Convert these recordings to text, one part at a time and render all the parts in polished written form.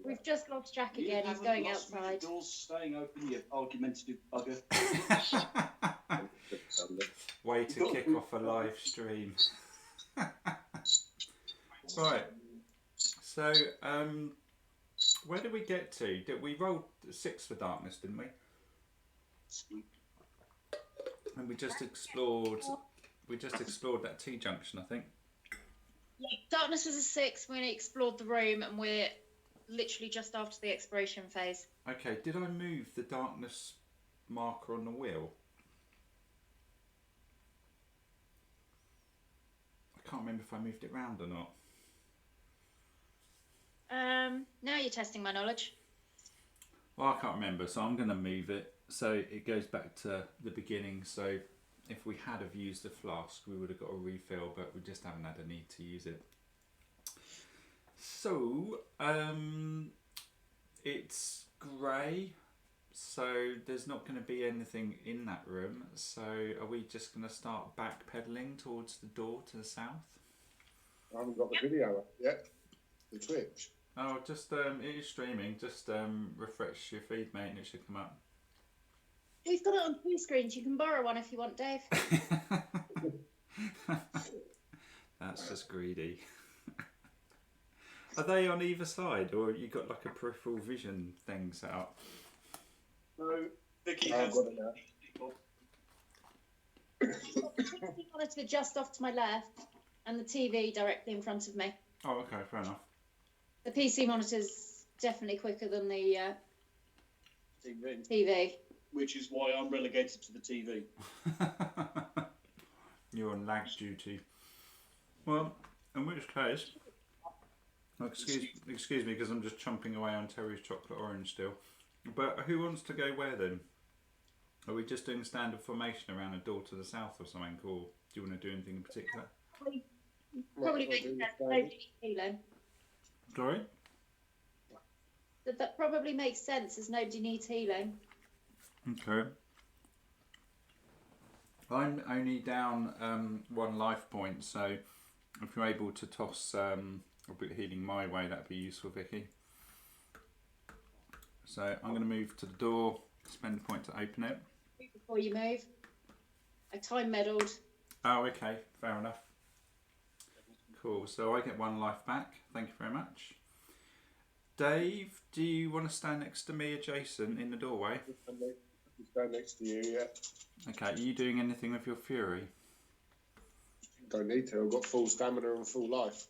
We've just lost Jack again. He's going outside. The door's staying open, you argumentative bugger. Way to kick off a live stream. Right. So, where did we get to? We rolled 6 for darkness, didn't we? And we just explored that T-junction, I think. Yeah, darkness was a 6 when we explored the room, and we're literally just after the exploration phase. Okay, did I move the darkness marker on the wheel? I can't remember if I moved it round or not. Now you're testing my knowledge. Well, I can't remember, so I'm going to move it so it goes back to the beginning. So if we had have used a flask, we would have got a refill, but we just haven't had a need to use it. So it's grey, so there's not going to be anything in that room. So are we just going to start backpedaling towards the door to the south? I haven't got the video up yet. The Twitch. Oh, just it is streaming. Just refresh your feed, mate, and it should come up. We've got it on 2 screens. You can borrow one if you want, Dave. That's just greedy. Are they on either side, or you got like a peripheral vision thing set up? No, Vicky has. The PC monitor just off to my left, and the TV directly in front of me. Oh, okay, fair enough. The PC monitor's definitely quicker than the TV. Which is why I'm relegated to the TV. You're on lag duty. Well, in which case, excuse me, because I'm just chomping away on Terry's chocolate orange still. But who wants to go where then? Are we just doing standard formation around a door to the south or something, or do you want to do anything in particular? Probably makes sense. Nobody needs healing. Sorry? That probably makes sense, as nobody needs healing. Okay. I'm only down 1 life point, so if you're able to toss a bit of healing my way, that'd be useful, Vicky. So I'm going to move to the door, spend a point to open it. Before you move, I time meddled. Oh, okay, fair enough. Cool, so I get 1 life back, thank you very much. Dave, do you want to stand next to me adjacent in the doorway? Stand next to you, yeah. Okay, are you doing anything with your fury? Don't need to, I've got full stamina and full life.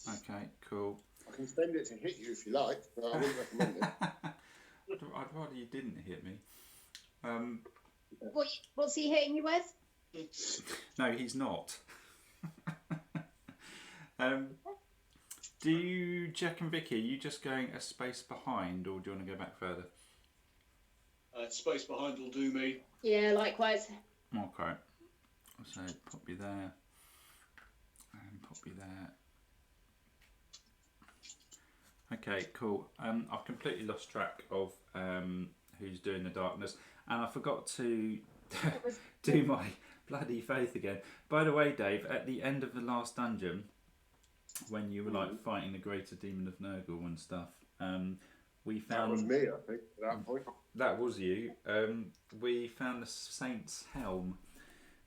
Okay, cool. I can spend it to hit you if you like, but I wouldn't recommend it. I'd rather you didn't hit me. What's he hitting you with? No, he's not. Do you, Jack and Vicky, are you just going a space behind, or do you want to go back further? Space behind will do me. Yeah, likewise. Okay. So pop you there, and pop you there. Okay, cool. I've completely lost track of who's doing the darkness, and I forgot to do my bloody faith again. By the way, Dave, at the end of the last dungeon, when you were like fighting the greater demon of Nurgle and stuff, we found... That was me, I think, at that point. That was you. We found the Saint's Helm,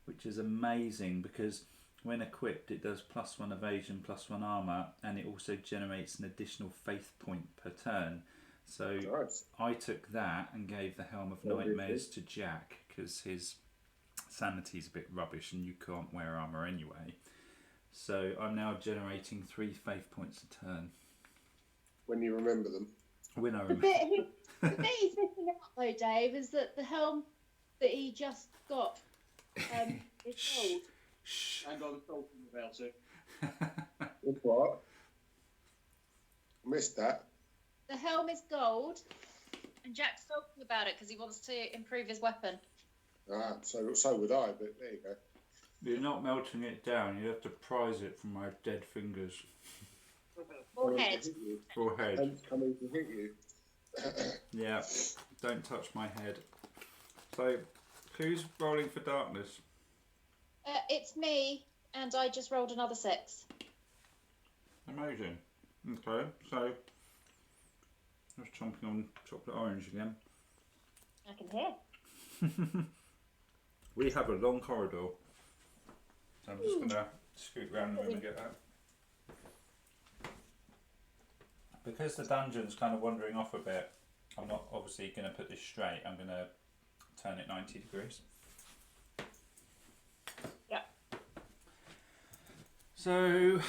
which is amazing because when equipped it does +1 evasion, +1 armour, and it also generates an additional faith point per turn. So nice. I took that and gave the Helm of Nightmares to Jack because his sanity's a bit rubbish and you can't wear armour anyway. So I'm now generating 3 faith points a turn. When you remember them. When I The bit he's missing out though, Dave, is that the helm that he just got is gold. And I was talking about it. What? Missed that. The helm is gold, and Jack's talking about it because he wants to improve his weapon. Ah, so would I, but there you go. You're not melting it down, you have to prise it from my dead fingers. Or head. Or head. Head's coming to hit you. Yeah, don't touch my head. So, who's rolling for darkness? It's me, and I just rolled another 6. Amazing. Okay, so I was chomping on chocolate orange again. I can hear. We have a long corridor. So I'm just going to scoot round the room and get that. Because the dungeon's kind of wandering off a bit, I'm not obviously going to put this straight. I'm going to turn it 90 degrees. Yeah. So,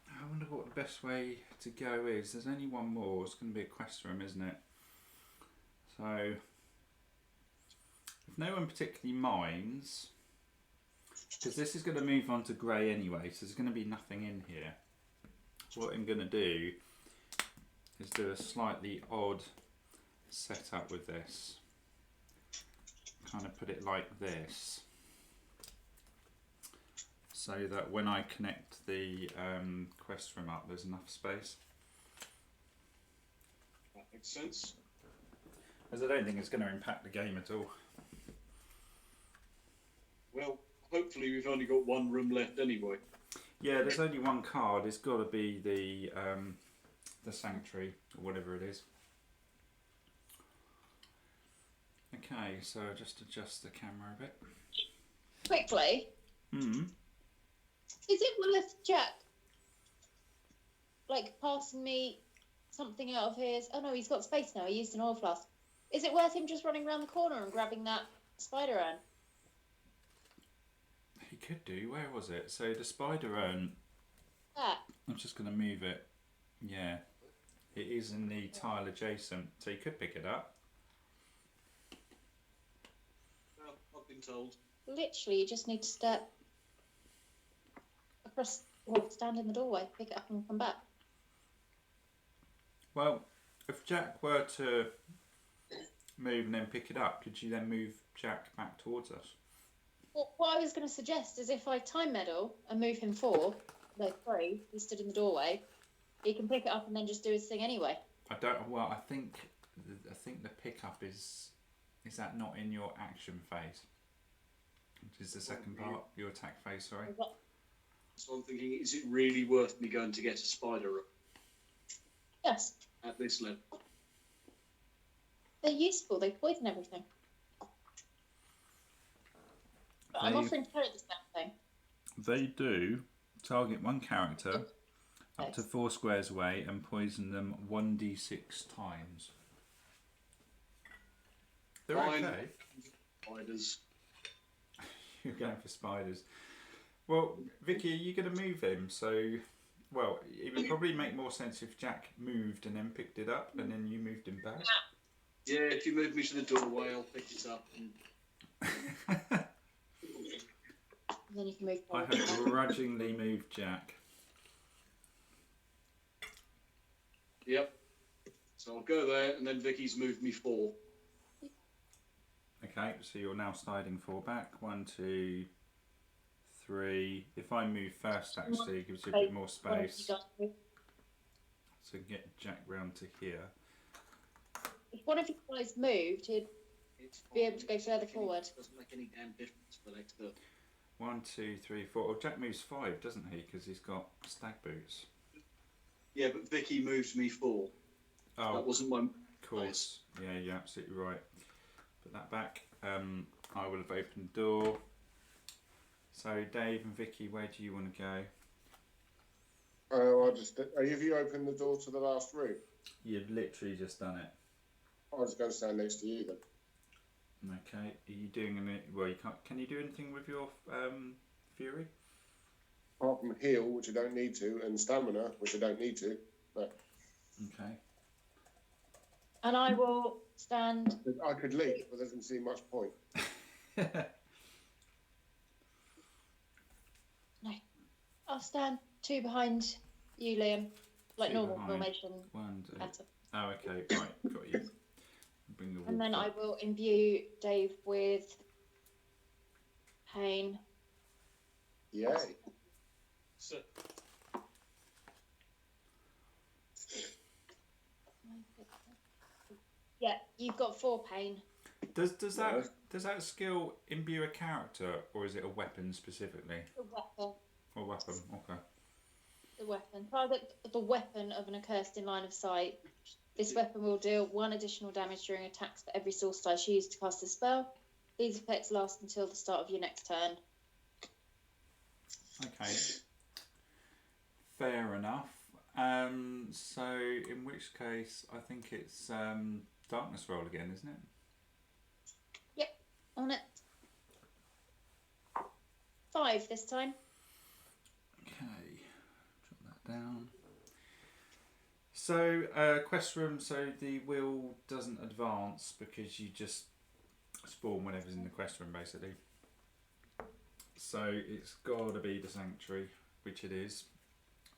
I wonder what the best way to go is. There's only one more. It's going to be a quest room, isn't it? So, if no one particularly minds, because this is going to move on to grey anyway, so there's going to be nothing in here. What I'm going to do is do a slightly odd setup with this. Kind of put it like this, so that when I connect the quest room up, there's enough space. That makes sense. As I don't think it's going to impact the game at all. Well, hopefully we've only got one room left anyway. Yeah, there's only one card. It's got to be the sanctuary or whatever it is. Okay, so just adjust the camera a bit. Quickly, is it worth Jack passing me something out of his? Oh no, he's got space now. He used an oil flask. Is it worth him just running around the corner and grabbing that spider urn? He could do. Where was it? So the spider urn. That. I'm just going to move it. Yeah, it is in the tile adjacent, so you could pick it up. Well, I've been told. Literally, you just need to step across, stand in the doorway, pick it up, and come back. Well, if Jack were to move and then pick it up, could you then move Jack back towards us? Well, what I was going to suggest is if I time medal and move him 3, he stood in the doorway, he can pick it up and then just do his thing anyway. I don't. Well, I think the pickup is that not in your action phase, which is the second part, your attack phase. Sorry. So I'm thinking, is it really worth me going to get a spider room Yes, at this level? they're useful. They poison everything. But I'm offering to carry this damn thing. They do target one character up to 4 squares away and poison them 1d6 times. They're Fine. okay. Spiders. You're going for spiders. Well, Vicky, are you going to move him? So, well, it would probably make more sense if Jack moved and then picked it up and then you moved him back. Yeah, if you move me to the doorway, I'll pick it up. And And then you can move I forward. have grudgingly moved Jack. Yep. So I'll go there, and then Vicky's moved me 4. Okay, so you're now sliding 4 back. 1, 2, 3. If I move first, actually, it gives you a bit more space. So get Jack round to here. If one of you guys moved, he'd It's be able to go further forward. It doesn't make any damn difference for the next bit. 1, 2, 3, 4. Oh, Jack moves 5, doesn't he? Because he's got stag boots. Yeah, but Vicky moved me 4. Oh, That wasn't my... of course. Yeah, you're absolutely right. Put that back. I will have opened the door. So, Dave and Vicky, where do you want to go? Have you opened the door to the last room? You've literally just done it. I was going to stand next to you then. Okay. Are you doing any? Well, you can't. Can you do anything with your fury? Apart from heal, which I don't need to, and stamina, which I don't need to. No. Okay. And I will stand. I could leap, but there doesn't seem much point. No. I'll stand 2 behind you, Liam. Like 2 normal behind. formation. 1, 2. pattern. Oh, okay. Right, got you. Bring the And then wolf I up. will imbue Dave with pain. Yay. So, Yeah, you've got 4 pain. Does Yeah. that skill imbue a character, or is it a weapon specifically? The weapon. Or weapon? Okay. The weapon. Target the weapon of an accursed in line of sight This weapon will deal 1 additional damage during attacks for every source dice used to cast a spell. These effects last until the start of your next turn. Okay. Fair enough. So in which case, I think it's darkness roll again, isn't it? Yep, on it. 5 this time. Okay, drop that down. So, quest room, so the wheel doesn't advance because you just spawn whatever's in the quest room, basically. So, it's got to be the sanctuary, which it is.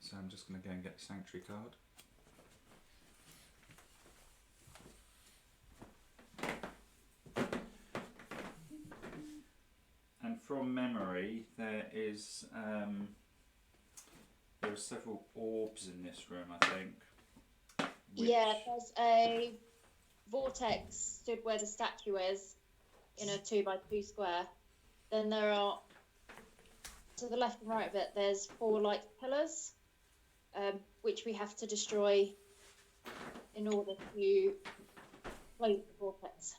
So, I'm just going to go and get the sanctuary card. And from memory, there are several orbs in this room, I think. Yeah, there's a vortex stood where the statue is in a 2x2 square. Then there are, to the left and right of it, there's 4 light pillars, which we have to destroy in order to close the vortex.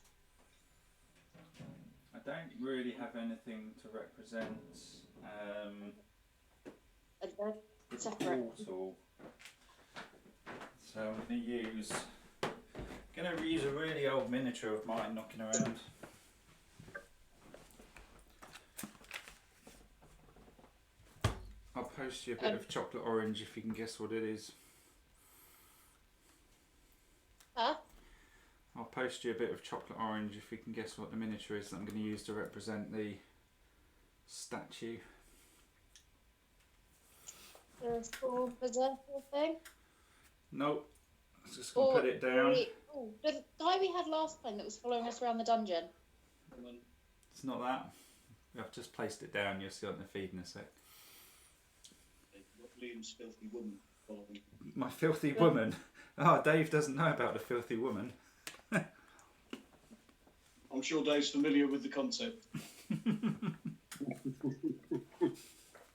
I don't really have anything to represent the Separate. portal. So I'm going to use a really old miniature of mine knocking around. I'll post you a bit of chocolate orange if you can guess what it is. Huh? I'll post you a bit of chocolate orange if you can guess what the miniature is that I'm going to use to represent the statue. The small berserker thing. Nope. I'm just going to put it down. The guy we had last time that was following us around the dungeon. It's not that. I've just placed it down. You'll see it on the feed in a sec. Liam's filthy woman following. My filthy woman. Oh, Dave doesn't know about the filthy woman. I'm sure Dave's familiar with the concept.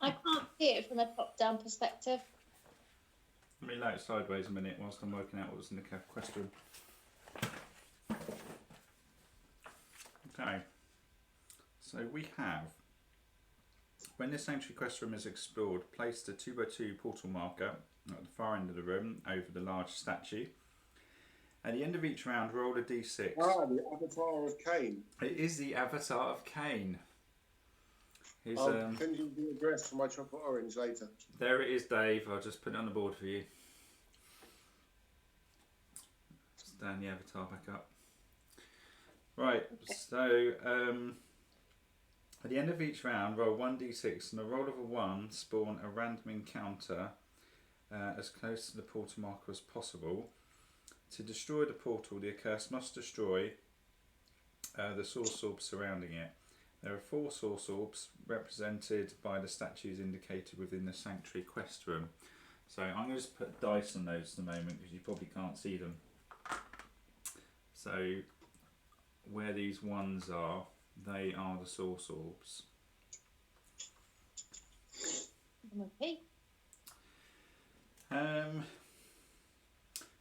I can't see it from a top-down perspective. Let me lay it sideways a minute whilst I'm working out what was in the quest room. Okay. So we have, when the sanctuary quest room is explored, place the 2x2 portal marker at the far end of the room over the large statue. At the end of each round, roll a d6. Ah, the Avatar of Cain. It is the Avatar of Cain. Here's, I'll send you the address for my chocolate orange later. there it is, Dave. I'll just put it on the board for you. Stand the avatar back up. Right, so at the end of each round, roll 1d6 and a roll of a 1 spawn a random encounter as close to the portal marker as possible. To destroy the portal, the Accursed must destroy the source orbs surrounding it. There are 4 source orbs represented by the statues indicated within the sanctuary quest room. So I'm going to just put dice on those at the moment because you probably can't see them. So where these ones are, they are the source orbs. Okay.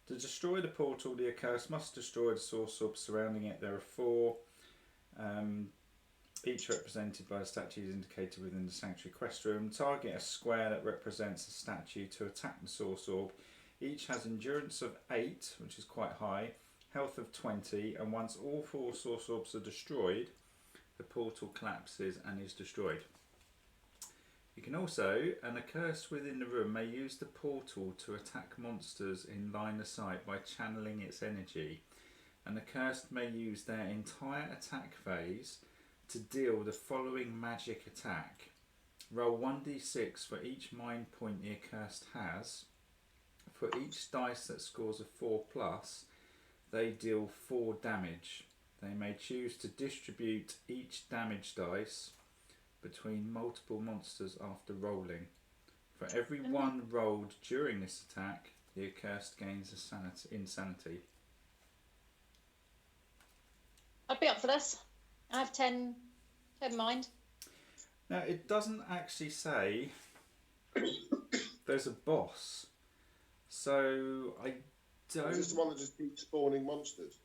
To destroy the portal, the Accursed must destroy the source orbs surrounding it. There are 4, each represented by the statues indicated within the sanctuary quest room. Target a square that represents a statue to attack the source orb. Each has endurance of 8, which is quite high, health of 20, and once all 4 source orbs are destroyed, the portal collapses and is destroyed. You can also, an Accursed within the room may use the portal to attack monsters in line of sight by channeling its energy. An Accursed may use their entire attack phase to deal the following magic attack. Roll 1d6 for each mind point the Accursed has. For each dice that scores a 4+, they deal 4 damage. They may choose to distribute each damage dice between multiple monsters after rolling. For every 1 rolled during this attack, the Accursed gains insanity. I'd be up for this. I have 10 mind. Now, it doesn't actually say there's a boss. So I don't. Is this the one that just keeps spawning monsters?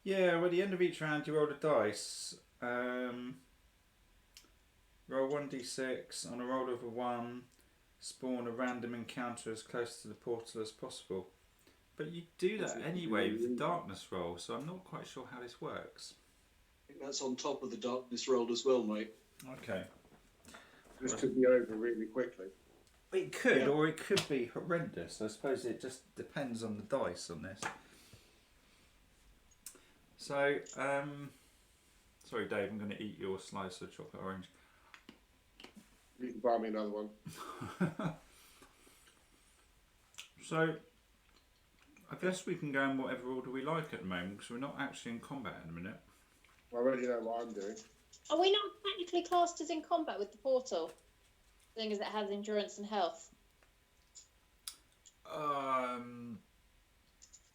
Yeah, well, at the end of each round, you roll a dice. Roll 1d6. On a roll of a 1, spawn a random encounter as close to the portal as possible. But you do that anyway with the darkness roll, so I'm not quite sure how this works. I think that's on top of the darkness roll as well, mate. Okay. This could be over really quickly. It could, or it could be horrendous. I suppose it just depends on the dice on this. So, sorry, Dave, I'm going to eat your slice of chocolate orange. You can buy me another one. So, I guess we can go in whatever order we like at the moment because we're not actually in combat in a minute. I already know what I'm doing. Are we not technically classed as in combat with the portal? Seeing as it has endurance and health.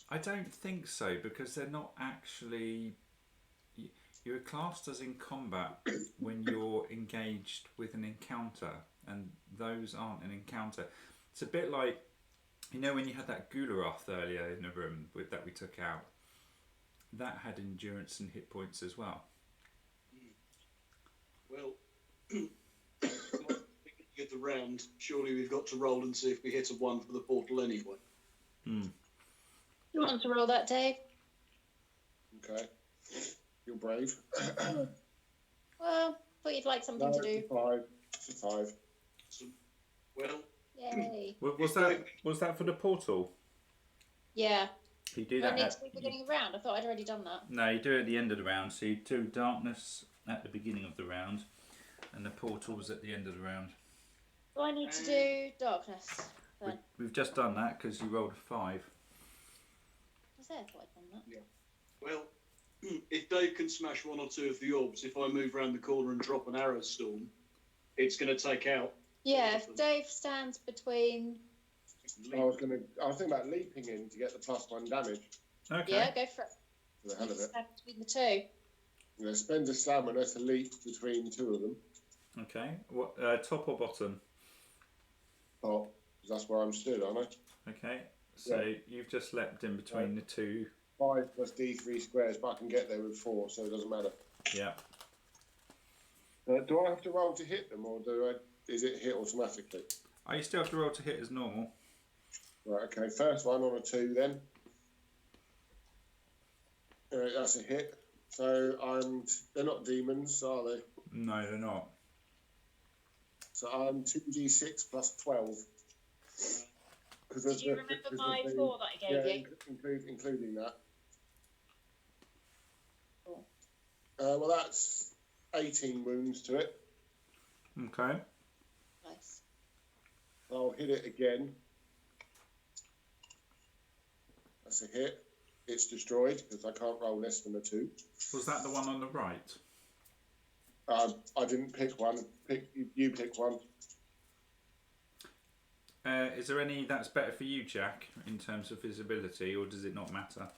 I don't think so because they're not actually. You're classed as in combat when you're engaged with an encounter, and those aren't an encounter. It's a bit like, you know, when you had that Gularoth earlier in the room that we took out. That had endurance and hit points as well. Well, beginning of the round, surely we've got to roll and see if we hit a 1 for the portal anyway. You want to roll that, Dave? Okay. You're brave. Well, thought you'd like something to do. It's a 5. It's a 5. Well, Yay. Was that for the portal? Yeah. You do I that. need to be beginning of round. I thought I'd already done that. No, you do it at the end of the round. So you do darkness at the beginning of the round, and the portals at the end of the round. Do I need to do darkness then? We've just done that because you rolled a 5. Was there? I thought I'd done that. well, if Dave can smash 1 or 2 of the orbs, if I move around the corner and drop an arrow storm, it's going to take out. Yeah, if Dave stands between. I was thinking about leaping in to get the +1 damage. Okay. Yeah, go for it. For the hell of it. Stand between the two. You know, spend a stamina to leap between 2 of them. Okay. What top or bottom? Oh, that's where I'm stood, aren't I? Okay. So you've just leapt in between the two. 5 plus D3 squares, but I can get there with 4, so it doesn't matter. Yeah. Do I have to roll to hit them, or is it hit automatically? Oh, you still have to roll to hit as normal. Right, okay. First one on a 2 then. That's a hit. So they're not demons, are they? No, they're not. So I'm 2d6 plus 12. Did you remember my 4 that I gave you? Including that. Cool. Well, that's 18 wounds to it. Okay. Nice. I'll hit it again. That's a hit. It's destroyed because I can't roll less than a 2. Was that the one on the right? I didn't pick one. You pick one. Is there any that's better for you, Jack, in terms of visibility, or does it not matter?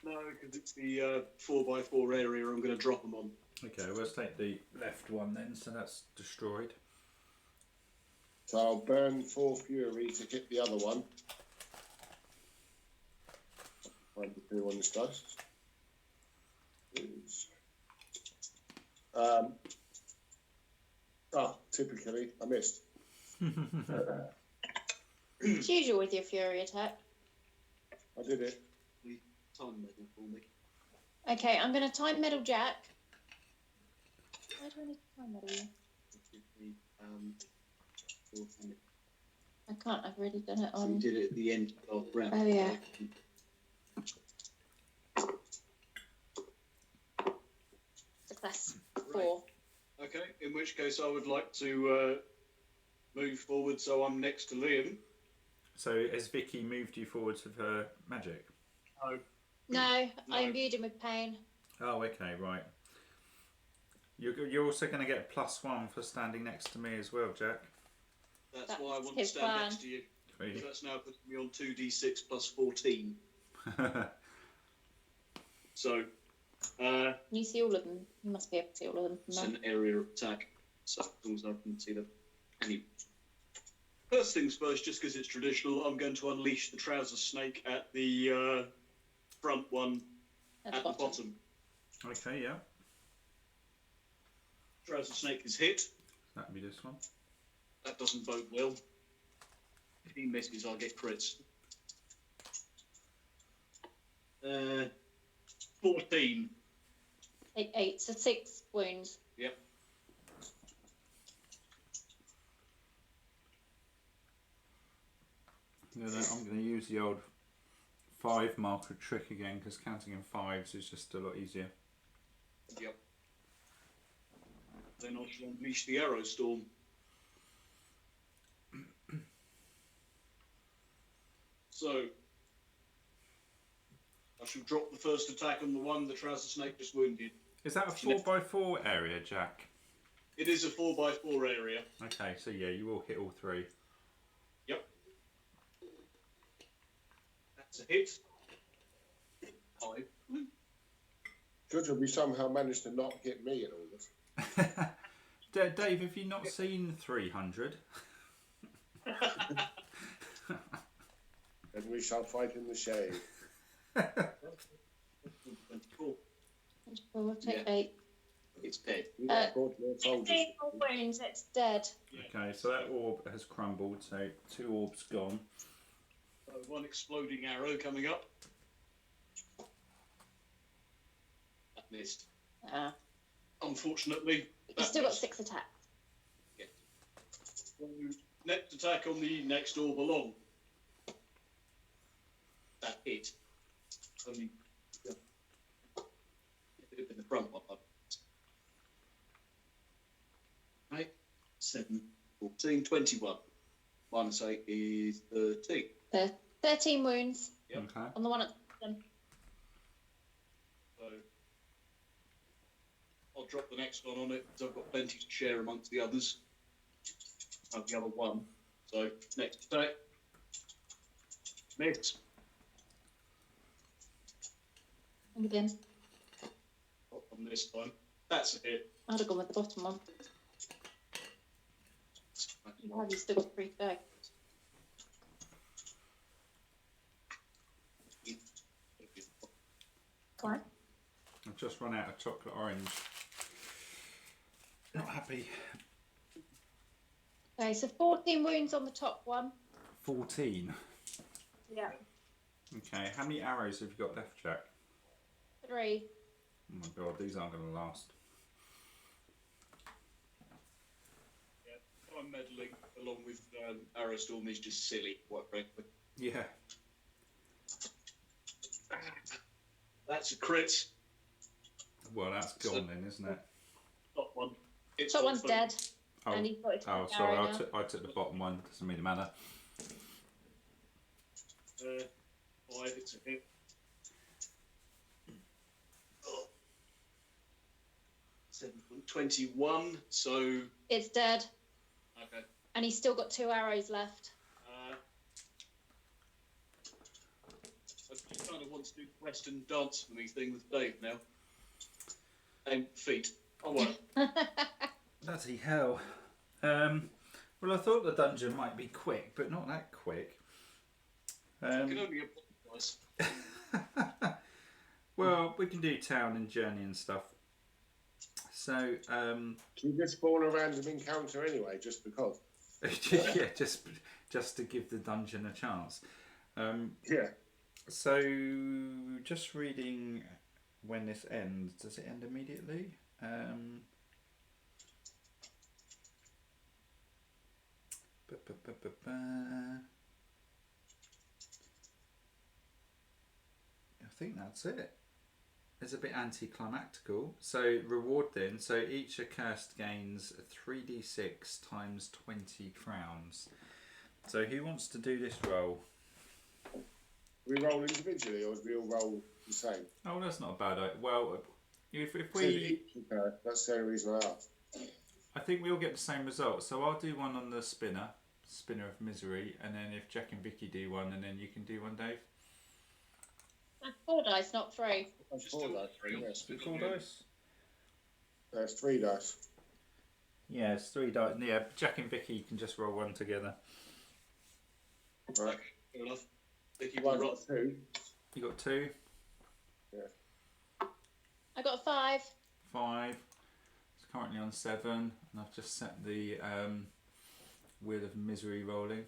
No, because it's the 4x4 area I'm going to drop them on. Okay, well, let's take the left one then, so that's destroyed. So I'll burn 4 fury to hit the other one. Find the 2 on this dice. Typically, I missed. It's usual with your fury attack. I did it. Time medal for me. Okay, I'm going to time medal Jack. Why do I need to time medal you? I can't, I've already done it So on. you did it at the end of the round. Oh, yeah. Success. 4. Okay, in which case I would like to move forward so I'm next to Liam. So has Vicky moved you forwards with her magic? No, I No. imbued him with pain. Oh, okay, right. You're also going to get +1 for standing next to me as well, Jack. That's That's why I want to his stand plan. next to you. Really? Because that's now putting me on 2d6 plus 14. So, You see all of them. You must be able to see all of them it's from an area of attack. So as long as I can see them. Anyway. First things first, just because it's traditional, I'm going to unleash the trouser snake at the front one at the bottom. Okay, yeah. Trouser snake is hit. That'd be this one. That doesn't bode well. If he misses, I'll get crits. 14. 8, so 6 wounds. Yep. I'm going to use the old 5 marker trick again because counting in 5s is just a lot easier. Yep. Then I shall unleash the arrow storm. So, I shall drop the first attack on the one the trouser snake just wounded. Is that a 4x4 area, Jack? It is a 4x4 area. Okay, so yeah, you will hit all 3. Yep. That's a hit. 5. Good job we somehow managed to not hit me in all this. Dave, have you not seen 300? And we shall fight in the shade. Cool. We'll take Yeah. 8. It's dead. 15 more wounds, it's dead. Okay, so that orb has crumbled, so 2 orbs gone. So one exploding arrow coming up. That missed. Unfortunately. You've still got 6 attacks. Yeah. So, next attack on the next orb along. That hit. Only in the front one. Right. 7, 14, 21. Minus 8 is 13. 13 wounds Yep. Okay. on the one at them. So I'll drop the next one on it because I've got plenty to share amongst the others. Of the other one. So next attack. Miss. And again, Not on this time. That's a hit. I'd have gone with the bottom one. You still got 3 to go. Why? I've just run out of chocolate orange. Not happy. Okay, so 14 wounds on the top one. 14. Yeah. Okay, how many arrows have you got left, Jack? 3. Oh my god, these aren't going to last. Yeah, I'm meddling along with Arrow Storm is just silly, quite frankly. Yeah. That's a crit. Well, that's gone then, isn't it? Top one. It's Top one's also- dead. Oh, And he's got his oh arrow sorry, now. I took the bottom one. Doesn't really matter. 5, it's a hit. 7, 21, so... It's dead. Okay. And he's still got 2 arrows left. I just kind of want to do Western dance for me thing with Dave now. Aim feet. Oh, well. Bloody hell. Well, I thought the dungeon might be quick, but not that quick. I can only apologise. Well, we can do town and journey and stuff. So, Can you just spawn a random encounter anyway, just because? yeah, just to give the dungeon a chance. Yeah. So, just reading when this ends. Does it end immediately? I think that's it. It's a bit anticlimactical. So reward then. So each accursed gains 3d6 times 20 crowns. So who wants to do this roll? We roll individually, or do we all roll the same? Oh, that's not a bad idea. Well, if So we, each occur, that's the only reason I asked. I think we all get the same result. So I'll do one on the spinner of misery, and then if Jack and Vicky do one, and then you can do one, Dave. That's 4 dice, not 3. That's Just 4 do dice. three. Yes. Do 4 dice. That's 3 dice. Yeah, it's 3 dice. Yeah, Jack and Vicky can just roll one together. Right. Fair enough. Vicky, Well, I've right. got 2. You got 2, I got 5. 5. It's currently on 7, and I've just set the Wheel of Misery rolling.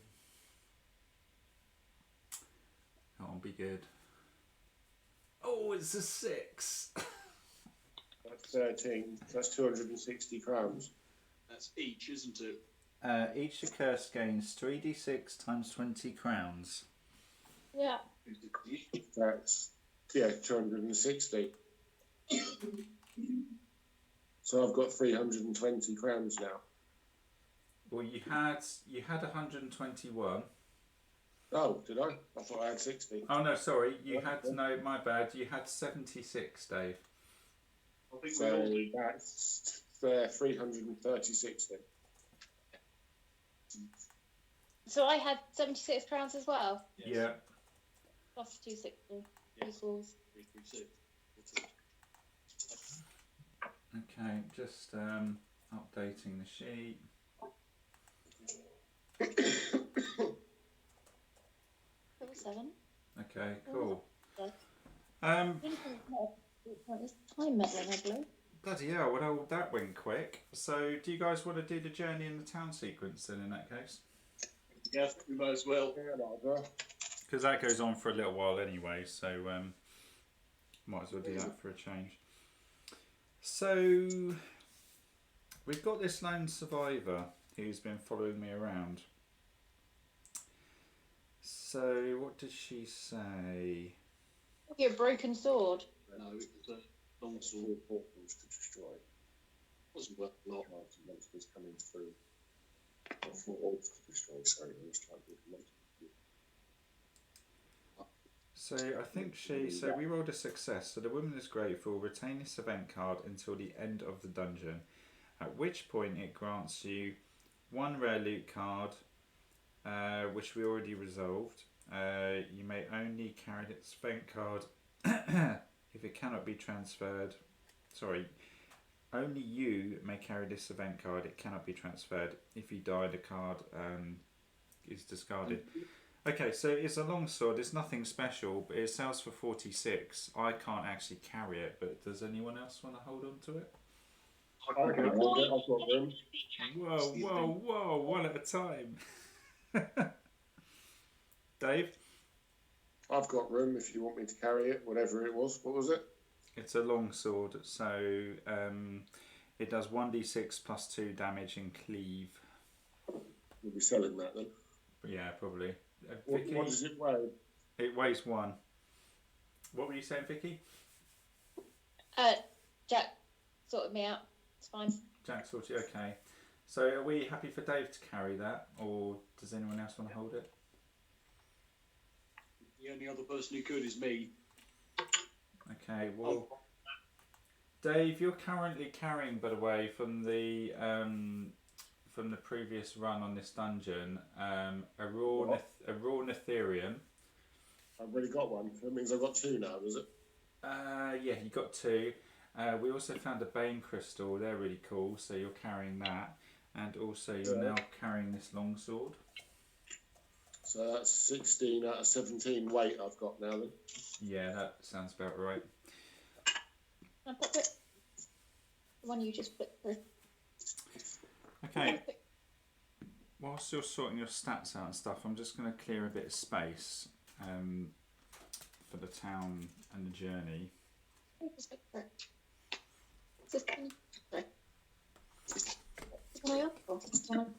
That'll be good. Oh, it's a 6. That's 13. That's 260 crowns. That's each, isn't it? Each Accursed gains 3d6 times 20 crowns. Yeah. That's, 260. So I've got 320 crowns now. Well, you had 121. Oh, did I? I thought I had 60. Oh no, sorry. You had no. My bad. You had 76, Dave. I think we So all do. that's 336 then. So I had 76 crowns as well, Yes. Yeah. plus 260 Yes. equals. 336. Okay. Just updating the sheet. 7. Okay. Cool. Okay. It's time meddling, I believe. Bloody hell! Well, that went quick. So, do you guys want to do the journey in the town sequence then? In that case. Yeah, we might as well. Yeah, that'll do. Because that goes on for a little while anyway, so might as well do that for a change. So we've got this lone survivor who's been following me around. So what does she say? Your broken sword. No, it was a long sword. 4 portals to destroy. Wasn't worth a lot. Cards and monsters coming through. Or 4 orbs to destroy, sorry. I was trying to do monsters. So I think so we rolled a success. So the woman is grateful. Retain this event card until the end of the dungeon, at which point it grants you 1 rare loot card, which we already resolved. You may only carry this event card if it cannot be transferred. Sorry, only you may carry this event card. It cannot be transferred. If you die, the card is discarded. Okay, so it's a long sword. It's nothing special, but it sells for 46. I can't actually carry it, but does anyone else want to hold on to it? Okay, I've got room. Whoa, one at a time. Dave? I've got room if you want me to carry it, whatever it was. What was it? It's a long sword, so it does 1d6 plus 2 damage and cleave. We'll be selling that then. Yeah, probably. What does it weigh? It weighs 1. What were you saying, Vicky? Jack sorted me out. It's fine. Jack sorted. Okay. So are we happy for Dave to carry that, or does anyone else want to hold it? The only other person who could is me. Okay. Well, Dave, you're currently carrying, by the way, from the previous run on this dungeon, a raw Netherium. I've already got one. That means I've got 2 now, does it? Yeah, you got 2. We also found a Bane crystal. They're really cool. So you're carrying that, and also you're now carrying this longsword. So that's 16 out of 17 weight I've got now then. Yeah, that sounds about right. Can I pop it? The one you just flipped through. Okay. Whilst you're sorting your stats out and stuff, I'm just going to clear a bit of space for the town and the journey. Just flick through. Is this one? Sorry. Is one up or is one up?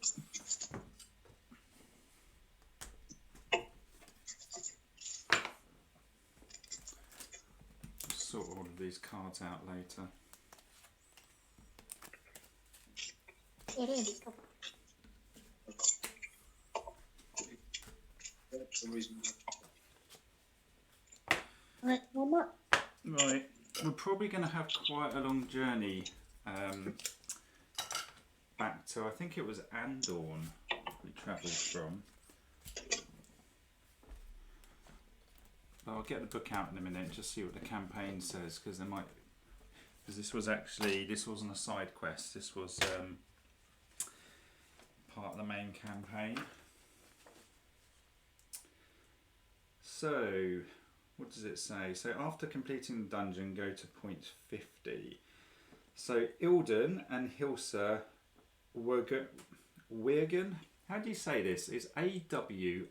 Sort all of these cards out later. It is. For some reason. Right, one more. Right, we're probably going to have quite a long journey back to, I think it was Andorn we travelled from. But I'll get the book out in a minute and just see what the campaign says, because this wasn't a side quest, this was part of the main campaign. So, what does it say? So, after completing the dungeon, go to point 50. So, Ilden and Hilsa Wirgan. How do you say this? It's Awiergan.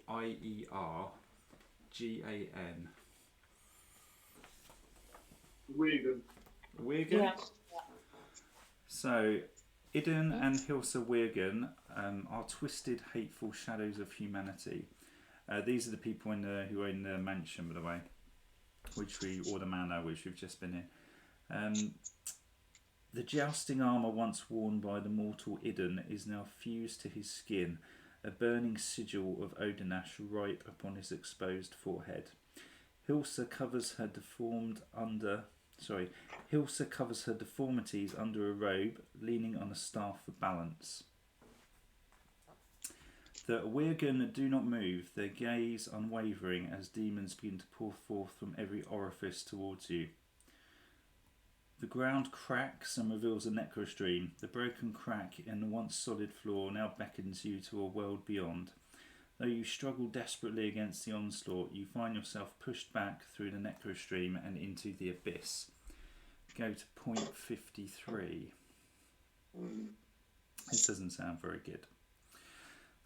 Wigan. Wirgan? Yeah. So, Idun and Hilsa Wirgan are twisted, hateful shadows of humanity. These are the people who own the mansion, by the way, or the manor, which we've just been in. The jousting armour once worn by the mortal Idun is now fused to his skin, a burning sigil of Odinash right upon his exposed forehead. Hilsa covers her deformities under a robe, leaning on a staff for balance. The Wirgan do not move, their gaze unwavering as demons begin to pour forth from every orifice towards you. The ground cracks and reveals a necrostream. The broken crack in the once solid floor now beckons you to a world beyond. Though you struggle desperately against the onslaught, you find yourself pushed back through the necrostream and into the abyss. Go to point 53. This doesn't sound very good.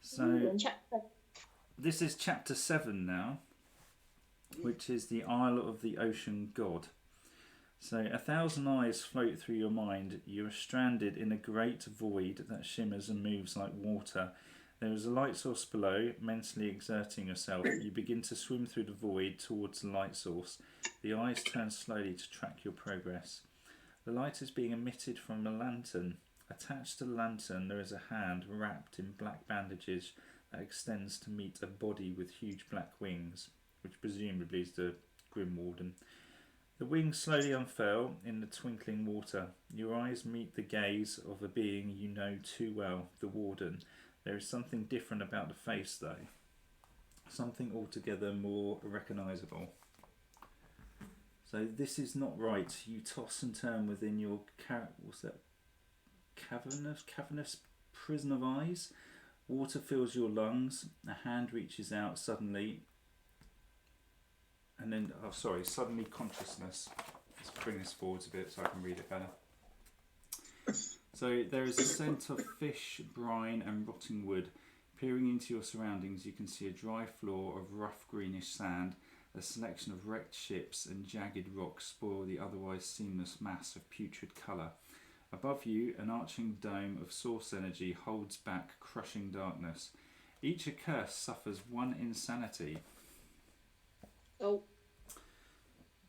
So, this is chapter 7 now, which is the Isle of the Ocean God. So 1,000 eyes float through your mind. You are stranded in a great void that shimmers and moves like water. There is a light source below. Mentally exerting yourself, you begin to swim through the void towards the light source. The eyes turn slowly to track your progress. The light is being emitted from a lantern. Attached to the lantern there is a hand wrapped in black bandages that extends to meet a body with huge black wings, which presumably is the Grim Warden. The wings slowly unfurl in the twinkling water. Your eyes meet the gaze of a being you know too well, the Warden. There is something different about the face, though. Something altogether more recognisable. So this is not right. You toss and turn within your cavernous prison of eyes. Water fills your lungs. A hand reaches out suddenly. And then, suddenly consciousness. Let's bring this forwards a bit so I can read it better. So there is a scent of fish, brine and rotting wood. Peering into your surroundings, you can see a dry floor of rough greenish sand. A selection of wrecked ships and jagged rocks spoil the otherwise seamless mass of putrid colour. Above you, an arching dome of source energy holds back crushing darkness. Each accursed suffers one insanity. Oh.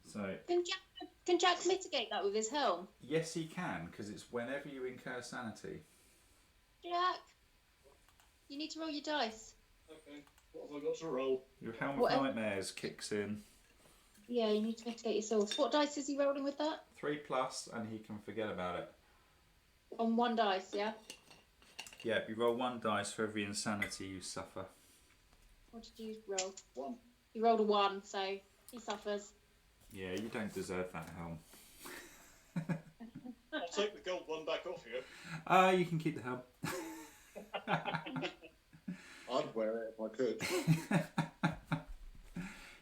So Can Jack mitigate that with his helm? yes, he can, because it's whenever you incur sanity. Jack, you need to roll your dice. Okay, what have I got to roll? Your helm of nightmares kicks in. Yeah, you need to mitigate your source. What dice is he rolling with that? 3+, and he can forget about it. On one dice, yeah? Yeah, you roll 1 dice for every insanity you suffer. What did you roll? 1. You rolled a 1, so he suffers. Yeah, you don't deserve that helm. I'll take the gold one back off you. You can keep the helm. I'd wear it if I could.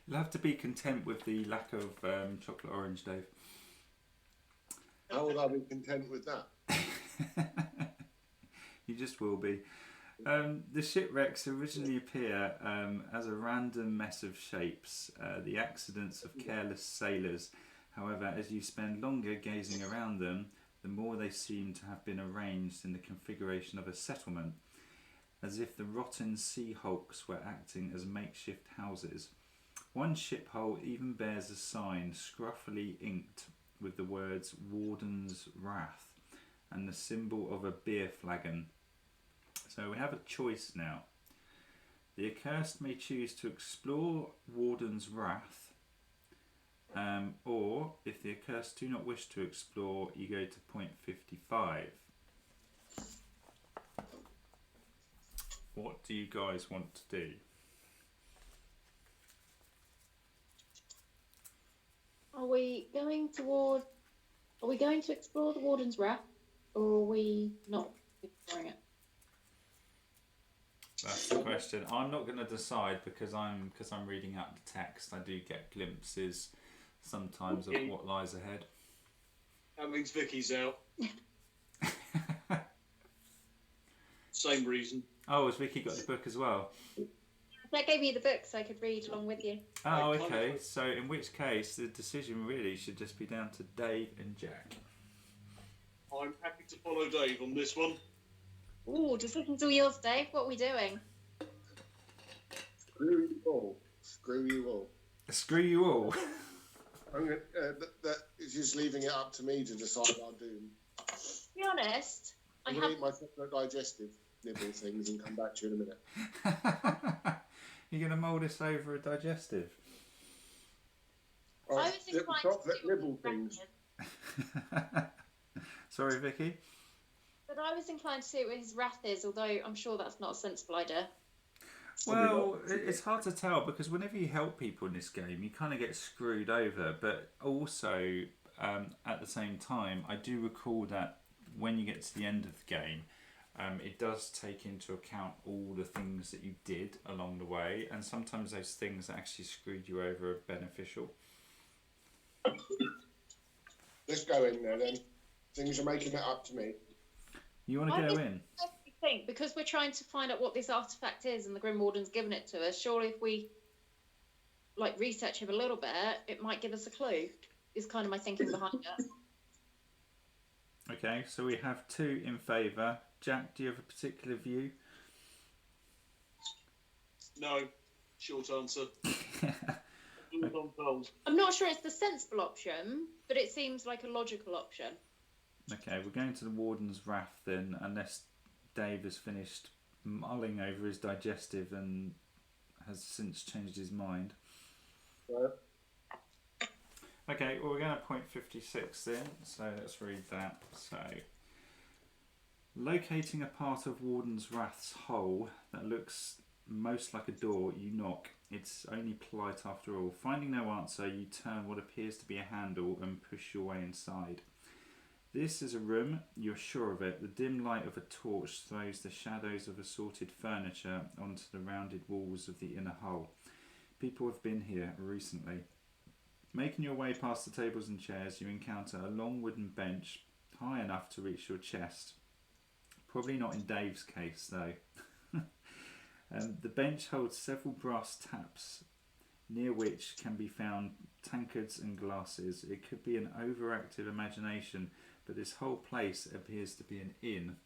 You'll have to be content with the lack of chocolate orange, Dave. How would I be content with that? You just will be. The shipwrecks originally appear as a random mess of shapes, the accidents of careless sailors. However, as you spend longer gazing around them, the more they seem to have been arranged in the configuration of a settlement, as if the rotten sea hulks were acting as makeshift houses. One ship hull even bears a sign scruffily inked with the words Warden's Wrath and the symbol of a beer flagon. So we have a choice now. The accursed may choose to explore Warden's Wrath, or if the accursed do not wish to explore, you go to point 55. What do you guys want to do? Are we going to explore the Warden's Wrath, or are we not exploring it? That's the question. I'm not going to decide because I'm reading out the text. I do get glimpses sometimes of what lies ahead. That means Vicky's out. Same reason. Oh, has Vicky got the book as well? That gave me the book so I could read along with you. Oh, okay. So in which case, the decision really should just be down to Dave and Jack. I'm happy to follow Dave on this one. Ooh, decision's all yours, Dave. What are we doing? Screw you all. Screw you all. Screw you all. I'm gonna, that is just leaving it up to me to decide our doom. To be honest, I'm going to eat my separate digestive nibble things and come back to you in a minute. You're going to mull this over a digestive? Oh, I was inclined to chocolate do nibble it things. Sorry, Vicky? But I was inclined to see what his wrath is, although I'm sure that's not a sensible idea. Well, it's hard to tell because whenever you help people in this game, you kind of get screwed over. But also, at the same time, I do recall that when you get to the end of the game, it does take into account all the things that you did along the way, and sometimes those things that actually screwed you over are beneficial. Let's go in there then. Things are making it up to me. You want to go in? I think because we're trying to find out what this artifact is, and the Grim Warden's given it to us. Surely, if we research him a little bit, it might give us a clue. Is kind of my thinking behind it. Okay, so we have 2 in favour. Jack, do you have a particular view? No. Short answer. Do what I'm told. I'm not sure it's the sensible option, but it seems like a logical option. Okay, we're going to the Warden's Wrath then, unless Dave has finished mulling over his digestive and has since changed his mind. Yeah. Okay, well we're going to point 56 then, so let's read that. So, locating a part of Warden's Wrath's hole that looks most like a door, you knock. It's only polite after all. Finding no answer, you turn what appears to be a handle and push your way inside. This is a room, you're sure of it. The dim light of a torch throws the shadows of assorted furniture onto the rounded walls of the inner hull. People have been here recently. Making your way past the tables and chairs, you encounter a long wooden bench, high enough to reach your chest. Probably not in Dave's case, though. The bench holds several brass taps, near which can be found tankards and glasses. It could be an overactive imagination, but this whole place appears to be an inn.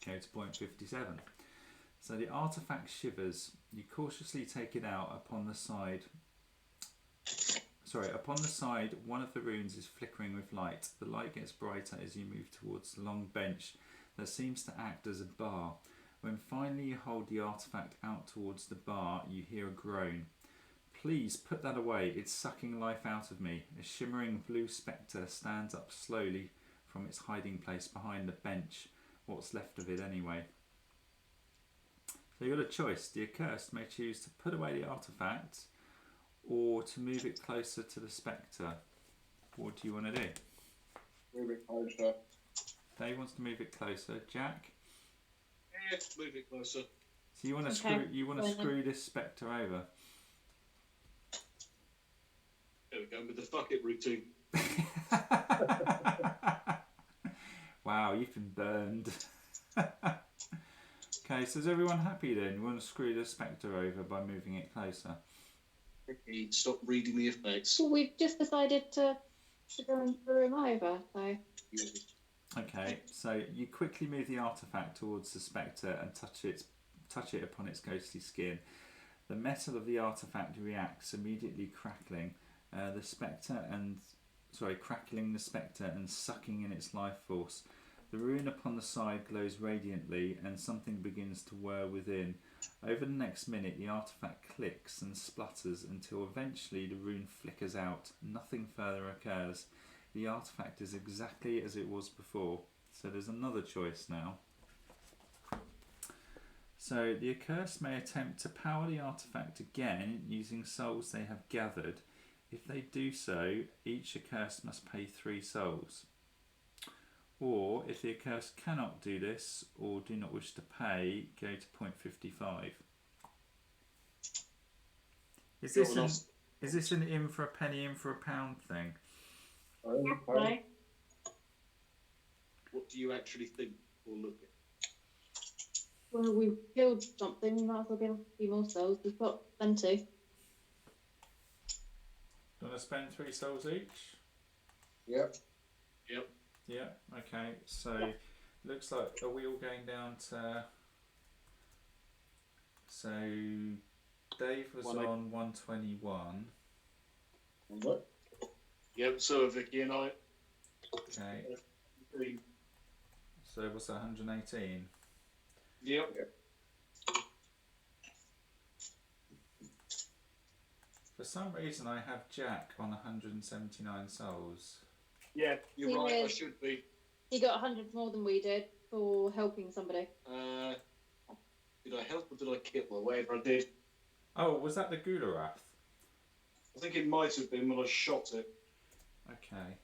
Okay, to point 57. So the artifact shivers. You cautiously take it out. Upon the side, one of the runes is flickering with light. The light gets brighter as you move towards the long bench that seems to act as a bar. When finally you hold the artifact out towards the bar, you hear a groan. Please put that away, it's sucking life out of me. A shimmering blue spectre stands up slowly from its hiding place behind the bench. What's left of it anyway? So you've got a choice. The Accursed may choose to put away the artifact or to move it closer to the spectre. What do you want to do? Move it closer. Dave wants to move it closer. Jack? Yeah, move it closer. So you want to Okay. screw this spectre over? There we go with the fuck it routine. Wow, you've been burned. Okay, so is everyone happy then? You want to screw the spectre over by moving it closer? Ricky, stop reading the effects. Well, we've just decided to go and screw him over, so. Okay, so you quickly move the artifact towards the spectre and touch it upon its ghostly skin. The metal of the artifact reacts, immediately crackling the spectre crackling the spectre and sucking in its life force. The rune upon the side glows radiantly and something begins to whir within. Over the next minute the artifact clicks and splutters until eventually the rune flickers out. Nothing further occurs. The artifact is exactly as it was before. So there's another choice now. So the Accursed may attempt to power the artifact again using souls they have gathered. If they do so, each Accursed must pay 3 souls. Or if the accursed cannot do this or do not wish to pay, go to 0.55. Is this an in for a penny, in for a pound thing? No. What do you actually think or look at? Well, we've killed something. We might as well get a few more souls. We've got plenty. Do you want to spend 3 souls each? Yep. Yep. Yeah, okay. So, looks like, are we all going down to... So, Dave was on 121. What? Yep, so are Vicky and I. Okay. So, what's that, 118? Yep. For some reason, I have Jack on 179 souls. Yeah, you're He right, I is. should be. He got 100 more than we did for helping somebody. Did I help or did I kill or whatever I did? Oh, was that the Gularath? I think it might have been when I shot it. Okay.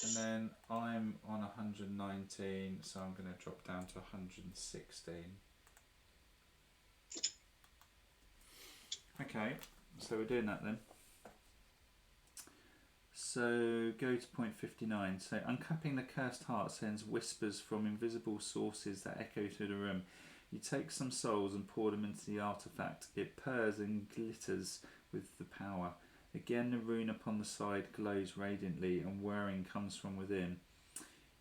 And then I'm on 119, so I'm going to drop down to 116. Okay, so we're doing that then. So go to 0.59. So uncapping the cursed heart sends whispers from invisible sources that echo through the room. You take some souls and pour them into the artifact. It purrs and glitters with the power. Again, the rune upon the side glows radiantly, and whirring comes from within.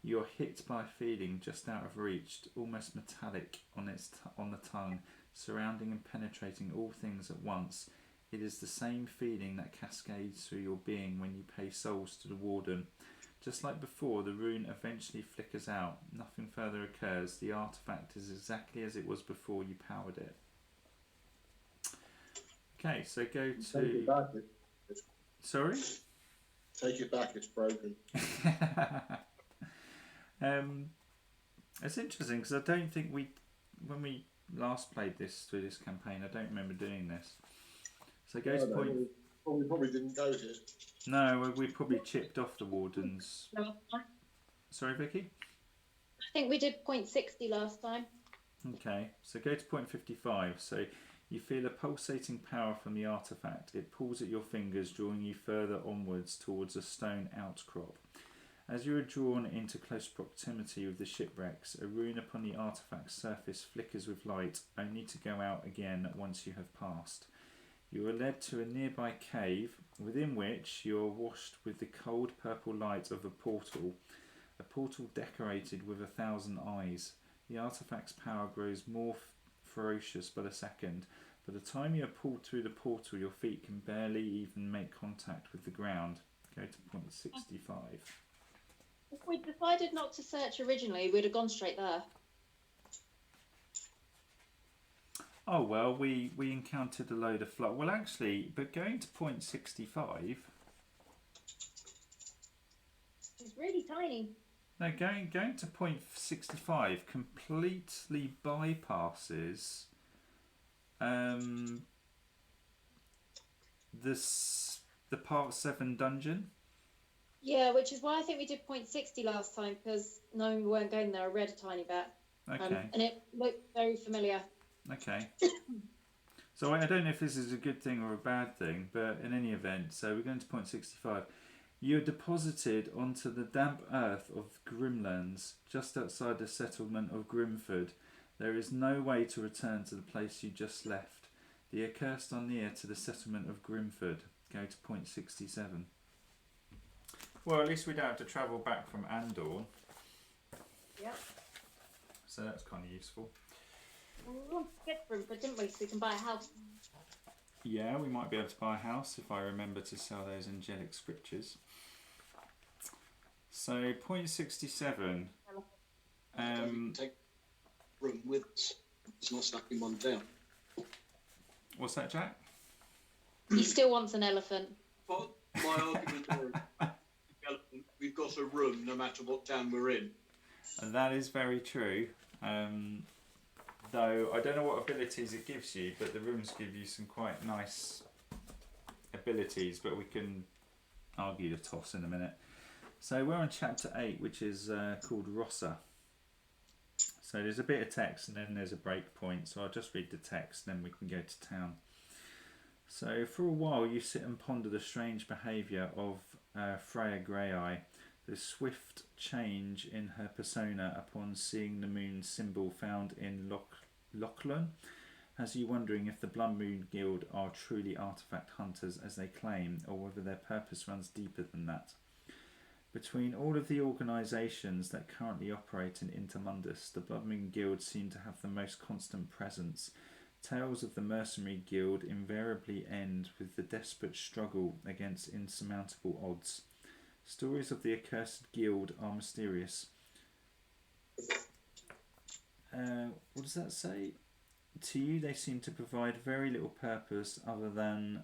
You are hit by a feeling just out of reach, almost metallic on the tongue, surrounding and penetrating all things at once. It is the same feeling that cascades through your being when you pay souls to the warden. Just like before, the rune eventually flickers out. Nothing further occurs. The artifact is exactly as it was before you powered it. Okay, so go Take to... it back. Sorry? Take it back, it's broken. It's interesting because I don't think when we last played this through this campaign, I don't remember doing this. So go to point... We probably didn't go to it. No, we probably chipped off the wardens. Sorry, Vicky? I think we did 0.60 last time. Okay, so go to 0.55. So you feel a pulsating power from the artifact. It pulls at your fingers, drawing you further onwards towards a stone outcrop. As you are drawn into close proximity with the shipwrecks, a rune upon the artifact's surface flickers with light, only to go out again once you have passed. You are led to a nearby cave, within which you are washed with the cold purple light of a portal decorated with 1,000 eyes. The artifact's power grows more ferocious by the second. By the time you are pulled through the portal, your feet can barely even make contact with the ground. Go to 0.65. If we decided not to search originally, we'd have gone straight there. Oh well, we encountered a load of flood. Well, actually, but going to 0.65. It's really tiny. No, going to 0.65 completely bypasses the Part 7 dungeon. Yeah, which is why I think we did 0.60 last time, because knowing we weren't going there, I read a tiny bit. Okay. And it looked very familiar. Okay. So I don't know if this is a good thing or a bad thing, but in any event, so we're going to 0.65. You are deposited onto the damp earth of Grimlands, just outside the settlement of Grimford. There is no way to return to the place you just left. The accursed are near to the settlement of Grimford. Go to 0.67. Well, at least we don't have to travel back from Andor. Yep. So that's kind of useful. We wanted to get Grimford, didn't we? So we can buy a house. Yeah, we might be able to buy a house if I remember to sell those angelic scriptures. So 0.67. Take room with us. It's not snapping one down. What's that, Jack? He still wants an elephant. But my argument is we've got a room no matter what town we're in. And that is very true. Though I don't know what abilities it gives you, but the rooms give you some quite nice abilities, but we can argue the toss in a minute. So we're on chapter 8, which is called Rossa. So there's a bit of text and then there's a break point. So I'll just read the text and then we can go to town. So for a while you sit and ponder the strange behaviour of Freya Greyeye, the swift change in her persona upon seeing the moon symbol found in Lachlan, has you wondering if the Blood Moon Guild are truly artefact hunters as they claim, or whether their purpose runs deeper than that. Between all of the organisations that currently operate in Intermundis, the Blood Moon Guild seem to have the most constant presence. Tales of the Mercenary Guild invariably end with the desperate struggle against insurmountable odds. Stories of the Accursed Guild are mysterious. What does that say? To you they seem to provide very little purpose other than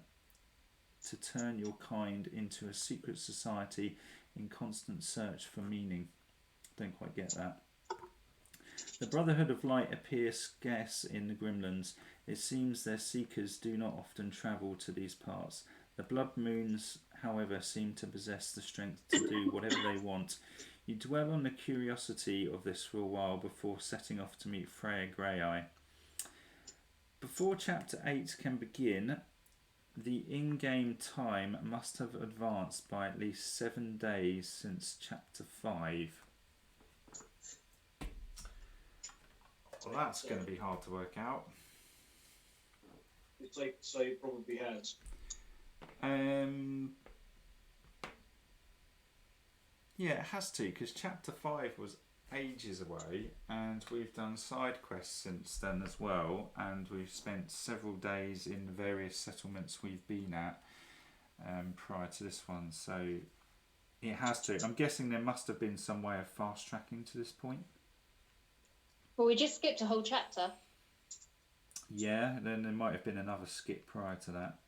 to turn your kind into a secret society in constant search for meaning. Don't quite get that. The Brotherhood of Light appear scarce in the Grimlands. It seems their seekers do not often travel to these parts. The Blood Moons, however, seem to possess the strength to do whatever they want. You dwell on the curiosity of this for a while before setting off to meet Freya Greyeye. Before chapter 8 can begin, the in-game time must have advanced by at least 7 days since chapter 5. Well, that's going to be hard to work out. It's safe to say it probably has. Yeah, it has to, because chapter 5 was ages away, and we've done side quests since then as well, and we've spent several days in the various settlements we've been at prior to this one, so it has to. I'm guessing there must have been some way of fast tracking to this point. Well, we just skipped a whole chapter. Yeah, then there might have been another skip prior to that.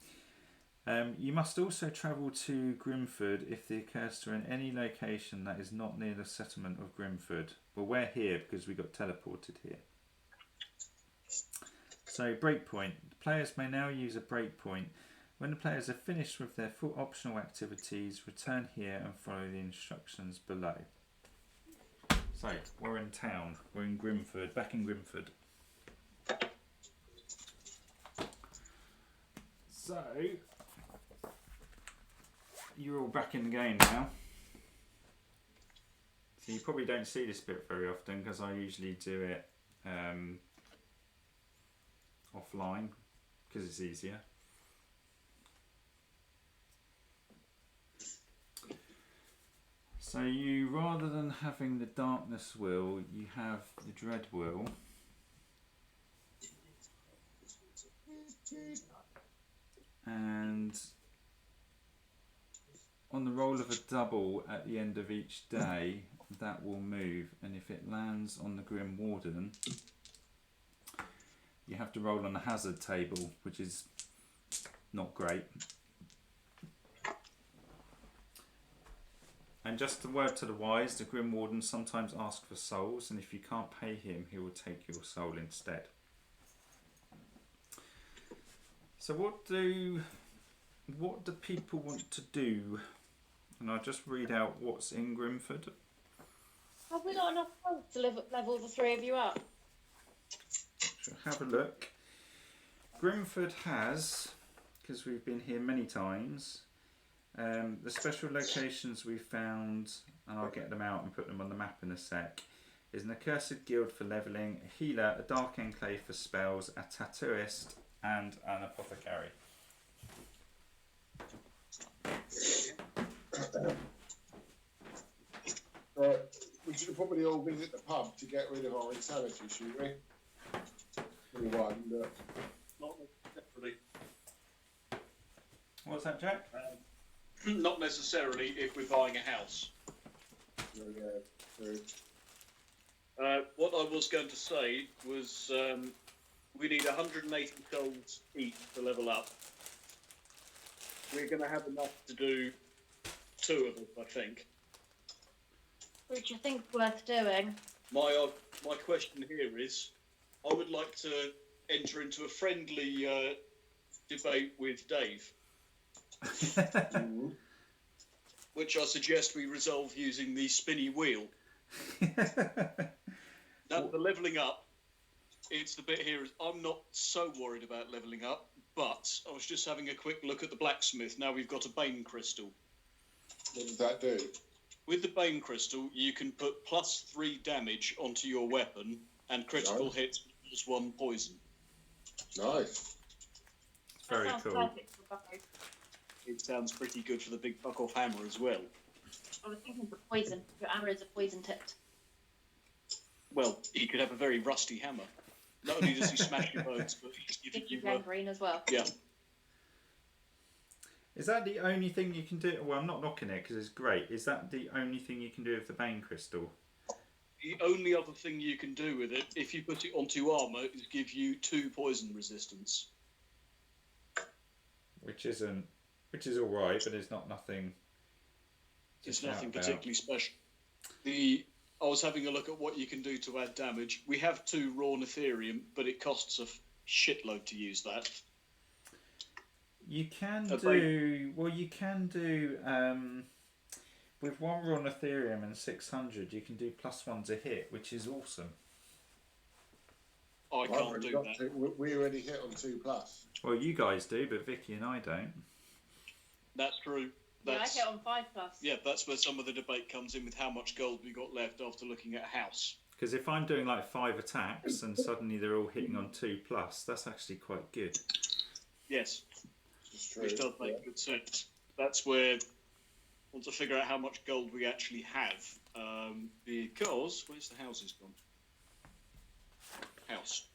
You must also travel to Grimford if the Accursed are in any location that is not near the settlement of Grimford. Well, we're here because we got teleported here. So, breakpoint. The players may now use a breakpoint. When the players are finished with their full optional activities, return here and follow the instructions below. So, we're in town. We're in Grimford, back in Grimford. So, you're all back in the game now. So you probably don't see this bit very often because I usually do it offline because it's easier. So you, rather than having the darkness will, you have the dread will. And on the roll of a double at the end of each day, that will move, and if it lands on the Grim Warden, you have to roll on the hazard table, which is not great. And just a word to the wise, the Grim Warden sometimes asks for souls, and if you can't pay him, he will take your soul instead. So what do people want to do? And I'll just read out what's in Grimford. Have we got enough points to level the three of you up? So have a look. Grimford has, because we've been here many times, the special locations we found, and I'll get them out and put them on the map in a sec, is an Accursed Guild for levelling, a healer, a Dark Enclave for spells, a tattooist, and an apothecary. Right, we should probably all visit the pub to get rid of our insanity, shouldn't we? Everyone, Not necessarily. What's that, Jack? Not necessarily if we're buying a house. What I was going to say was we need 180 souls each to level up. We're going to have enough to do 2 of us, I think. Which I think is worth doing. My question here is, I would like to enter into a friendly debate with Dave. which I suggest we resolve using the spinny wheel. Now, the levelling up, it's the bit here. I'm not so worried about levelling up, but I was just having a quick look at the blacksmith. Now we've got a Bane Crystal. What does that do? With the Bane Crystal, you can put +3 damage onto your weapon and critical hits plus 1 poison. Nice. It's very That sounds cool. perfect for both. It sounds pretty good for the big fuck-off hammer as well. I was thinking for poison. Your arrow is a poison tipped. Well, he could have a very rusty hammer. Not only does he smash your bones, but he's giving Give you you... gangrene as well. yeah. Is that the only thing you can do? Well, I'm not knocking it because it's great. Is that the only thing you can do with the Bane Crystal? The only other thing you can do with it, if you put it onto armour, is give you 2 poison resistance. Which is all right, but it's not nothing. to It's shout nothing about. particularly special. I was having a look at what you can do to add damage. We have 2 raw Netherium, but it costs a shitload to use that. You can Okay. do well. You can do with 1 raw Ethereum and 600. You can do +1 to hit, which is awesome. I can't do that. We already hit on 2+. Well, you guys do, but Vicky and I don't. That's true. Yeah, I That's, hit on 5+. yeah, that's where some of the debate comes in with how much gold we got left after looking at a house. Because if I'm doing like 5 attacks and suddenly they're all hitting on 2+, that's actually quite good. Yes, It's true. which does make good sense. That's where I want to figure out how much gold we actually have. Because, where's the houses gone? House.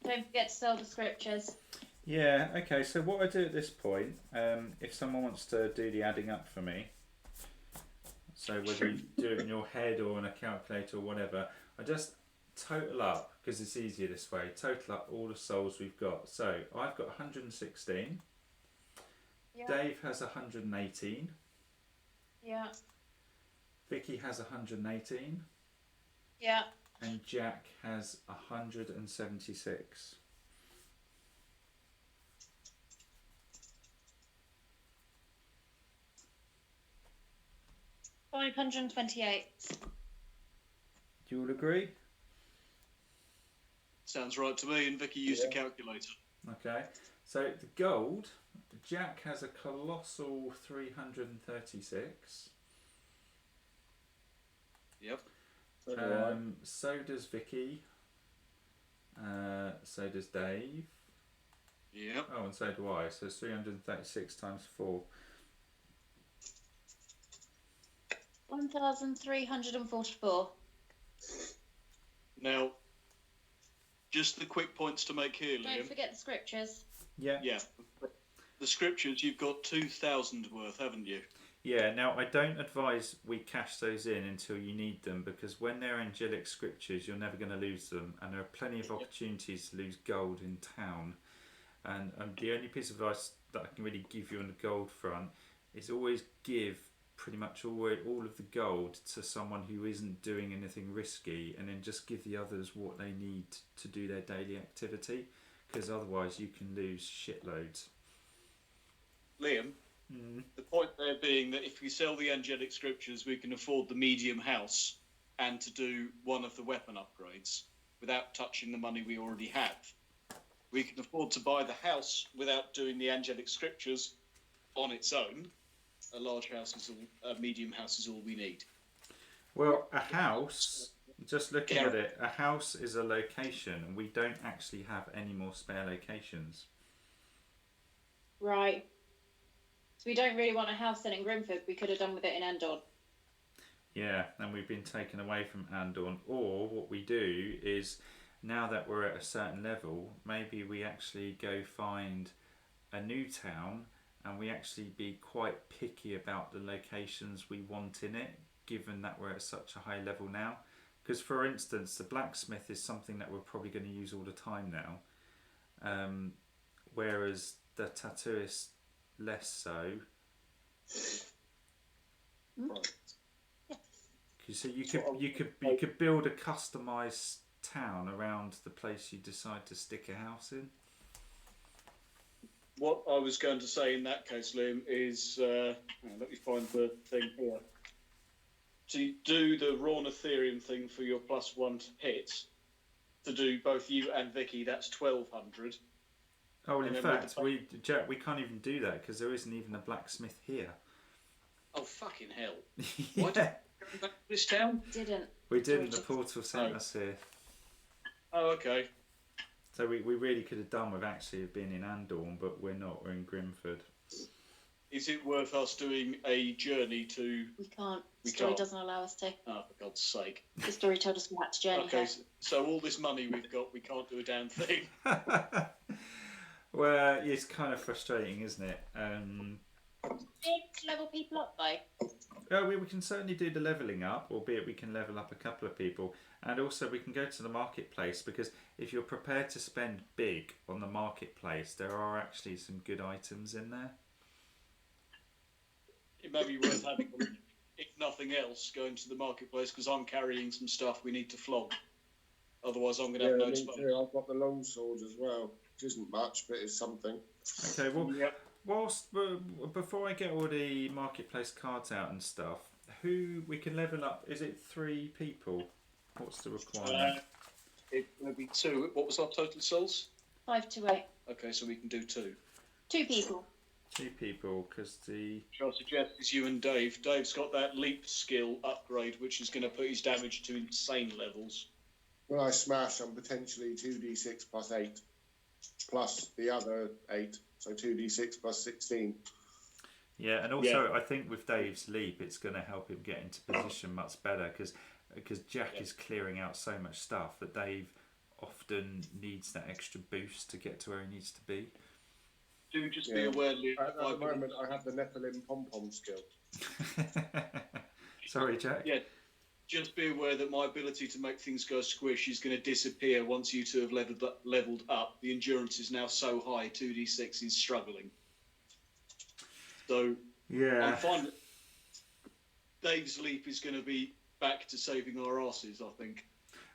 Don't forget to sell the scriptures. Yeah, okay, so what I do at this point, if someone wants to do the adding up for me, so whether you do it in your head or on a calculator or whatever, I just total up, because it's easier this way, total up all the souls we've got. So I've got 116, Yeah. Dave has 118, Yeah. Vicky has 118, Yeah. and Jack has 176. 528. Do you all agree? Sounds right to me, and Vicky used a Yeah. calculator. Okay, so the gold, Jack has a colossal 336. Yep. So do I. So does Vicky. So does Dave. Yep. Oh, and so do I. So it's 336 times 4. 1,344. Now, just the quick points to make here, Don't Liam. forget the scriptures. Yeah. Yeah. The scriptures, you've got 2,000 worth, haven't you? Yeah, now I don't advise we cash those in until you need them, because when they're angelic scriptures, you're never going to lose them, and there are plenty of opportunities to lose gold in town. And the only piece of advice that I can really give you on the gold front is always give pretty much all of the gold to someone who isn't doing anything risky, and then just give the others what they need to do their daily activity, because otherwise you can lose shitloads. Liam, the point there being that if we sell the angelic scriptures, we can afford the medium house and to do one of the weapon upgrades without touching the money we already have. We can afford to buy the house without doing the angelic scriptures on its own. A large house is all, a medium house is all we need. Well, a house, just looking at it, a house is a location, and we don't actually have any more spare locations. Right. So we don't really want a house then in Grimford. We could have done with it in Endor. Yeah, and we've been taken away from Andorn. Or what we do is, now that we're at a certain level, maybe we actually go find a new town, and we actually be quite picky about the locations we want in it, given that we're at such a high level now. Because, for instance, the blacksmith is something that we're probably going to use all the time now, whereas the tattooist less so. Right. So you could build a customized town around the place you decide to stick a house in. what I was going to say in that case, Liam, is let me find the thing here. To do the raw Ethereum thing for your +1 hit, to do both you and Vicky, that's 1200. Oh, well, in And then fact, with the- Jack, we can't even do that because there isn't even a blacksmith here. Oh, fucking hell. Why did Yeah, you go back to this town? Didn't. we didn't. The Georgia. portal sent Oh. us here. Oh, okay. So we really could have done with actually being in Andorn, but we're not. We're in Grimford. Is it worth us doing a journey to... We can't. The We story can't. doesn't allow us to. Oh, for God's sake. The story told us we had to journey Okay, here. so all this money we've got, we can't do a damn thing. Well, it's kind of frustrating, isn't it? Big level people up though. Oh, we can certainly do the levelling up, albeit we can level up a couple of people. And also we can go to the marketplace, because if you're prepared to spend big on the marketplace, there are actually some good items in there. It may be worth having, if nothing else, going to the marketplace, because I'm carrying some stuff we need to flog. Otherwise I'm going to have no me space. too. I've got the long sword as well, which isn't much, but it's something. Okay, well, Yep. before I get all the marketplace cards out and stuff, who we can level up? Is it 3 people? What's the requirement? It's going to be 2. What was our total souls? 5 to 8. Okay, so we can do 2. 2 people. 2 people, because the... Which I suggest is you and Dave. Dave's got that leap skill upgrade, which is going to put his damage to insane levels. When I smash, I'm potentially 2d6 plus 8, plus the other 8, so 2d6 plus 16. Yeah, and also I think with Dave's leap, it's going to help him get into position much better, because Jack is clearing out so much stuff that Dave often needs that extra boost to get to where he needs to be. Do just be aware, Liam. At the moment, I have the Nephilim pom-pom skill. Sorry, Jack. Yeah, just be aware that my ability to make things go squish is going to disappear once you two have leveled up. The endurance is now so high, 2d6 is struggling. So Yeah. I'm fine. Dave's leap is going to be back to saving our asses, I think.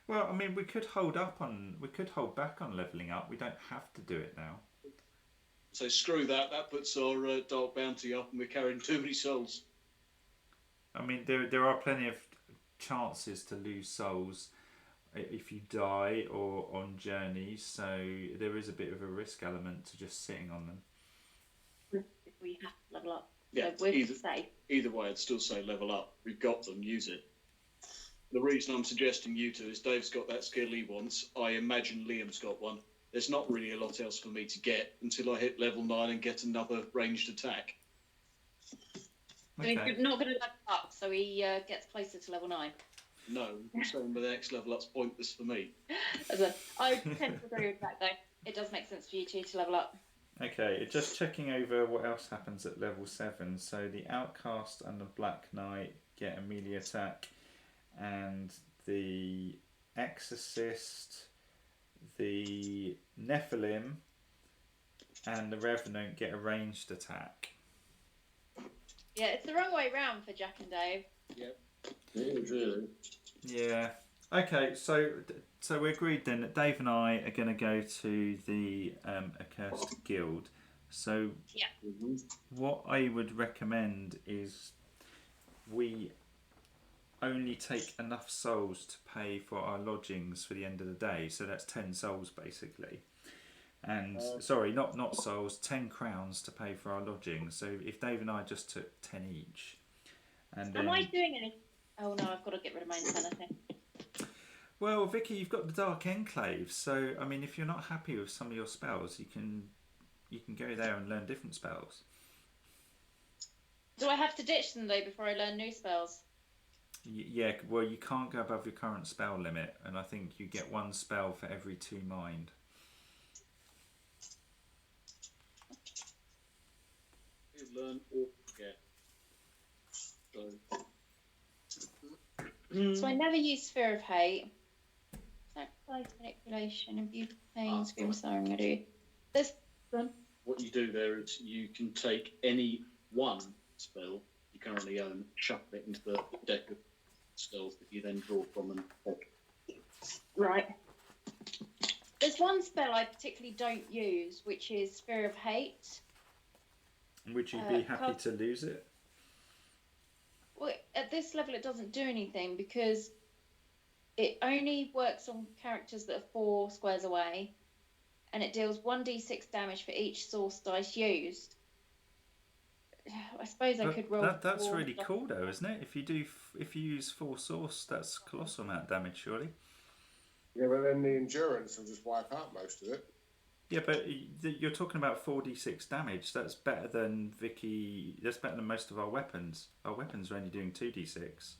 Well, I mean, we could hold back on leveling up. We don't have to do it now. So screw that. That puts our dark bounty up, and we're carrying too many souls. I mean, there are plenty of chances to lose souls if you die or on journeys, so there is a bit of a risk element to just sitting on them. If we have to level up. Yeah, So we're safe. either way, I'd still say level up. We've got them, use it. The reason I'm suggesting you two is Dave's got that skill he wants. I imagine Liam's got one. There's not really a lot else for me to get until I hit level 9 and get another ranged attack. So he's not going to level up, so he gets closer to level 9. No, I'm saying the next level up's pointless for me. I tend to agree with that, though. It does make sense for you two to level up. Okay, just checking over what else happens at level 7. So the Outcast and the Black Knight get a melee attack, and the Exorcist, the Nephilim, and the Revenant get a ranged attack. Yeah, it's the wrong way round for Jack and Dave. Yep. Really? Yeah. Okay, so we agreed then that Dave and I are going to go to the Accursed Guild. So what I would recommend is we only take enough souls to pay for our lodgings for the end of the day. So that's 10 souls basically. And sorry, not souls, 10 crowns to pay for our lodgings. So if Dave and I just took 10 each, and then... Am I doing any? Oh no, I've got to get rid of my insanity. Well, Vicky, you've got the Dark Enclave, so I mean, if you're not happy with some of your spells, you can go there and learn different spells. Do I have to ditch them though before I learn new spells? Yeah, well, you can't go above your current spell limit, and I think you get 1 spell for every 2 mind. You learn or forget. So I never use Sphere of Hate. Sacrifice, manipulation, abuse, pain, scream, siren, I do. This one. What you do there is you can take any one spell you currently own, shuffle it into the deck of spells that you then draw from and pick. Right. There's one spell I particularly don't use, which is Sphere of Hate. Would you be happy to lose it? Well, at this level, it doesn't do anything because it only works on characters that are 4 squares away, and it deals 1d6 damage for each source dice used. I suppose I could roll. That's really cool, though, isn't it? If you use 4 source, that's a colossal amount of damage, surely. Yeah, but then the endurance will just wipe out most of it. Yeah, but you're talking about 4d6 damage. That's better than Vicky. That's better than most of our weapons. Our weapons are only doing 2d6.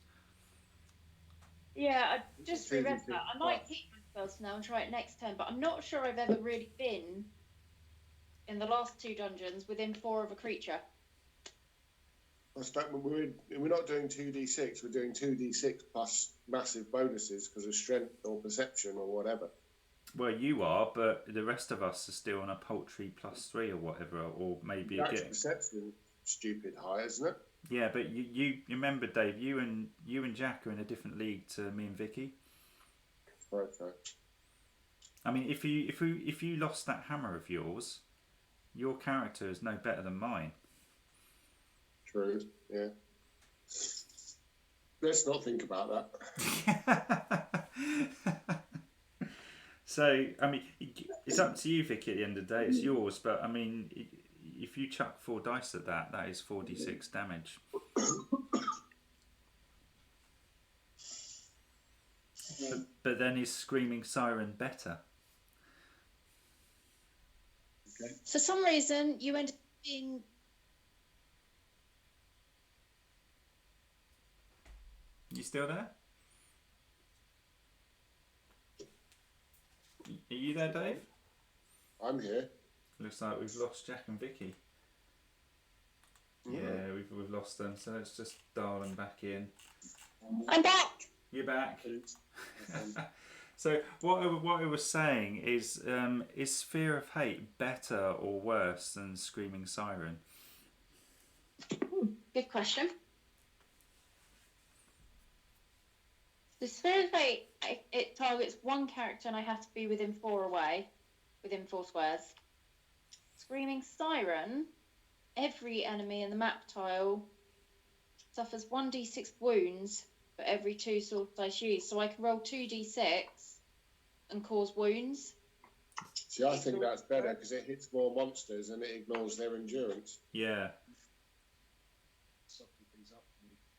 Yeah, I just reread that. I might keep my spells now and try it next turn, but I'm not sure I've ever really been in the last 2 dungeons within 4 of a creature. We're not doing 2d6, we're doing 2d6 plus massive bonuses because of strength or perception or whatever. Well, you are, but the rest of us are still on a paltry +3 or whatever, or maybe That's again. perception stupid high, isn't it? Yeah, but you remember, Dave, you and Jack are in a different league to me and Vicky. Okay. I mean, if you lost that hammer of yours, your character is no better than mine. True, yeah. Let's not think about that. So, I mean, it's up to you, Vicky, at the end of the day. It's yours, but, I mean, if you chuck 4 dice at that, that is 4d6 damage. But then is Screaming Siren better? Okay. For some reason, you end up being... You still there? Are you there, Dave? I'm here. Looks like we've lost Jack and Vicky. Yeah, we've lost them, so let's just dial them back in. I'm back! You're back. So what I was saying is Sphere of Hate better or worse than Screaming Siren? Good question. The Sphere of Fate, it targets 1 character and I have to be within 4 away, within 4 squares. Screaming Siren, every enemy in the map tile suffers 1d6 wounds for every 2 source dice used. So I can roll 2d6 and cause wounds. See, I think that's better because it hits more monsters and it ignores their endurance. Yeah.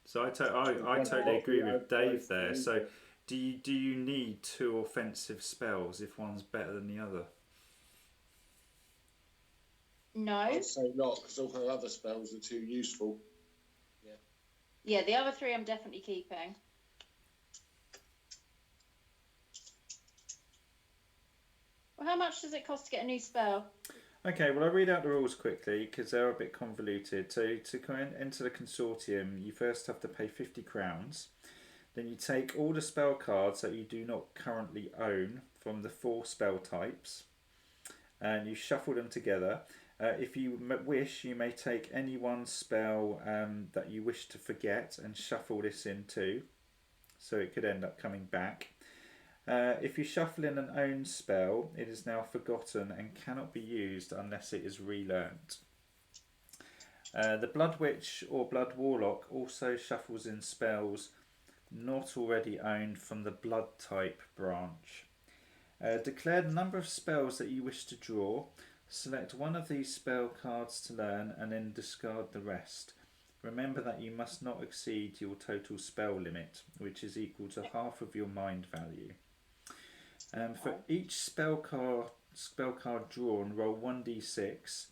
So I totally agree with Dave there. So do you need 2 offensive spells if one's better than the other? No. I'd say not because all her other spells are too useful. Yeah, the other 3 I'm definitely keeping. Well, how much does it cost to get a new spell? Okay, well, I'll read out the rules quickly because they're a bit convoluted. So to enter the consortium, you first have to pay 50 crowns. Then you take all the spell cards that you do not currently own from the 4 spell types and you shuffle them together. If you wish, you may take any one spell that you wish to forget and shuffle this in too. So it could end up coming back. If you shuffle in an owned spell, it is now forgotten and cannot be used unless it is relearnt. The Blood Witch or Blood Warlock also shuffles in spells not already owned from the Blood type branch. Declare the number of spells that you wish to draw. Select one of these spell cards to learn and then discard the rest. Remember that you must not exceed your total spell limit, which is equal to half of your mind value. For each spell card drawn, roll 1d6.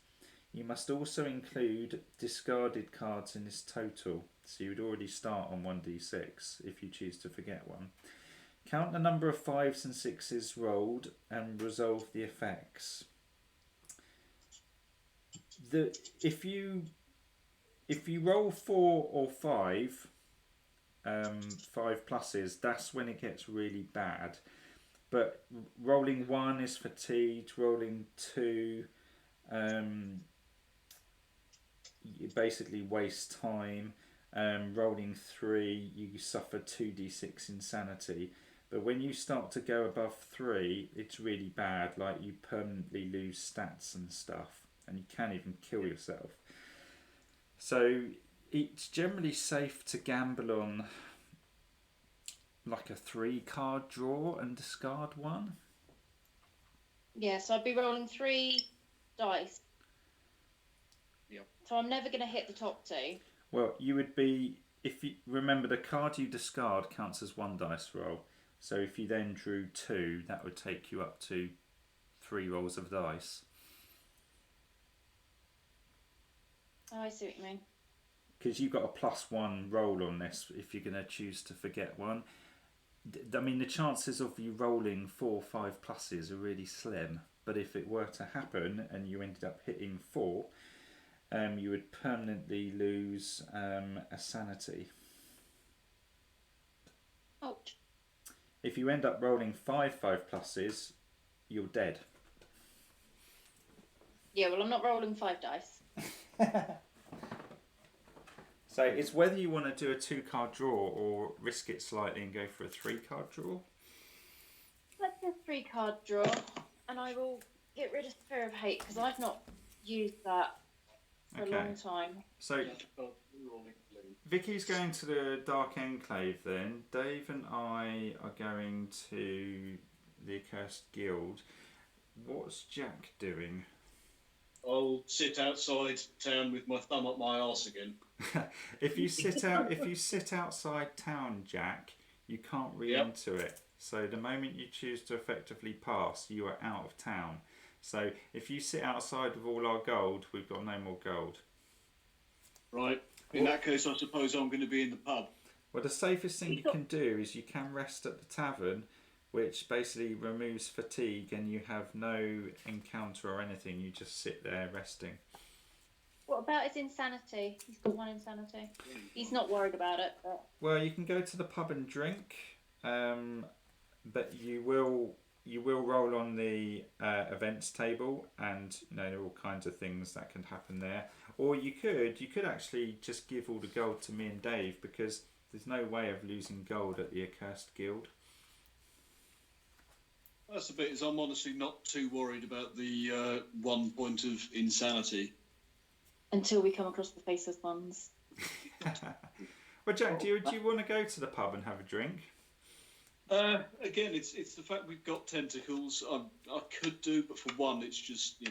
You must also include discarded cards in this total, so you would already start on 1d6 if you choose to forget one. Count the number of 5s and 6s rolled and resolve the effects. If you roll 4 or 5, 5 pluses, that's when it gets really bad. But rolling 1 is fatigued, rolling 2 you basically waste time, rolling 3 you suffer 2d6 insanity. But when you start to go above 3, it's really bad. Like you permanently lose stats and stuff, and you can even kill yourself. So it's generally safe to gamble on like a 3-card draw and discard 1. Yeah, so I'd be rolling 3 dice. Yep. So I'm never going to hit the top 2. Well, you would be, if you remember, the card you discard counts as 1 dice roll. So if you then drew 2, that would take you up to 3 rolls of dice. Oh, I see what you mean. Because you've got a +1 roll on this if you're going to choose to forget 1. I mean, the chances of you rolling 4 or 5 pluses are really slim. But if it were to happen and you ended up hitting 4, you would permanently lose a sanity. Ouch. If you end up rolling 5 pluses, you're dead. Yeah, well, I'm not rolling 5 dice. So it's whether you want to do a 2-card draw or risk it slightly and go for a 3-card draw. Let's do a 3-card draw, and I will get rid of Fear of Hate because I've not used that for a long time. So Vicky's going to the Dark Enclave then. Dave and I are going to the Accursed Guild. What's Jack doing? I'll sit outside town with my thumb up my arse again. If you sit outside town, Jack, you can't re-enter it. So the moment you choose to effectively pass, you are out of town. So if you sit outside with all our gold, we've got no more gold. Right. In that case, I suppose I'm going to be in the pub. Well, the safest thing you can do is you can rest at the tavern, which basically removes fatigue, and you have no encounter or anything. You just sit there resting. What about his insanity? He's got 1 insanity. He's not worried about it. But... Well, you can go to the pub and drink, but you will roll on the events table, and there are all kinds of things that can happen there. Or you could actually just give all the gold to me and Dave, because there's no way of losing gold at the Accursed Guild. That's the bit, is I'm honestly not too worried about the 1 point of insanity. Until we come across the faceless ones. Well, Jack, do you want to go to the pub and have a drink? Again, it's the fact we've got tentacles. I could do, but for 1, it's just,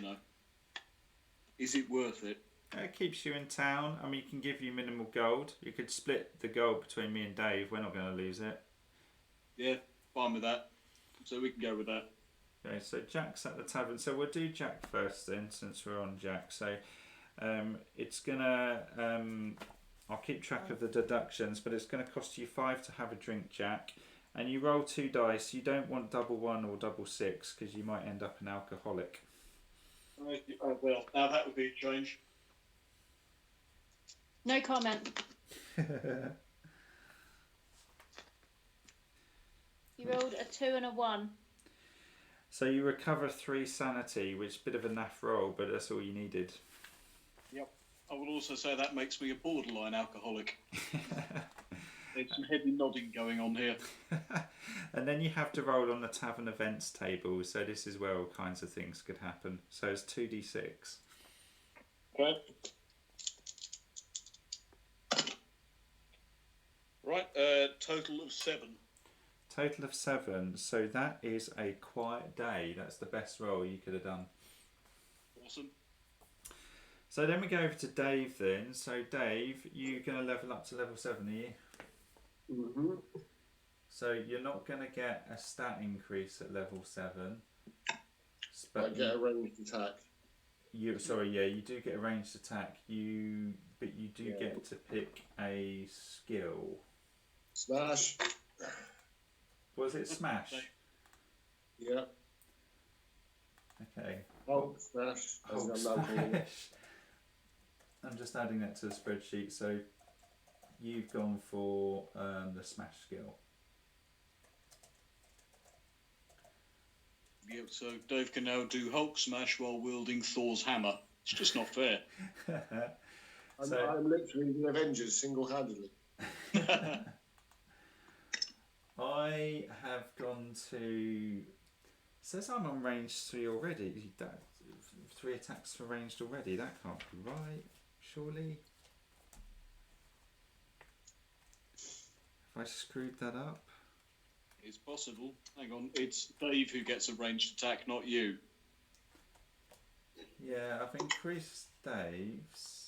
is it worth it? It keeps you in town. I mean, you can give you minimal gold. You could split the gold between me and Dave. We're not going to lose it. Yeah, fine with that. So we can go with that. Okay, so Jack's at the tavern. So we'll do Jack first then, since we're on Jack. So it's gonna. I'll keep track of the deductions, but it's going to cost you 5 to have a drink, Jack. And you roll 2 dice. You don't want double 1 or double 6 because you might end up an alcoholic. Well, now that would be a change. No comment. You rolled a 2 and a 1. So you recover 3 sanity, which is a bit of a naff roll, but that's all you needed. Yep. I will also say that makes me a borderline alcoholic. There's some heavy nodding going on here. And then you have to roll on the tavern events table, so this is where all kinds of things could happen. So it's 2d6. Okay. Right, total of 7. Total of 7, so that is a quiet day. That's the best roll you could have done. Awesome. So then we go over to Dave then. So Dave, you're going to level up to level 7, are you? Mm-hmm. So you're not going to get a stat increase at level 7. I get a ranged attack. You do get a ranged attack. But you do get to pick a skill. Smash. Was it smash? Yeah. Okay. Oh, smash. Oh, smash. I'm just adding that to the spreadsheet. So you've gone for the smash skill. Yep, so Dave can now do Hulk smash while wielding Thor's hammer. It's just not fair. I'm literally the Avengers single-handedly. I have gone to. It says I'm on range 3 already. 3 attacks for ranged already. That can't be right, surely. Have I screwed that up? It's possible. Hang on, it's Dave who gets a ranged attack, not you. Yeah, I've increased Dave's.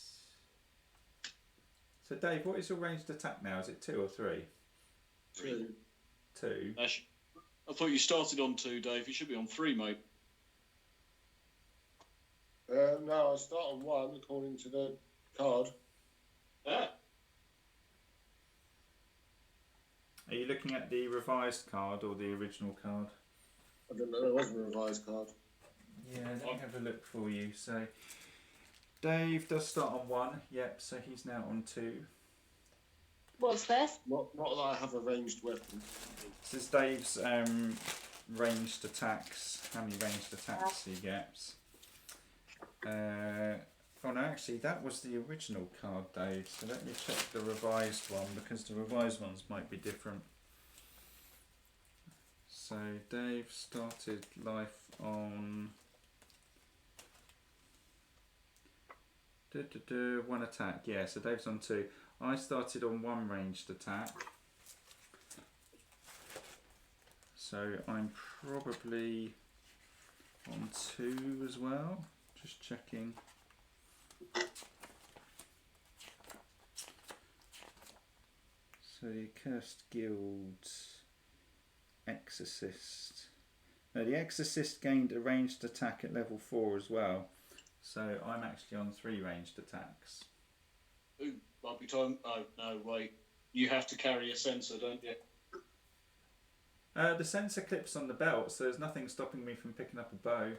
So Dave, what is your ranged attack now? Is it 2 or 3? 2. 2. I thought you started on 2, Dave. You should be on 3, mate. No, I start on 1 according to the card. Ah, Are you looking at the revised card or the original card? I don't know, there wasn't a revised card. Yeah, let me have a look for you. So Dave does start on 1. Yep, so he's now on 2. What's this? Not that I have a ranged weapon. This is Dave's ranged attacks. How many ranged attacks he gets? Oh no, actually that was the original card, Dave. So let me check the revised one because the revised ones might be different. So Dave started life on 1 attack. Yeah, so Dave's on 2. I started on 1 ranged attack. So I'm probably on 2 as well. Just checking. So the Accursed Guild Exorcist. No, the Exorcist gained a ranged attack at level 4 as well. So I'm actually on 3 ranged attacks. ooh, might be time. Oh, no, wait. You have to carry a sensor, don't you? The sensor clips on the belt, so there's nothing stopping me from picking up a bow.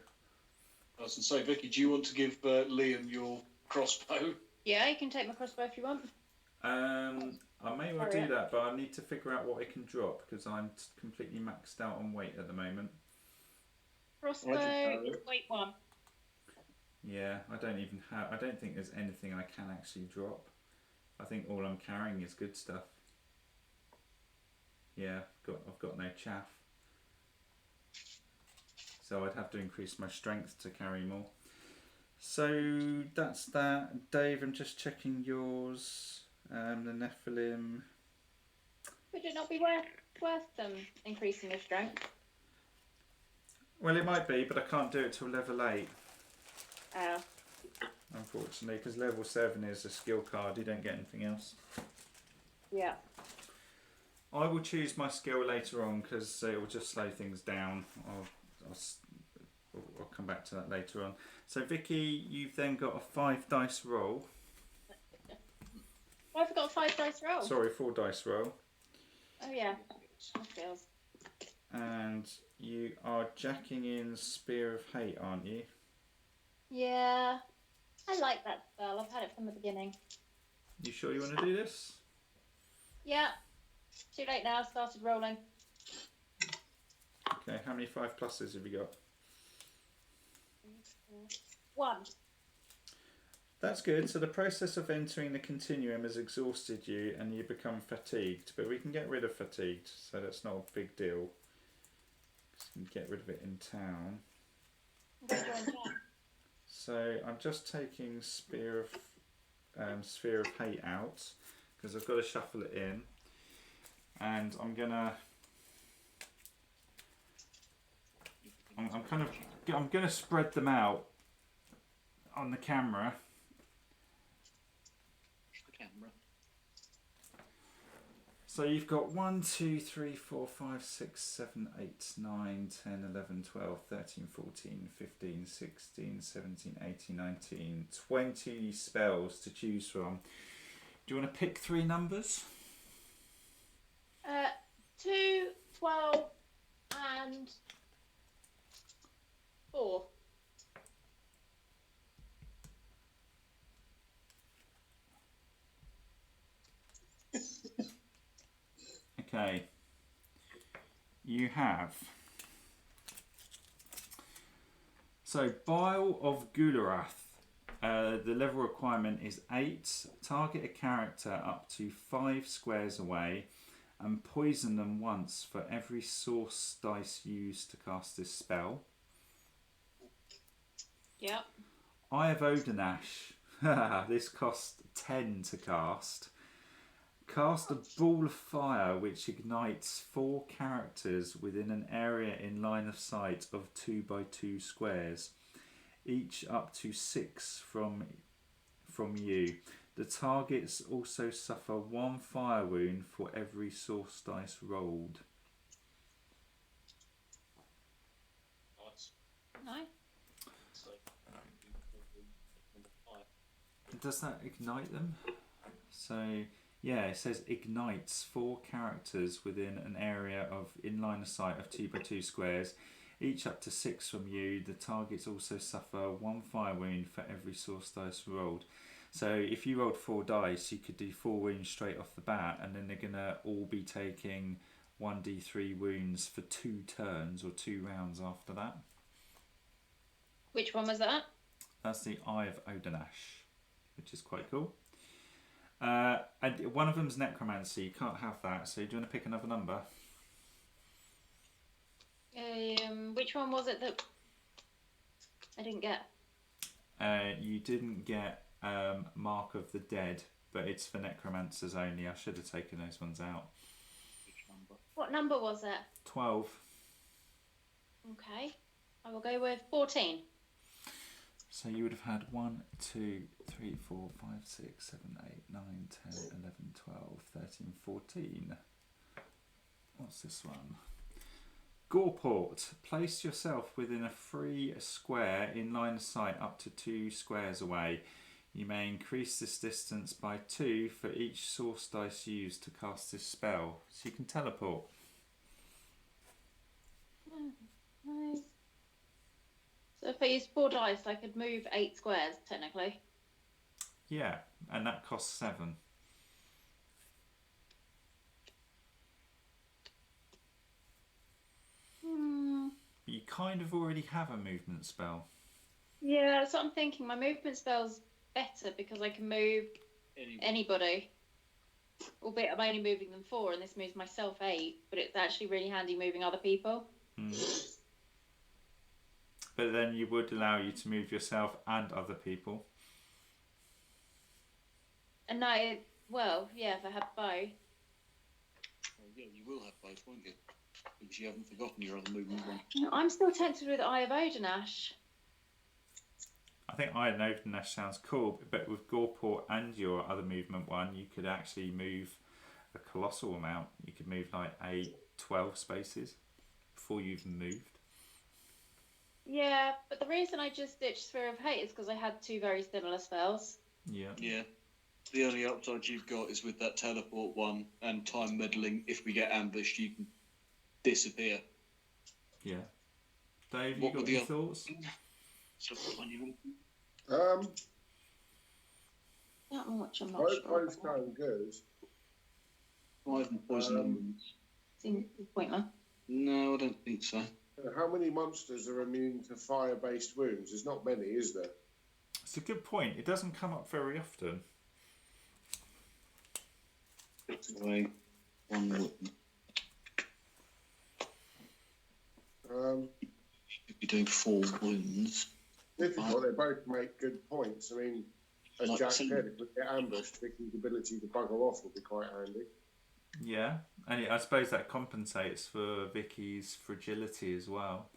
I was going to say, Vicky, do you want to give Liam your crossbow? Yeah, you can take my crossbow if you want. I may well do that, but I need to figure out what I can drop because I'm completely maxed out on weight at the moment. Crossbow is weight 1. Yeah, I don't think there's anything I can actually drop. I think all I'm carrying is good stuff. Yeah, I've got no chaff. So I'd have to increase my strength to carry more. So that's that. Dave, I'm just checking yours. The Nephilim. Would it not be worth increasing your strength? Well, it might be, but I can't do it till level 8. Oh. Unfortunately, because level 7 is a skill card. You don't get anything else. Yeah. I will choose my skill later on because it will just slow things down. I'll come back to that later on. So Vicky, you've then got a 5 dice roll. Oh, I forgot a 5 dice roll. Sorry, 4 dice roll. Oh yeah. That feels. And you are jacking in Spear of Hate, aren't you? Yeah. I like that spell. I've had it from the beginning. You sure you want to do this? Yeah. Too late now. I've started rolling. Okay, how many 5 pluses have you got? 1. That's good. So the process of entering the continuum has exhausted you and you become fatigued. But we can get rid of fatigued, so that's not a big deal. You can get rid of it in town. So I'm just taking Sphere of Hate out because I've got to shuffle it in, and I'm gonna spread them out on the camera. So you've got 1, 2, 3, 4, 5, 6, 7, 8, 9, 10, 11, 12, 13, 14, 15, 16, 17, 18, 19, 20 spells to choose from. Do you want to pick 3 numbers? 2, 12, and 4. Okay. You have. So, Bile of Gularath. The level requirement is 8. Target a character up to 5 squares away and poison them once for every source dice used to cast this spell. Yep. Eye of Odenash. This costs 10 to cast. Cast a ball of fire which ignites 4 characters within an area in line of sight of 2 by 2 squares, each up to 6 from you. The targets also suffer 1 fire wound for every source dice rolled. Nice. Does that ignite them? So, yeah, it says ignites 4 characters within an area of in line of sight of 2 by 2 squares, each up to 6 from you. The targets also suffer 1 fire wound for every source dice rolled. So if you rolled 4 dice, you could do 4 wounds straight off the bat, and then they're going to all be taking 1d3 wounds for 2 turns or 2 rounds after that. Which one was that? That's the Eye of Odenash, which is quite cool. And one of them's necromancy. You can't have that. So do you want to pick another number? Which one was it that I didn't get? You didn't get Mark of the Dead, but it's for necromancers only. I should have taken those ones out. What number was it? 12. Okay. I will go with 14. So you would have had 1, 2, 3, 4, 5, 6, 7, 8, 9, 10, 11, 12, 13, 14. What's this one? Goreport. Place yourself within a free square in line of sight up to 2 squares away. You may increase this distance by 2 for each source dice used to cast this spell. So you can teleport. Nice. So if I use 4 dice, I could move 8 squares, technically. Yeah, and that costs 7. You kind of already have a movement spell. Yeah, that's what I'm thinking. My movement spell's better because I can move anybody. Albeit I'm only moving them 4 and this moves myself 8, but it's actually really handy moving other people. But then you would allow you to move yourself and other people. And now, well, yeah, if I have both. Well, yeah, you will have both, won't you? Because you haven't forgotten your other movement one. I'm still tempted with Eye of Odenash. I think Eye of Odenash sounds cool, but with Goreport and your other movement one, you could actually move a colossal amount. You could move like 12 spaces before you've moved. Yeah, but the reason I just ditched Sphere of Hate is because I had 2 very similar spells. Yeah. Yeah. The only upside you've got is with that teleport one and time meddling. If we get ambushed, you can disappear. Yeah. Dave, you got any thoughts? That much I'm not Both sure. sound good. 5 and poison elements. Seems pointless. No, I don't think so. How many monsters are immune to fire-based wounds? There's not many, is there? It's a good point. It doesn't come up very often. Away. 1 wound. You'd be doing 4 wounds. Difficult. They both make good points. I mean, as Like Jack some- said, if we get ambushed, Vicky's ability to bugger off would be quite handy. Yeah, and I suppose that compensates for Vicky's fragility as well.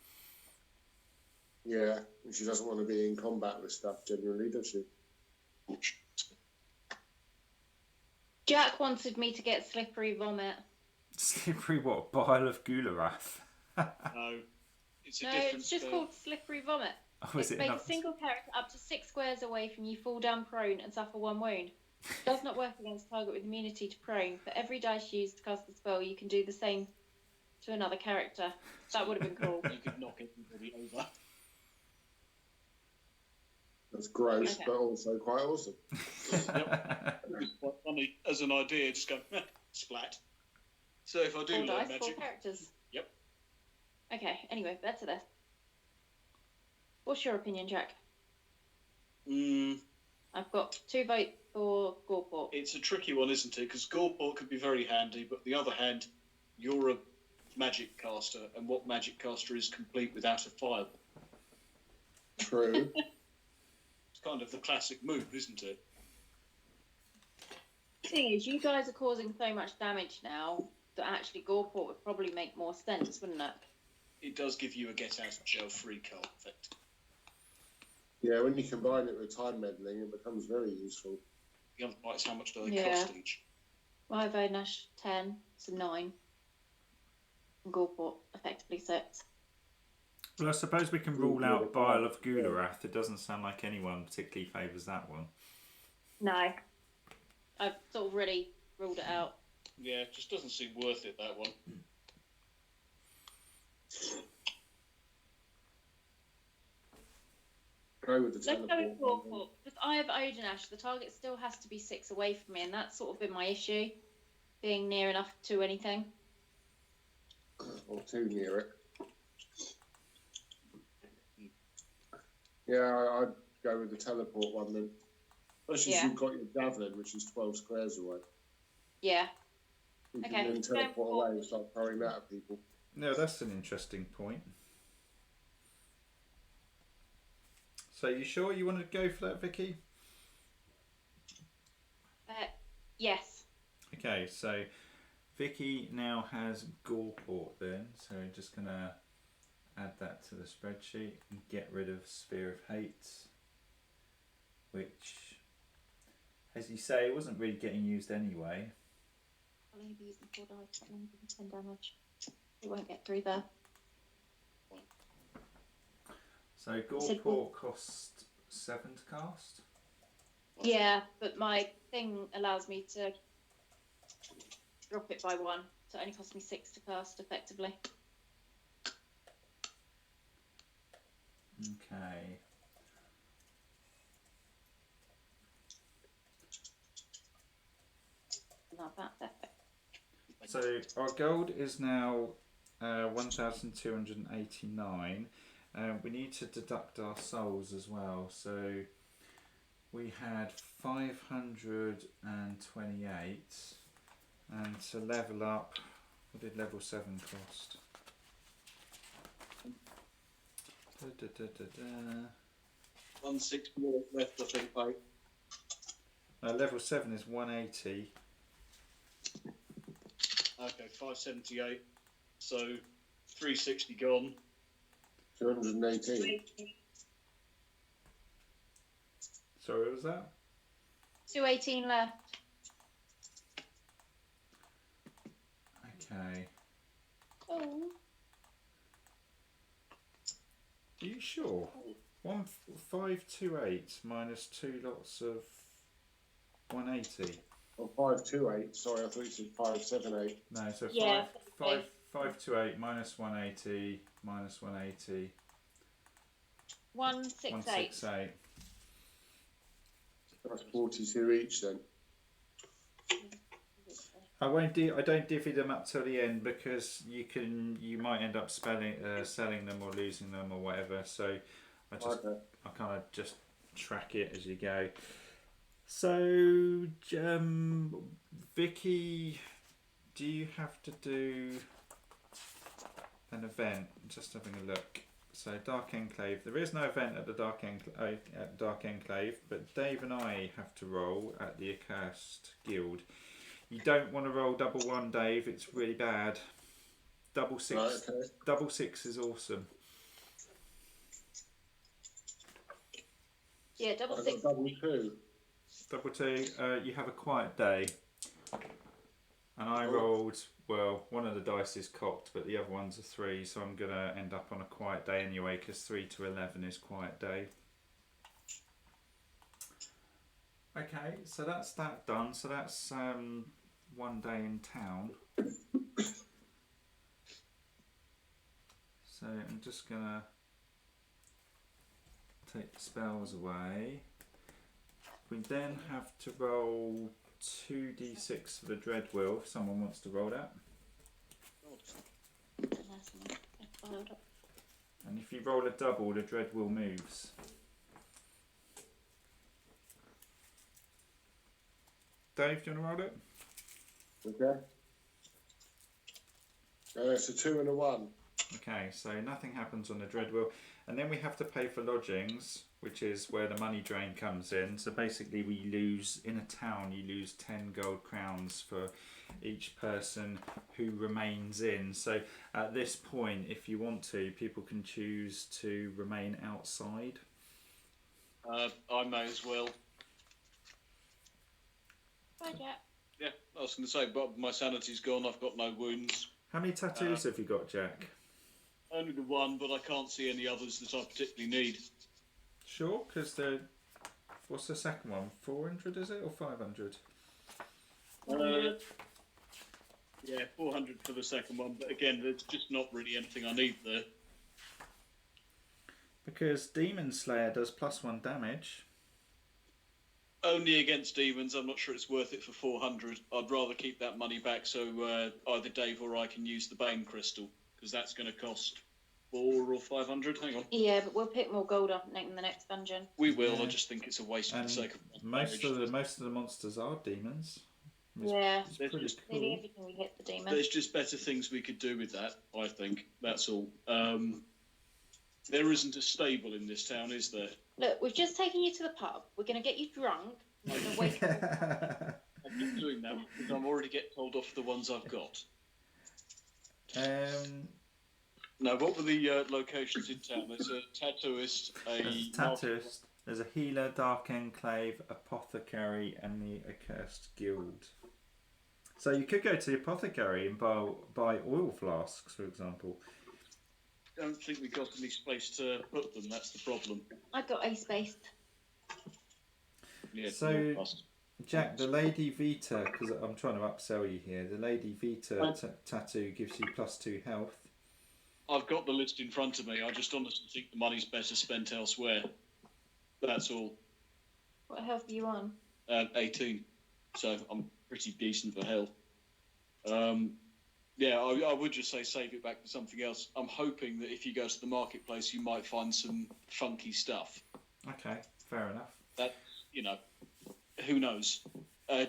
Yeah, and she doesn't want to be in combat with stuff generally, does she? Jack wanted me to get Slippery Vomit. Slippery what? Bile of Gularath. No. It's a No, different it's just spell. called Slippery Vomit. Oh, is it Make a not? single character up to 6 squares away from you fall down prone and suffer 1 wound. Does not work against target with immunity to prone. For every dice used to cast the spell, you can do the same to another character. That would have been cool. You could knock everybody over. That's gross, Okay. but also quite awesome. Yep. It's quite funny as an idea, just go splat. So if I do 4 learn dice, 4 magic, characters. Yep. Okay, anyway, back to this. What's your opinion, Jack? mm, I've got 2 votes for Goreport? It's a tricky one, isn't it? Because Goreport could be very handy, but on the other hand, you're a magic caster, and what magic caster is complete without a fireball? True. It's kind of the classic move, isn't it? The thing is, you guys are causing so much damage now that actually Goreport would probably make more sense, wouldn't it? It does give you a get out of jail free card effect. Yeah, when you combine it with time meddling, it becomes very useful. The other part is how much do they Yeah. cost each? My Vonash 10, so 9. And Goreport effectively 6. Well, I suppose we can rule out Bile of Gularath. It doesn't sound like anyone particularly favours that one. No. I've sort of really ruled it out. Yeah, it just doesn't seem worth it, that one. Go with the Let's go with teleport. Goreport. Because I have Odenash, the target still has to be 6 away from me, and that's sort of been my issue. Being near enough to anything. Or too near it. Yeah, I'd go with the teleport one then. Especially Yeah. if you've got your javelin, which is 12 squares away. Yeah. You can Okay, then teleport away and start throwing that at people. No, that's an interesting point. So you sure you want to go for that, Vicky? Yes. Okay, so Vicky now has Goreport then, so we're just going to add that to the spreadsheet and get rid of Sphere of Hate, which, as you say, it wasn't really getting used anyway. I'll only be using 4 dice, I'll only be 10 damage. It won't get through there. So Goreport cost 7 to cast? Yeah, but my thing allows me to drop it by 1, so it only costs me 6 to cast effectively. Okay. Not that perfect. So our gold is now 1,289. We need to deduct our souls as well. So we had 528, and to level up, what did level 7 cost? Da, da, da, da, da. 160 more left, I think, mate. Level 7 is 180. Okay, 578. So 360 gone. 218. Sorry, what was that? 218 left. Okay. Oh. Are you sure? 1528 minus 2 lots of 180. Or 528. Sorry, I thought you said 578. No, so Yeah, 528 minus 180 minus 180. 168. 168. That's 42 each then. I don't divvy them up till the end because you might end up selling them or losing them or whatever. So I kind of just track it as you go. So Vicky, do you have to do an event? Just having a look. So Dark Enclave. There is no event at the Dark Enclave, but Dave and I have to roll at the Accursed Guild. You don't want to roll double 1, Dave. It's really bad. Double 6. Right, okay. Double 6 is awesome. Yeah, double I've 6. got double 2. Double 2. You have a quiet day. And I rolled, well, one of the dice is cocked, but the other one's a 3, so I'm going to end up on a quiet day anyway, because 3 to 11 is quiet day. Okay, so that's that done. So that's 1 day in town. So I'm just going to take the spells away. We then have to roll 2d6 for the Dread Wheel, if someone wants to roll that. And if you roll a double, the Dread Wheel moves. Dave, do you want to roll it? Okay. It's a 2 and a 1. Okay, so nothing happens on the dread wheel, and then we have to pay for lodgings, which is where the money drain comes in. So basically, we lose in a town. You lose 10 gold crowns for each person who remains in. So at this point, if you want to, people can choose to remain outside. I may as well. Hi, Jack. Yeah, I was going to say, but my sanity's gone. I've got no wounds. How many tattoos have you got, Jack? Only the one, but I can't see any others that I particularly need. Sure, because the... What's the second one? 400, is it, or 500? Yeah, 400 for the second one, but again, there's just not really anything I need there. Because Demon Slayer does +1 damage. Only against demons. I'm not sure it's worth it for 400. I'd rather keep that money back so either Dave or I can use the Bane Crystal, because that's going to cost 400 or 500. Hang on. Yeah, but we'll pick more gold up in the next dungeon. We will. Yeah. I just think it's a waste for the sake of most of the monsters are demons. Yeah. It's pretty Nearly cool. everything we hit the demon. There's just better things we could do with that, I think. That's all. There isn't a stable in this town, is there? Look, we've just taken you to the pub. We're going to get you drunk. And we're going to wait. I'm not doing that because I'm already getting told off the ones I've got. Now, what were the locations in town? There's a tattooist, There's a healer, Dark Enclave, apothecary, and the Accursed Guild. So you could go to the apothecary and buy oil flasks, for example. Don't think we've got any space to put them. That's the problem. I've got a space. Yeah, So, Jack, the Lady Vita, because I'm trying to upsell you here, the Lady Vita tattoo gives you +2 health. I've got the list in front of me. I just honestly think the money's better spent elsewhere. That's all. What health are you on? 18. So I'm pretty decent for health. Yeah, I would just say save it back for something else. I'm hoping that if you go to the marketplace, you might find some funky stuff. Okay, fair enough. That, who knows?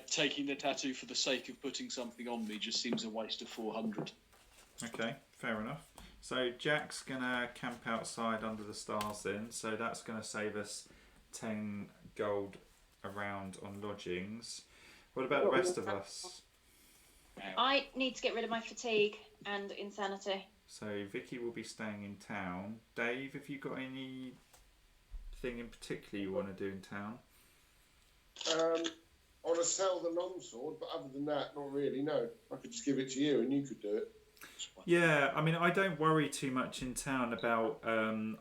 Taking the tattoo for the sake of putting something on me just seems a waste of 400. Okay, fair enough. So Jack's going to camp outside under the stars then, so that's going to save us 10 gold around on lodgings. What about the rest of us? I need to get rid of my fatigue and insanity. So Vicky will be staying in town. Dave, have you got anything in particular you want to do in town? I want to sell the longsword, but other than that, not really, no. I could just give it to you and you could do it. Yeah, I mean, I don't worry too much in town about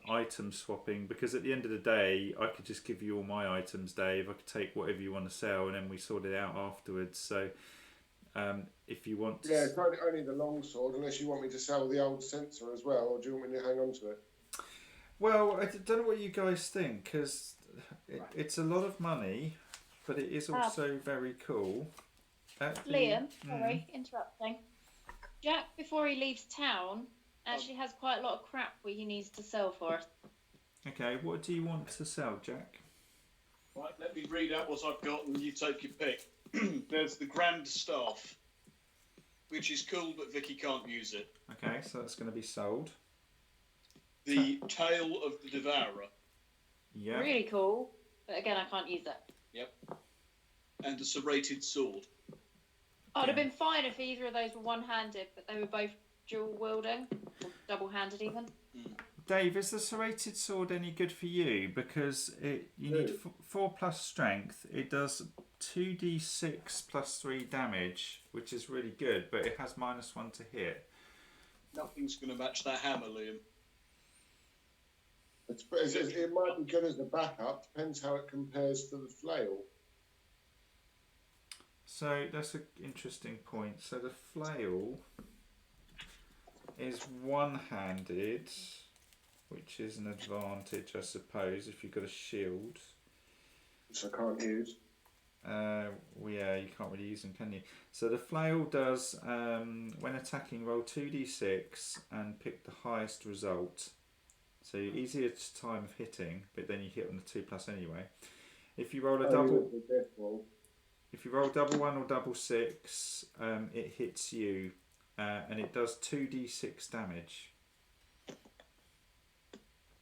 item swapping, because at the end of the day, I could just give you all my items, Dave. I could take whatever you want to sell and then we sort it out afterwards. So if you want to... Yeah, it's only the longsword, unless you want me to sell the old censer as well, or do you want me to hang on to it? Well, I don't know what you guys think, because it's a lot of money, but it is also very cool. Liam, sorry, interrupting. Jack, before he leaves town, actually has quite a lot of crap he needs to sell for us. Okay, what do you want to sell, Jack? Right, let me read out what I've got and you take your pick. There's the Grand Staff, which is cool, but Vicky can't use it. Okay, so that's going to be sold. The Tail of the Devourer. Yeah. Really cool, but again, I can't use it. Yep. And a Serrated Sword. I'd have been fine if either of those were one-handed, but they were both dual-wielding, or double-handed even. Dave, is the serrated sword any good for you? Because you need 4+ strength. It does 2d6 + 3 damage, which is really good, but it has -1 to hit. Nothing's going to match that hammer, Liam. It might be good as a backup, depends how it compares to the flail. So that's an interesting point. So the flail is one-handed, which is an advantage, I suppose, if you've got a shield. Which I can't use. Well, yeah, you can't really use them, can you? So the flail does, when attacking, roll 2d6 and pick the highest result. So easier time of hitting, but then you hit on the 2+ anyway. If you roll a double... If you roll double 1 or double 6, it hits you, and it does 2d6 damage.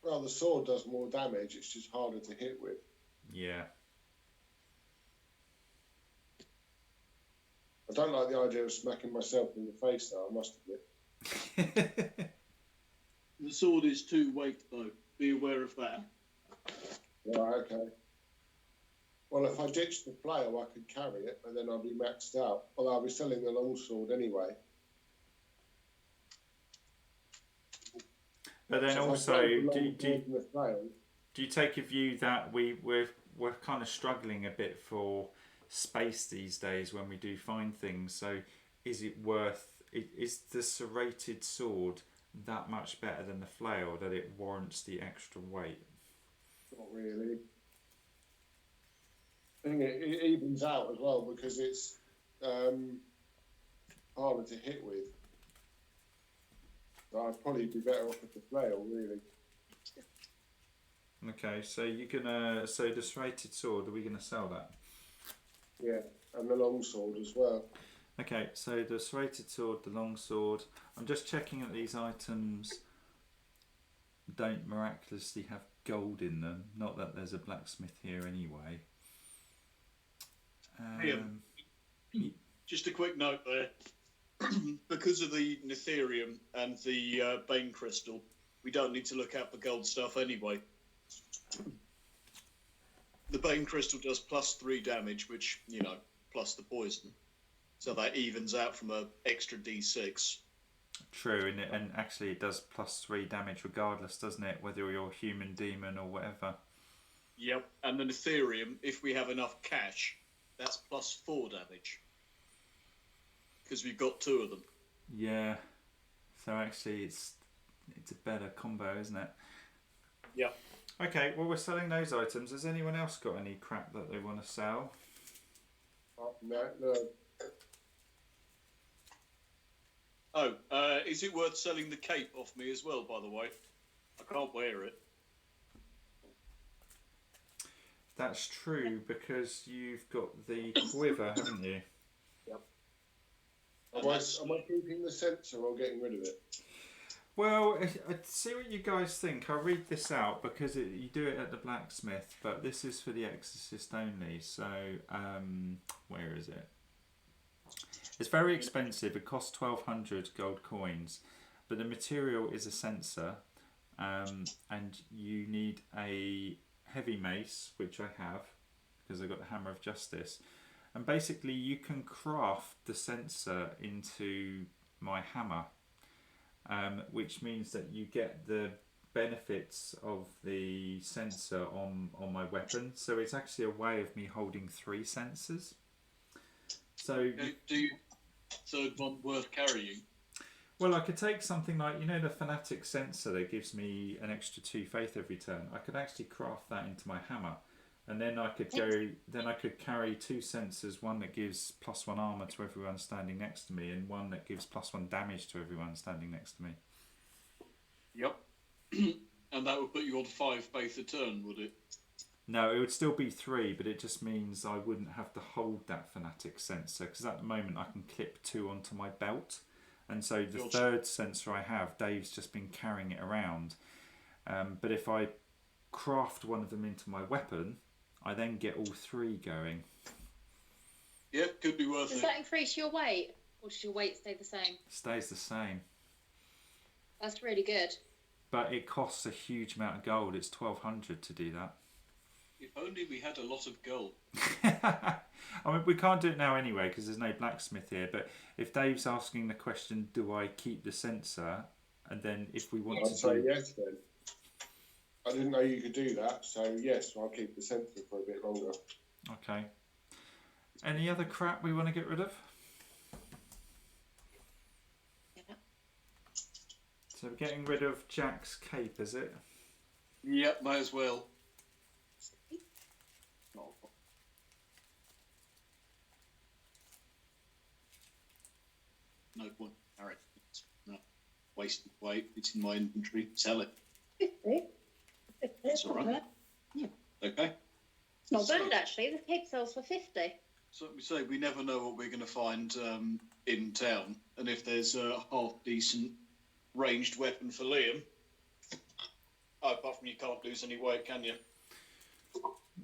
Well, the sword does more damage. It's just harder to hit with. Yeah. I don't like the idea of smacking myself in the face, though, I must admit. The sword is 2 weight, though. Be aware of that. Right, okay. Well, if I ditch the flail, I could carry it, and then I'll be maxed out. Although I'll be selling the longsword anyway. But then So if I also, throw the do longsword and the flail, you take a view that we're kind of struggling a bit for space these days when we do find things? So is it worth? Is the serrated sword that much better than the flail that it warrants the extra weight? not really. I think it evens out as well because it's harder to hit with. So I'd probably be better off with the flail, really. Okay, so the serrated sword, are we gonna sell that? Yeah, and the longsword as well. Okay, so the serrated sword, the long sword. I'm just checking that these items don't miraculously have gold in them. Not that there's a blacksmith here anyway. Just a quick note there. Because of the Netherium and the Bane Crystal, we don't need to look out for gold stuff anyway. The Bane Crystal does +3 damage, which, plus the poison. So that evens out from an extra d6. True, and actually it does +3 damage regardless, doesn't it? Whether you're human, demon, or whatever. Yep, and the Netherium, if we have enough cash, that's +4 damage. Because we've got 2 of them. Yeah. So actually it's a better combo, isn't it? Yep. Okay, well we're selling those items. Has anyone else got any crap that they want to sell? No. Oh, is it worth selling the cape off me as well, by the way? I can't wear it. That's true, because you've got the quiver, haven't you? Yep. Am I keeping the sensor or getting rid of it? Well, I'd see what you guys think. I'll read this out because you do it at the blacksmith, but this is for the exorcist only. So, where is it? It's very expensive. It costs 1,200 gold coins, but the material is a censer, and you need a heavy mace, which I have because I've got the hammer of justice, and basically you can craft the censer into my hammer, which means that you get the benefits of the censer on my weapon. So it's actually a way of me holding 3 censers. So do you third one worth carrying? Well, I could take something like, the fanatic censer that gives me an extra 2 faith every turn. I could actually craft that into my hammer, and then I could carry 2 censers, one that gives +1 armor to everyone standing next to me, and one that gives +1 damage to everyone standing next to me. Yep. And that would put you on 5 faith a turn, would it? No, it would still be 3, but it just means I wouldn't have to hold that fanatic censer, because at the moment I can clip 2 onto my belt. And so the third sensor I have, Dave's just been carrying it around. But if I craft one of them into my weapon, I then get all 3 going. Yeah, could be worth it. Does that increase your weight, or does your weight stay the same? Stays the same. That's really good. But it costs a huge amount of gold. It's 1,200 to do that. If only we had a lot of gold. I mean, we can't do it now anyway because there's no blacksmith here. But if Dave's asking the question, do I keep the censer? And then if we want to say yes then. I didn't know you could do that, so yes, I'll keep the sensor for a bit longer. Okay. Any other crap we want to get rid of? Yeah. So we're getting rid of Jack's cape, is it? Yep, may as well. No point. All right. No. Wasted weight. It's in my inventory. Sell it. 50. That's all right. Bad. Okay. It's not bad actually. The cape sells for 50. So we say we never know what we're going to find in town, and if there's a half decent ranged weapon for Liam, apart from you can't lose any weight, can you?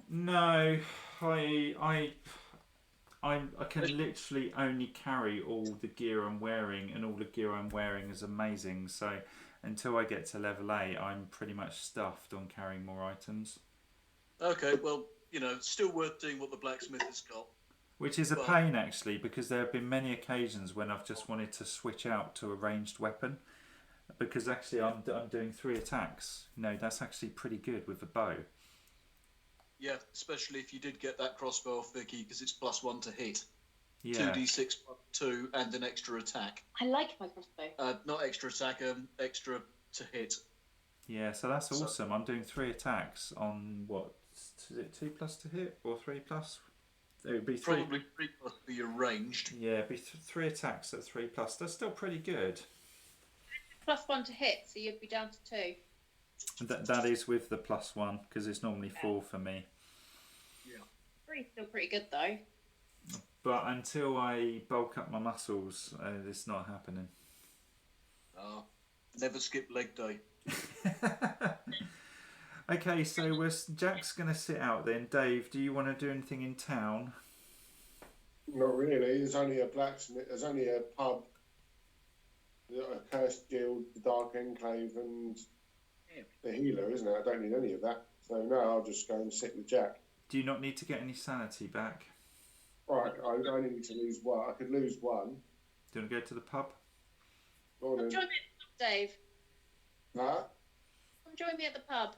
No, I can literally only carry all the gear I'm wearing, and all the gear I'm wearing is amazing. So until I get to level 8, I'm pretty much stuffed on carrying more items. Okay, well, still worth doing what the blacksmith has got. Which is a pain, actually, because there have been many occasions when I've just wanted to switch out to a ranged weapon. Because actually I'm doing 3 attacks. That's actually pretty good with a bow. Yeah, especially if you did get that crossbow off Vicky, because it's +1 to hit. Yeah. 2d6 +2 and an extra attack. I like my crossbow. Not extra attack, extra to hit. Yeah, so that's awesome. I'm doing 3 attacks on what? Is it 2+ to hit or 3+? It would be 3. Probably 3+ for your ranged. Yeah, it'd be 3 attacks at 3+. That's still pretty good. +1 to hit, so you'd be down to 2. That is with the +1, because it's normally 4 for me. Yeah. 3's still pretty good though. But until I bulk up my muscles, it's not happening. Never skip leg day. Okay, so Jack's going to sit out then. Dave, do you want to do anything in town? Not really. There's only a blacksmith. There's only a pub, the Accursed Guild, the Dark Enclave, and the Healer, isn't it? I don't need any of that. So no, I'll just go and sit with Jack. Do you not need to get any sanity back? Right, I only need to lose 1. I could lose 1. Do you want to go to the pub? Come join me at the pub, Dave. Huh? Come join me at the pub.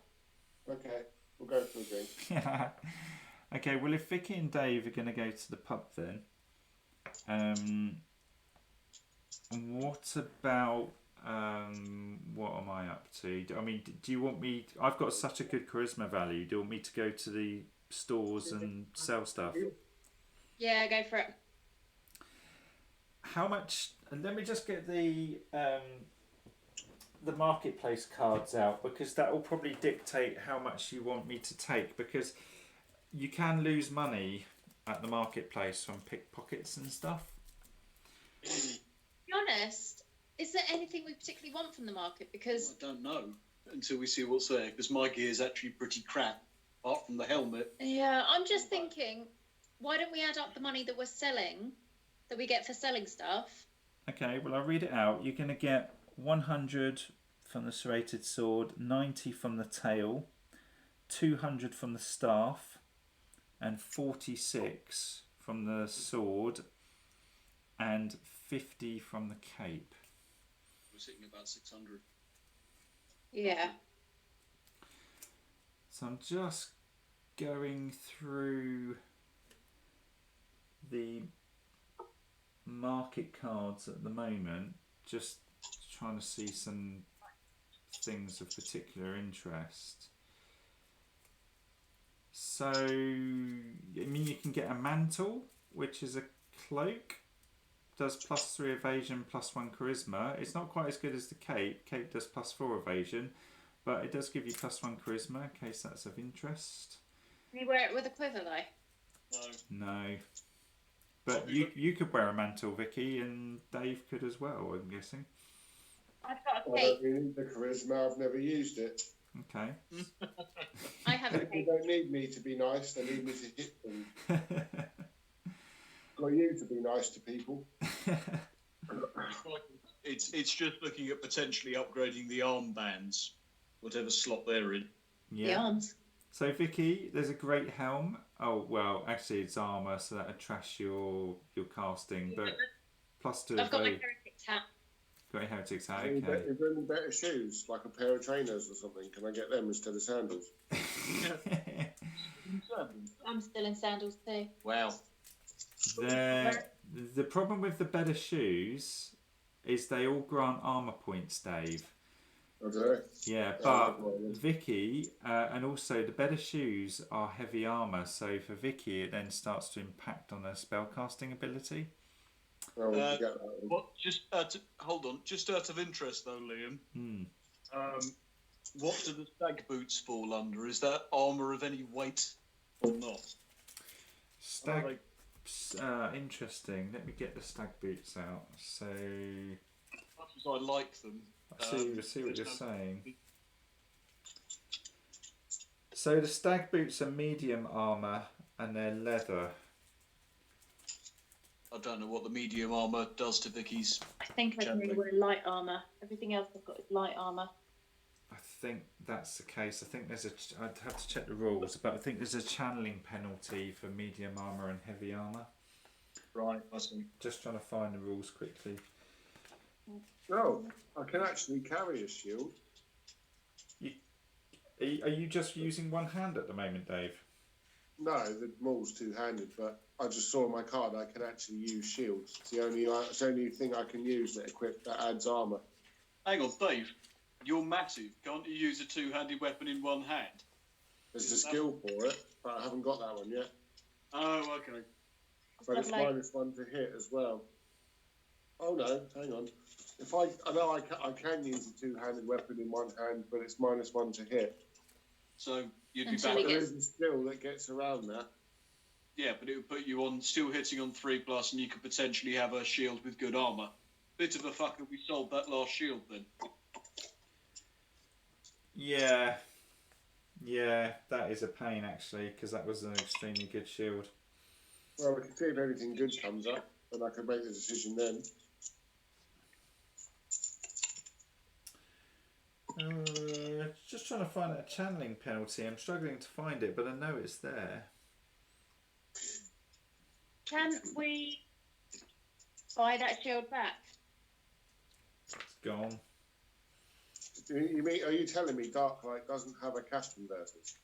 Okay, we'll go for a drink. Okay, well, if Vicky and Dave are going to go to the pub then, what about, what am I up to? I mean, do you want me, I've got such a good charisma value, do you want me to go to the stores and sell stuff? Yeah, go for it. How much, let me just get the marketplace cards out, because that will probably dictate how much you want me to take, because you can lose money at the marketplace from pickpockets and stuff. To be honest, is there anything we particularly want from the market? Because I don't know until we see what's there, because my gear is actually pretty crap, apart from the helmet. yeah, I'm just thinking, why don't we add up the money that we're selling, that we get for selling stuff? Okay, well, I'll read it out. You're going to get 100 from the serrated sword, 90 from the tail, 200 from the staff, and 46 from the sword, and 50 from the cape. We're sitting about 600. Yeah. So I'm just going through the market cards at the moment, just trying to see some things of particular interest. So, I mean, you can get a mantle, which is a cloak, does +3 evasion, +1 charisma. It's not quite as good as the cape. Cape does +4 evasion, but it does give you +1 charisma, in case that's of interest. Can you wear it with a quiver though? No. But you could wear a mantle, Vicky, and Dave could as well, I'm guessing. I've got a I cape. don't really need the charisma. I've never used it. Okay. I have a People cape. don't need me to be nice. They need me to hit them. Got you to be nice to people. It's just looking at potentially upgrading the armbands, whatever slot they're in. The Yeah. arms. So Vicky, there's a great helm. Oh well, actually it's armor, so that'd trash your casting. But +2. I've got my heretics hat. Got your heretics hat. Is there Okay. any better shoes, like a pair of trainers or something? Can I get them instead of sandals? I'm still in sandals too. Wow. The problem with the better shoes is they all grant armor points, Dave. Okay. Yeah, but Vicky, and also the better shoes are heavy armor, so for Vicky it then starts to impact on her spellcasting ability. Well, we can get that one. What? Hold on. Just out of interest, though, Liam. What do the stag boots fall under? Is that armor of any weight or not? Stag Interesting. Let me get the stag boots out. So Much as I like them, I see what there's you're no- saying. So the stag boots are medium armour and they're leather. I don't know what the medium armour does to Vicky's. I think I can only wear light armour. Everything else I've got is light armour. I think that's the case. I think there's I'd have to check the rules, but I think there's a channeling penalty for medium armour and heavy armour. Right, I see. Just trying to find the rules quickly. No, I can actually carry a shield. Are you just using one hand at the moment, Dave? No, the maul's two-handed, but I just saw on my card I can actually use shields. It's the only thing I can use that adds armour. Hang on, Dave. You're massive. Can't you use a two-handed weapon in one hand? There's a skill for it, but I haven't got that one yet. Oh, okay. But it's -1 to hit as well. Oh no, hang on. I know I can use a two-handed weapon in one hand, but it's -1 to hit. So you'd be Until back. it There gets- is a skill that gets around that. Yeah, but it would put you on still hitting on 3+, and you could potentially have a shield with good armour. Bit of a fucker. We sold that last shield then. Yeah, that is a pain actually, because that was an extremely good shield. Well, we can see if anything good comes up, and I can make the decision then. Just trying to find that channeling penalty. I'm struggling to find it, but I know it's there. Can we buy that shield back? It's gone. Are you telling me Darklight doesn't have a cash converters?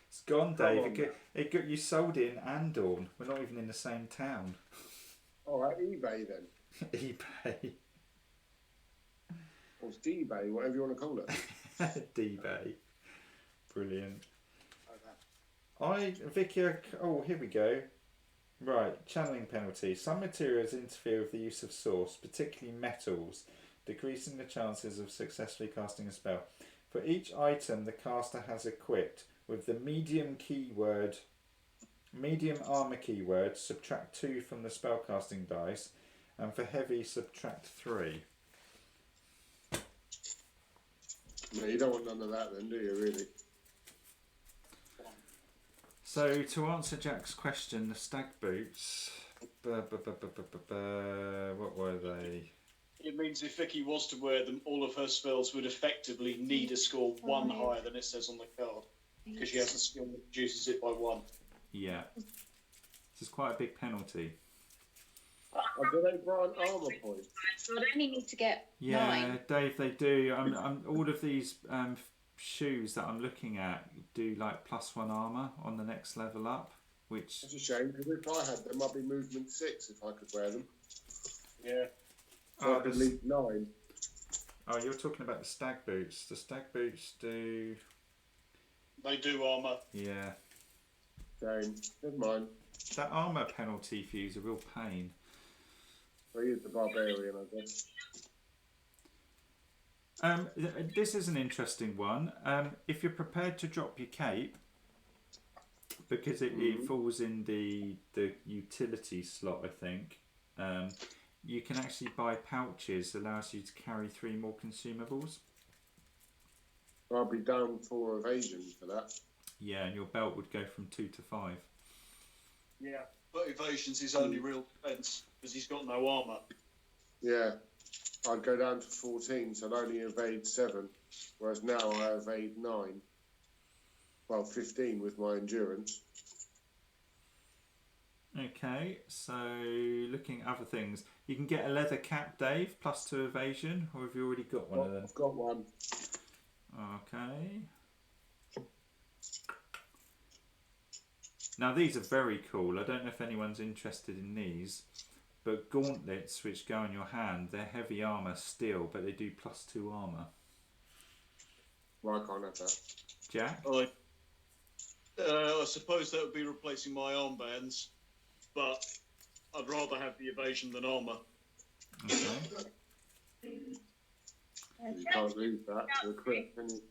It's gone, Dave. Come It got you sold it in Andorn. We're not even in the same town. All right, eBay then. eBay. Or it's D-Bay, whatever you want to call it. D-Bay. Brilliant. Vicky, oh, here we go. Right, channeling penalty. Some materials interfere with the use of source, particularly metals, decreasing the chances of successfully casting a spell. For each item the caster has equipped with the medium armour keyword, subtract 2 from the spellcasting dice, and for heavy, subtract 3. No, you don't want none of that then, do you, really? So, to answer Jack's question, the stag boots, what were they? It means if Vicky was to wear them, all of her spells would effectively need a score 1 higher than it says on the card, because she has a skill that reduces it by 1. Yeah. This is quite a big penalty. Oh, do they grant armour points? So I'd only need to get Yeah, 9. Dave, they do. All of these shoes that I'm looking at do like +1 armour on the next level up, which... It's a shame, because if I had them, I'd be movement 6 if I could wear them. Yeah. So I could leave 9. Oh, you're talking about the stag boots. The stag boots do... They do armour. Yeah. Shame. Never mind. That armour penalty for you is a real pain. Well, he's the barbarian, I guess. This is an interesting one. If you're prepared to drop your cape, because it falls in the utility slot, I think, you can actually buy pouches, allows you to carry 3 more consumables. I'll be down 4 evasion for that. Yeah, and your belt would go from 2 to 5. Yeah. But evasion's his only real defence, because he's got no armour. Yeah. I'd go down to 14, so I'd only evade 7, whereas now I evade 9. Well, 15 with my endurance. Okay, so looking at other things, you can get a leather cap, Dave, +2 evasion, or have you already got one of them? I've got one. Okay. Now these are very cool. I don't know if anyone's interested in these, but gauntlets which go on your hand, they're heavy armour steel, but they do +2 armour. Well, I can't have that. Jack? I suppose that would be replacing my armbands, but I'd rather have the evasion than armour. Okay. You can't lose that to a crit, can you?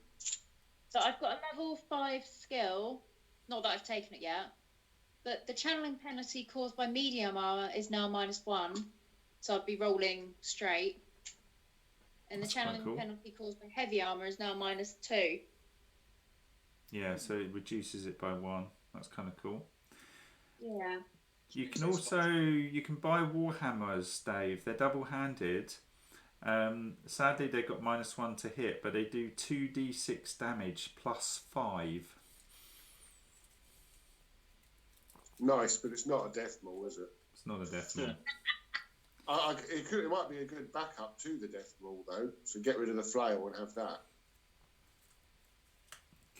So I've got a level 5 skill. Not that I've taken it yet. But the channeling penalty caused by medium armor is now -1, so I'd be rolling straight. And That's the quite channeling cool. penalty caused by heavy armor is now -2. Yeah, so it reduces it by 1. That's kind of cool. Yeah. You can buy warhammers, Dave. They're double-handed. Sadly, they've got -1 to hit, but they do 2d6 damage +5. Nice, but it's not a death maul, is it? It's not a death maul. It might be a good backup to the death maul, though. So get rid of the flail and have that.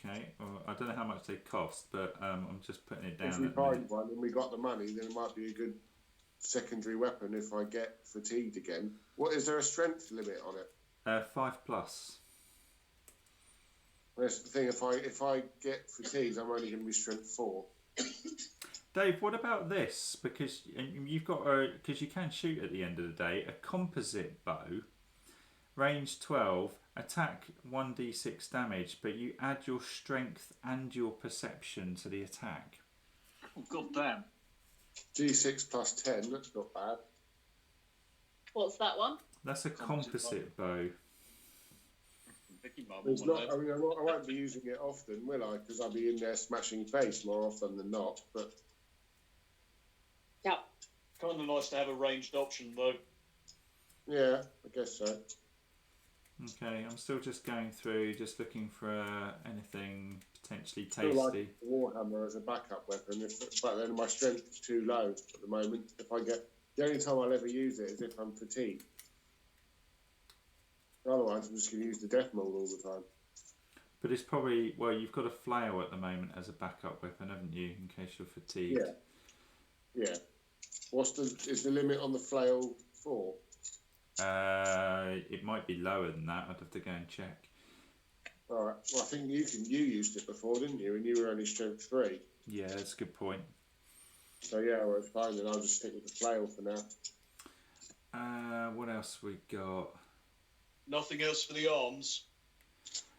Okay, well, I don't know how much they cost, but I'm just putting it down. If we at the find minute. one and we got the money, then it might be a good secondary weapon if I get fatigued again. What is there a strength limit on it? 5+. That's the thing. If I get fatigued, I'm only going to be strength 4. Dave, what about this? Because you've got because you can shoot at the end of the day, a composite bow, range 12, attack 1d6 damage, but you add your strength and your perception to the attack. Oh, God damn. G6 plus 10. That's not bad. What's that one? That's a composite bow. It's not. I mean, I won't be using it often, will I? Because I'll be in there smashing face more often than not. But Yeah. Kind of nice to have a ranged option, though. yeah, I guess so. Okay, I'm still just going through, just looking for anything potentially Still tasty. like Warhammer as a backup weapon, but then my strength is too low at the moment. The only time I'll ever use it is if I'm fatigued. Otherwise, I'm just going to use the death maul all the time. But it's probably, well, you've got a flail at the moment as a backup weapon, haven't you, in case you're fatigued? Yeah. Is the limit on the flail 4? It might be lower than that. I'd have to go and check. All right. Well, I think you used it before, didn't you? And you were only strength 3. Yeah, that's a good point. So yeah, well, it's fine. Then I'll just stick with the flail for now. What else we got? Nothing else for the arms.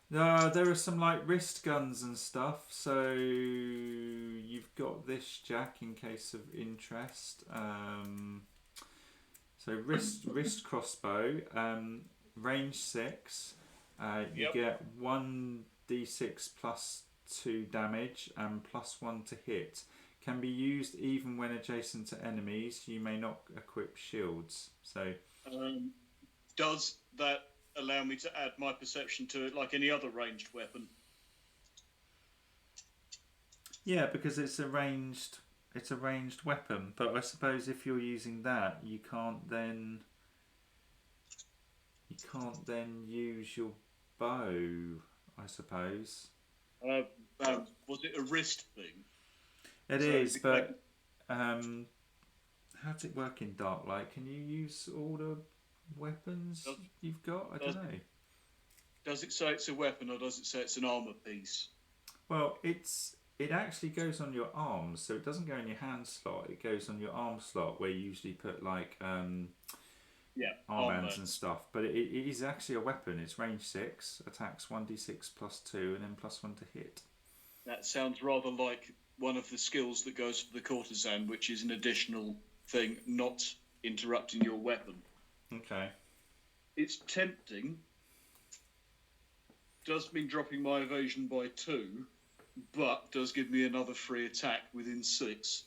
No, there are some like wrist guns and stuff. So you've got this, Jack, in case of interest. So wrist crossbow, range 6. You get 1d6 +2 damage and +1 to hit. Can be used even when adjacent to enemies. You may not equip shields. So does that allow me to add my perception to it like any other ranged weapon? yeah, because it's a ranged weapon. But I suppose if you're using that, you can't then use your bow. I suppose. Was it a wrist thing? It is, but how does it work in Darklight? Can you use all the weapons you've got? I don't know. Does it say it's a weapon or does it say it's an armour piece? Well, it actually goes on your arms, so it doesn't go in your hand slot. It goes on your arm slot where you usually put like armbands and stuff. But it is actually a weapon. It's range 6, attacks 1d6 +2, and then +1 to hit. That sounds rather like one of the skills that goes for the courtesan, which is an additional thing, not interrupting your weapon. Okay. It's tempting. Does mean dropping my evasion by 2, but does give me another free attack within 6.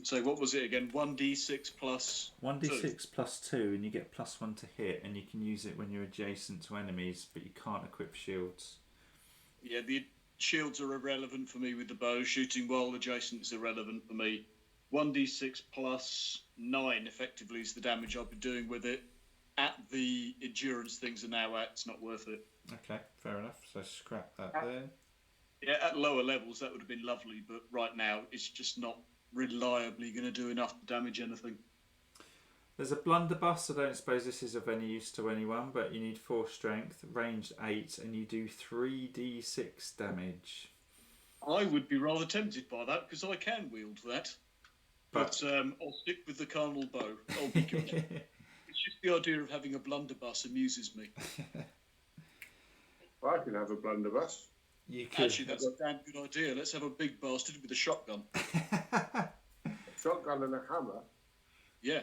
So what was it again? 1d6 plus 1d6 +2, and you get +1 to hit, and you can use it when you're adjacent to enemies, but you can't equip shields. Yeah, the shields are irrelevant for me with the bow. Shooting while adjacent is irrelevant for me. 1d6 plus 9 effectively is the damage I'll be doing with it. At the endurance things are now at, it's not worth it. Okay, fair enough. So scrap that there. Yeah, at lower levels that would have been lovely, but right now it's just not reliably going to do enough to damage anything. There's a blunderbuss. I don't suppose this is of any use to anyone, but you need 4 strength, range 8, and you do 3d6 damage. I would be rather tempted by that because I can wield that. But I'll stick with the carnal bow. Oh, be good. It's just the idea of having a blunderbuss amuses me. I can have a blunderbuss. You could. Actually, that's a damn good idea. Let's have a big bastard with a shotgun. Shotgun and a hammer. Yeah.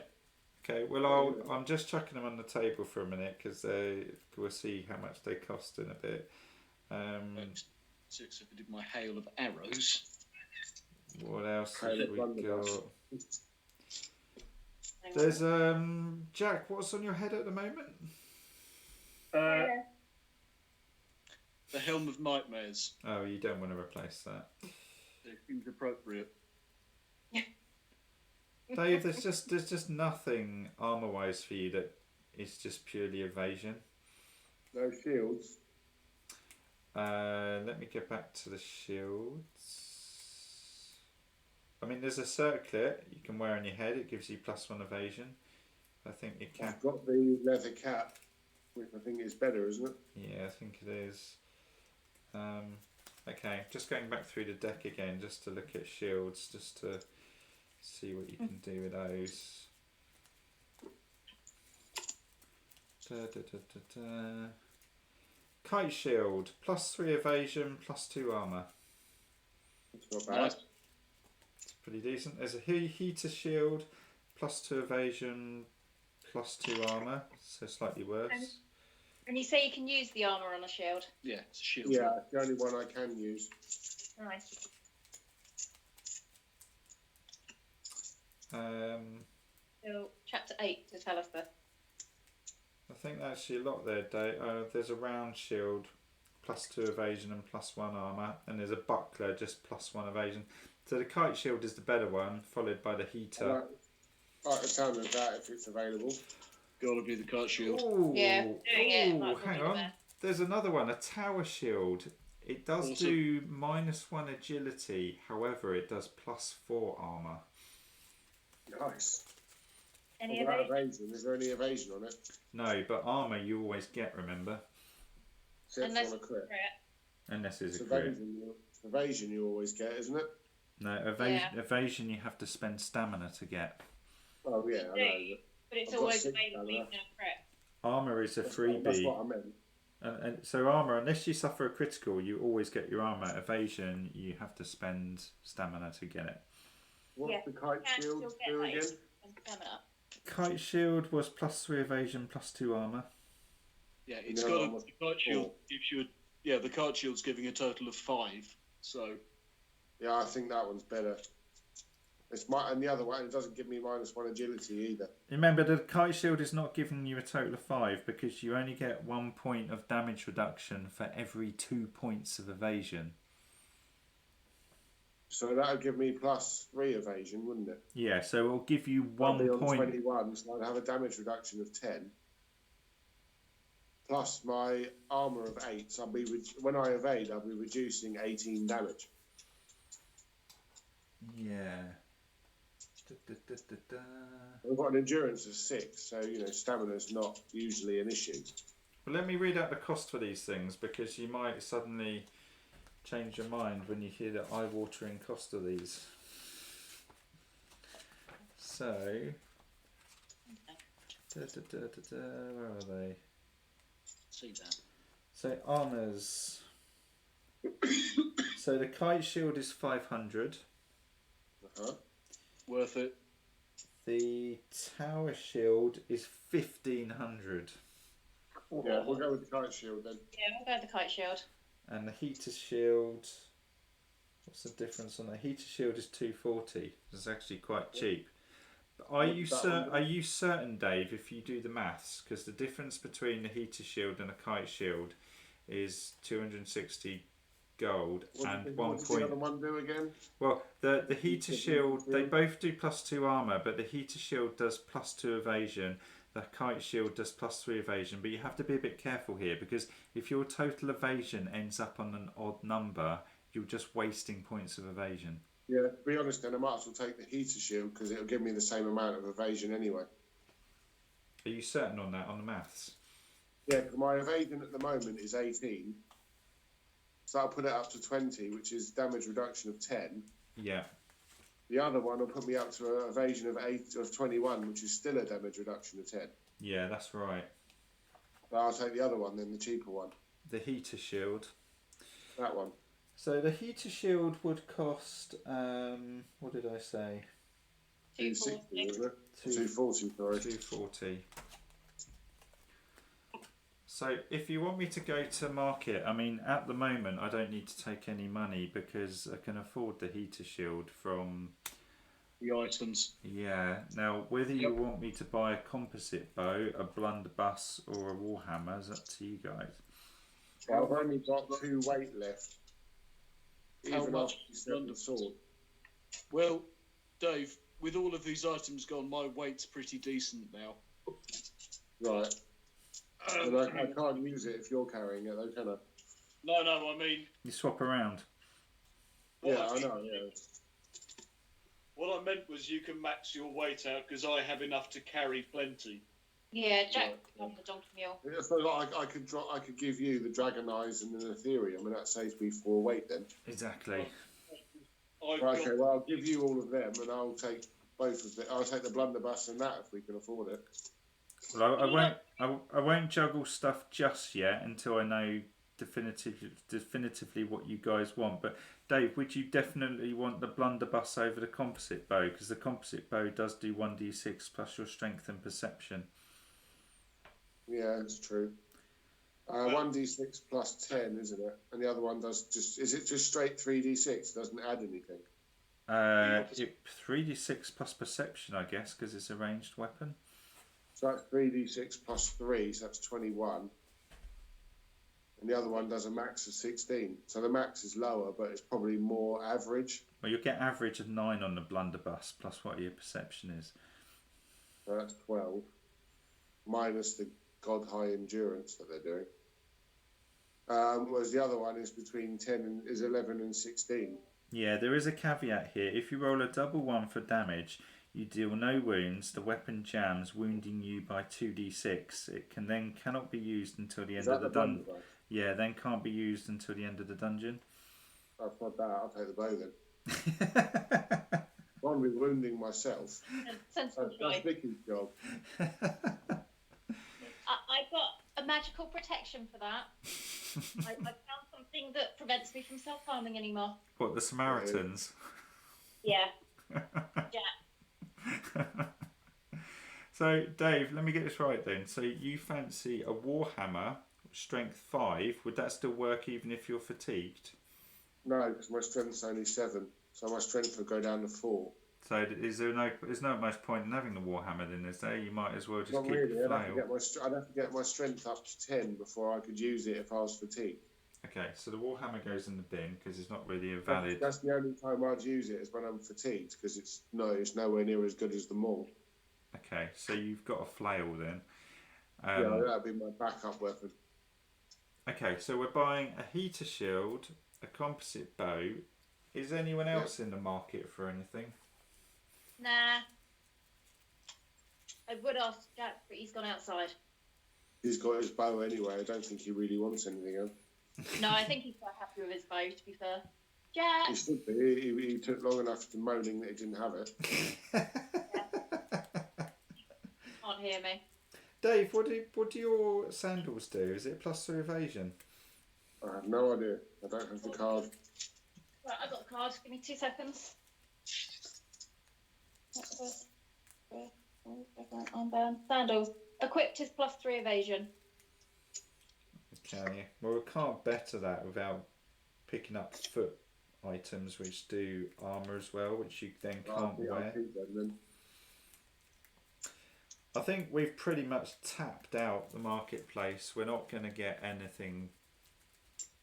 Okay, well, I'm just chucking them on the table for a minute because we'll see how much they cost in a bit. Six, if I did my hail of arrows. What else Hail have of we blunderbuss. got? There's Jack. What's on your head at the moment? The Helm of Nightmares. Oh, you don't want to replace that, It seems appropriate. Dave. There's just nothing armor-wise for you that is just purely evasion. No shields. Let me get back to the shields. I mean, there's a circlet you can wear on your head. It gives you +1 evasion. I think you can. I've got the leather cap, which I think is better, isn't it? Yeah, I think it is. Okay, just going back through the deck again, just to look at shields, just to see what you can do with those. Kite shield, +3 evasion, +2 armor. It's not bad. Nice. It's pretty decent. There's a heater shield, +2 evasion, +2 armor, so slightly worse. And you say you can use the armour on a shield? Yeah, it's a shield. Yeah, it's the only one I can use. Nice. So, chapter 8 to tell us this. I think actually a lot there, Dave. There's a round shield, +2 evasion and +1 armor, and there's a buckler, just +1 evasion. So the kite shield is the better one, followed by the heater. I like the sound of that if it's available. Gotta be the kite shield. Ooh, Yeah, doing it. Might as well hang do it on. there. There's another one, a tower shield. It does Awesome. do -1 agility, however, it does +4 armor. Nice. Any What of about those? evasion? Is there any evasion on it? No, but armor you always get, remember? Except Unless on a crit. Unless it's It's a crit. evasion you always get, isn't it? No, evasion you have to spend stamina to get. Oh yeah, I know. But it's I've got always 6 available stamina. even in a crit. Armor is a That's freebie. what I meant. And so armor, unless you suffer a critical, you always get your armor. Evasion, you have to spend stamina to get it. What's Yeah, the kite can shield still get do that again? and stamina. Kite shield was +3 evasion, +2 armor. Yeah, it's No, got almost the kite shield gives you the kite shield's giving a total of 5. So Yeah, I think that one's better. And the other one, it doesn't give me -1 agility either. Remember, the kite shield is not giving you a total of 5 because you only get 1 point of damage reduction for every 2 points of evasion. So that would give me +3 evasion, wouldn't it? Yeah, so it'll give you I'd 1 be on point. 21, so I'd have a damage reduction of 10. Plus my armour of 8. So when I evade, I'll be reducing 18 damage. Yeah. I've got an endurance of 6, so stamina's not usually an issue. Well, let me read out the cost for these things because you might suddenly change your mind when you hear the eye-watering cost of these. So, where are they? see that. So armors. So the kite shield is 500. Worth it. The tower shield is 1500. Yeah, we'll go with the kite shield then. Yeah, we'll go with the kite shield. And the heater shield, what's the difference on that? Heater shield is 240. It's actually quite cheap. But are you certain, Dave, if you do the maths? Because the difference between the heater shield and a kite shield is 260 gold and 1 What does the point. other one do again? Well, the heater shield, they both do +2 armor, but the heater shield does +2 evasion. The kite shield does +3 evasion, but you have to be a bit careful here because if your total evasion ends up on an odd number, you're just wasting points of evasion. Yeah, to be honest then, I might as well take the heater shield because it'll give me the same amount of evasion anyway. Are you certain on that, on the maths? Yeah, because my evasion at the moment is 18. So I'll put it up to 20, which is damage reduction of 10. Yeah. The other one will put me up to an evasion of 21, which is still a damage reduction of 10. Yeah, that's right. But I'll take the other one then, the cheaper one. The heater shield. That one. So the heater shield would cost, what did I say? 260, isn't it? 240, sorry. 240. So if you want me to go to market, I mean, at the moment I don't need to take any money because I can afford the heater shield from The items. Yeah. Now, whether you want me to buy a composite bow, a blunderbuss, or a warhammer is up to you guys. Well, I've only got 2 weight left. How Even much after you set the sword. Well, Dave, with all of these items gone, my weight's pretty decent now. Right. But I can't use it if you're carrying it, though, can I? No, I mean... You swap around. Yeah, I know, yeah. What I meant was you can max your weight out because I have enough to carry plenty. Yeah, Jack on the donkey mule. Yeah, so I could give you the Dragon Eyes and an Ethereum, and that saves me 4 weight then. Exactly. Right, okay, well, I'll give you all of them, and I'll take both of them. I'll take the blunderbuss and that if we can afford it. Well, I won't juggle stuff just yet until I know definitively what you guys want. But Dave, would you definitely want the blunderbuss over the composite bow? Because the composite bow does do 1d6 plus your strength and perception. Yeah, it's true. 1d6 plus 10, isn't it? And the other one does just... Is it just straight 3d6? It doesn't add anything? 3d6 plus perception, I guess, because it's a ranged weapon. So that's 3d6 plus 3, so that's 21. And the other one does a max of 16. So the max is lower, but it's probably more average. Well, you'll get average of 9 on the blunderbuss, plus what your perception is. So that's 12. Minus the god high endurance that they're doing. Whereas the other one is between 11 and 16. Yeah, there is a caveat here. If you roll a double 1 for damage, you deal no wounds, the weapon jams, wounding you by 2d6. It cannot be used until the end of the dungeon. Yeah, then can't be used until the end of the dungeon. I've got that. I'll take the bow then. I'm wounding myself. That's Vicky's job. I've got a magical protection for that. I found something that prevents me from self-harming anymore. What, the Samaritans? Yeah. Yeah. So, Dave, let me get this right then. So you fancy a warhammer, strength 5. Would that still work even if you're fatigued? No, because my strength's only 7. So my strength would go down to 4. So there's no much point in having the warhammer then, is there? You might as well just Not keep really. the flail. I'd have to get my strength up to 10 before I could use it if I was fatigued. Okay, so the warhammer goes in the bin because it's not really a valid... That's the only time I'd use it is when I'm fatigued, because it's nowhere near as good as the maul. Okay, so you've got a flail then. Yeah, that'd be my backup weapon. Okay, so we're buying a heater shield, a composite bow. Is anyone else in the market for anything? Nah. I would ask Jack, but he's gone outside. He's got his bow anyway. I don't think he really wants anything else. No, I think he's quite happy with his bow, to be fair. Jack! He should be. He took long enough to moaning that he didn't have it. Can't hear me. Dave, what do your sandals do? Is it +3 evasion? I have no idea. I don't have the card. Right, I've got the card. Give me 2 seconds. Armband. Sandals. Equipped is +3 evasion. Okay. Well, we can't better that without picking up foot items which do armour as well, which you then can't wear. I think we've pretty much tapped out the marketplace. We're not going to get anything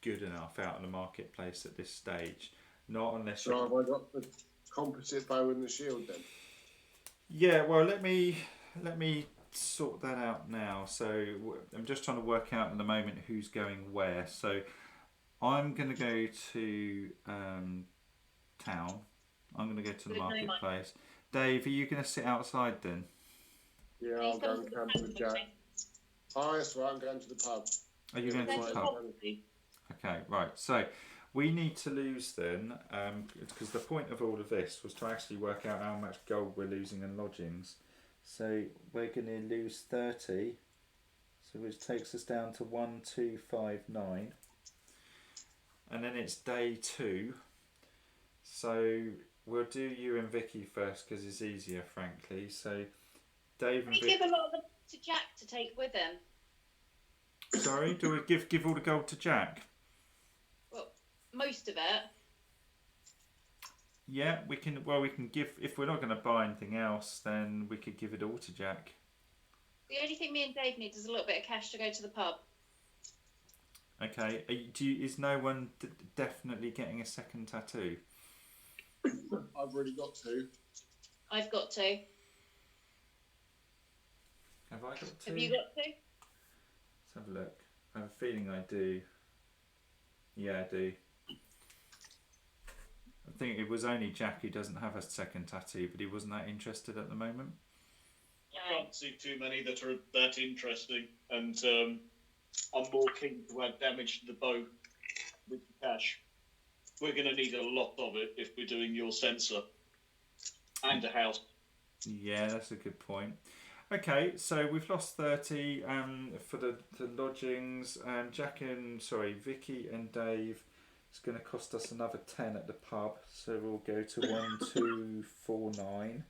good enough out of the marketplace at this stage. Not unless So have I got the composite bow and the shield then? Yeah, well, let me sort that out now. So I'm just trying to work out at the moment who's going where. So I'm going to go to town. I'm going to go to the marketplace. Dave, are you going to sit outside then? Yeah, I'll go and camp with Jack. Oh, that's right, I'm going to the pub. Are you going to the pub? Okay, right. So we need to lose then, because the point of all of this was to actually work out how much gold we're losing in lodgings. So we're going to lose 30, so which takes us down to 1259. and then it's day 2. So we'll do you and Vicky first because it's easier, frankly. So Dave and We Vicky. give a lot of them to Jack to take with him. Sorry, do we give all the gold to Jack? Well, most of it. Yeah, we can. Well, we can give. If we're not going to buy anything else, then we could give it all to Jack. The only thing me and Dave need is a little bit of cash to go to the pub. Okay. Is no one definitely getting a second tattoo? I've already got 2. I've got 2. Have I got 2? Have you got 2? Let's have a look. I have a feeling I do. Yeah, I do. I think it was only Jack who doesn't have a second tattoo, but he wasn't that interested at the moment. I can't see too many that are that interesting, and I'm more keen to add damage to the bow with the cash. We're going to need a lot of it if we're doing your sensor and a house. Yeah, that's a good point. Okay, so we've lost 30 for the lodgings. Vicky and Dave. It's going to cost us another 10 at the pub, so we'll go to 1249.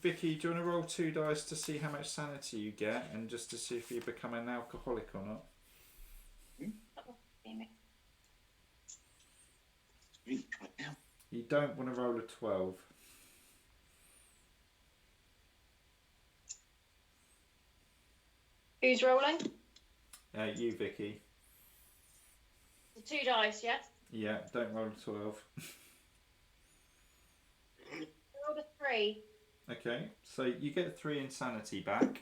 Vicky, do you want to roll 2 dice to see how much sanity you get, and just to see if you become an alcoholic or not? You don't want to roll a 12. Who's rolling? You, Vicky. The 2 dice, yeah? Yeah, don't roll a 12. Roll a 3. Okay, so you get 3 insanity back.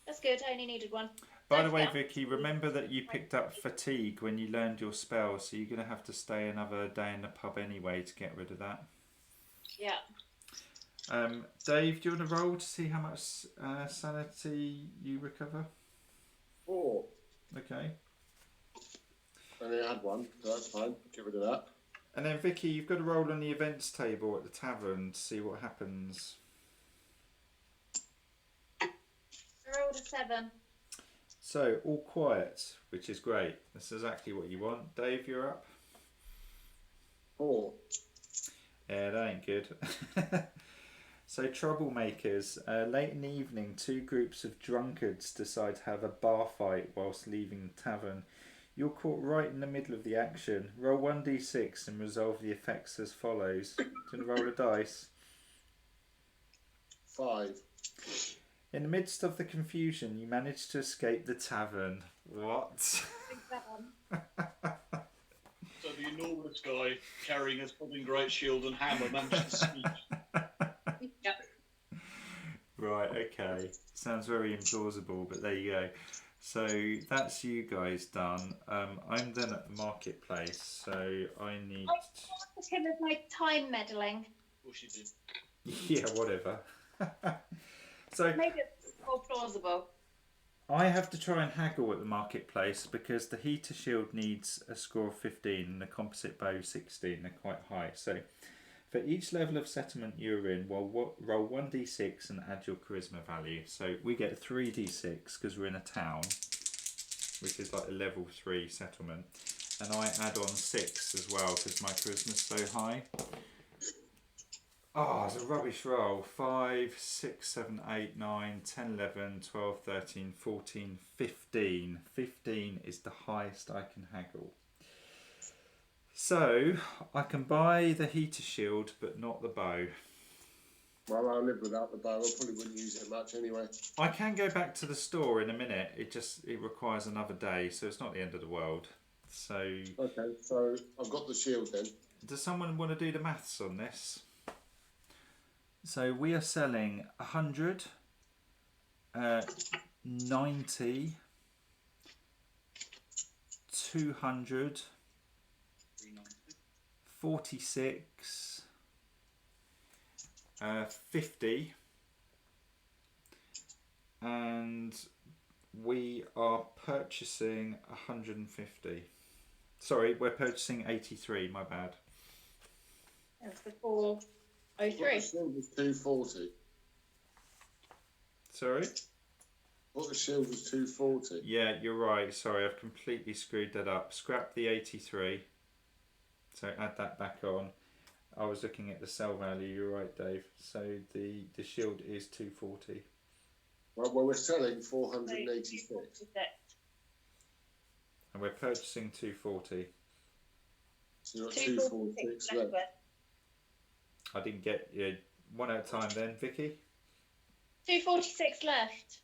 That's good, I only needed 1. By the way, Vicky, remember that you picked up fatigue when you learned your spell, so you're going to have to stay another day in the pub anyway to get rid of that. Yeah. Dave, do you want to roll to see how much sanity you recover? 4. Okay. I only had 1, so that's fine. Get rid of that. And then Vicky, you've got to roll on the events table at the tavern to see what happens. I rolled a 7. So, all quiet, which is great. That's exactly what you want. Dave, you're up. 4. Yeah, that ain't good. So, troublemakers. Late in the evening, 2 groups of drunkards decide to have a bar fight whilst leaving the tavern. You're caught right in the middle of the action. Roll 1d6 and resolve the effects as follows. Do you want to roll a dice? 5. In the midst of the confusion, you manage to escape the tavern. What? So the enormous guy carrying a fucking great shield and hammer managed to sneak. Yep. Right, okay. Sounds very implausible, but there you go. So that's you guys done. I'm then at the marketplace, so I need... I asked him of my time meddling. Well, she did. Yeah, whatever. So Maybe it's more plausible. I have to try and haggle at the marketplace because the heater shield needs a score of 15 and the composite bow 16. They're quite high. So for each level of settlement you're in, roll 1d6 and add your charisma value. So we get 3d6 because we're in a town, which is like a level 3 settlement. And I add on 6 as well because my charisma's so high. Oh, it's a rubbish roll. 5, 6, 7, 8, 9, 10, 11, 12, 13, 14, 15. 15 is the highest I can haggle. So, I can buy the heater shield, but not the bow. Well, I'll live without the bow. I probably wouldn't use it much anyway. I can go back to the store in a minute. It requires another day, so it's not the end of the world. So... Okay, so I've got the shield then. Does someone want to do the maths on this? So we are selling 100, 90, 200, 46, 50, and we are purchasing 150. Sorry, we're purchasing 83, my bad. That's the 403. The shield was 240. Sorry? thought the shield was 240. Yeah, you're right. Sorry, I've completely screwed that up. Scrap the 83. So add that back on. I was looking at the sell value. You're right, Dave. So the shield is 240. Well, we're selling 486. And we're purchasing 240. So you've got 246 left. I didn't get you. One at a time then, Vicky. 246 left.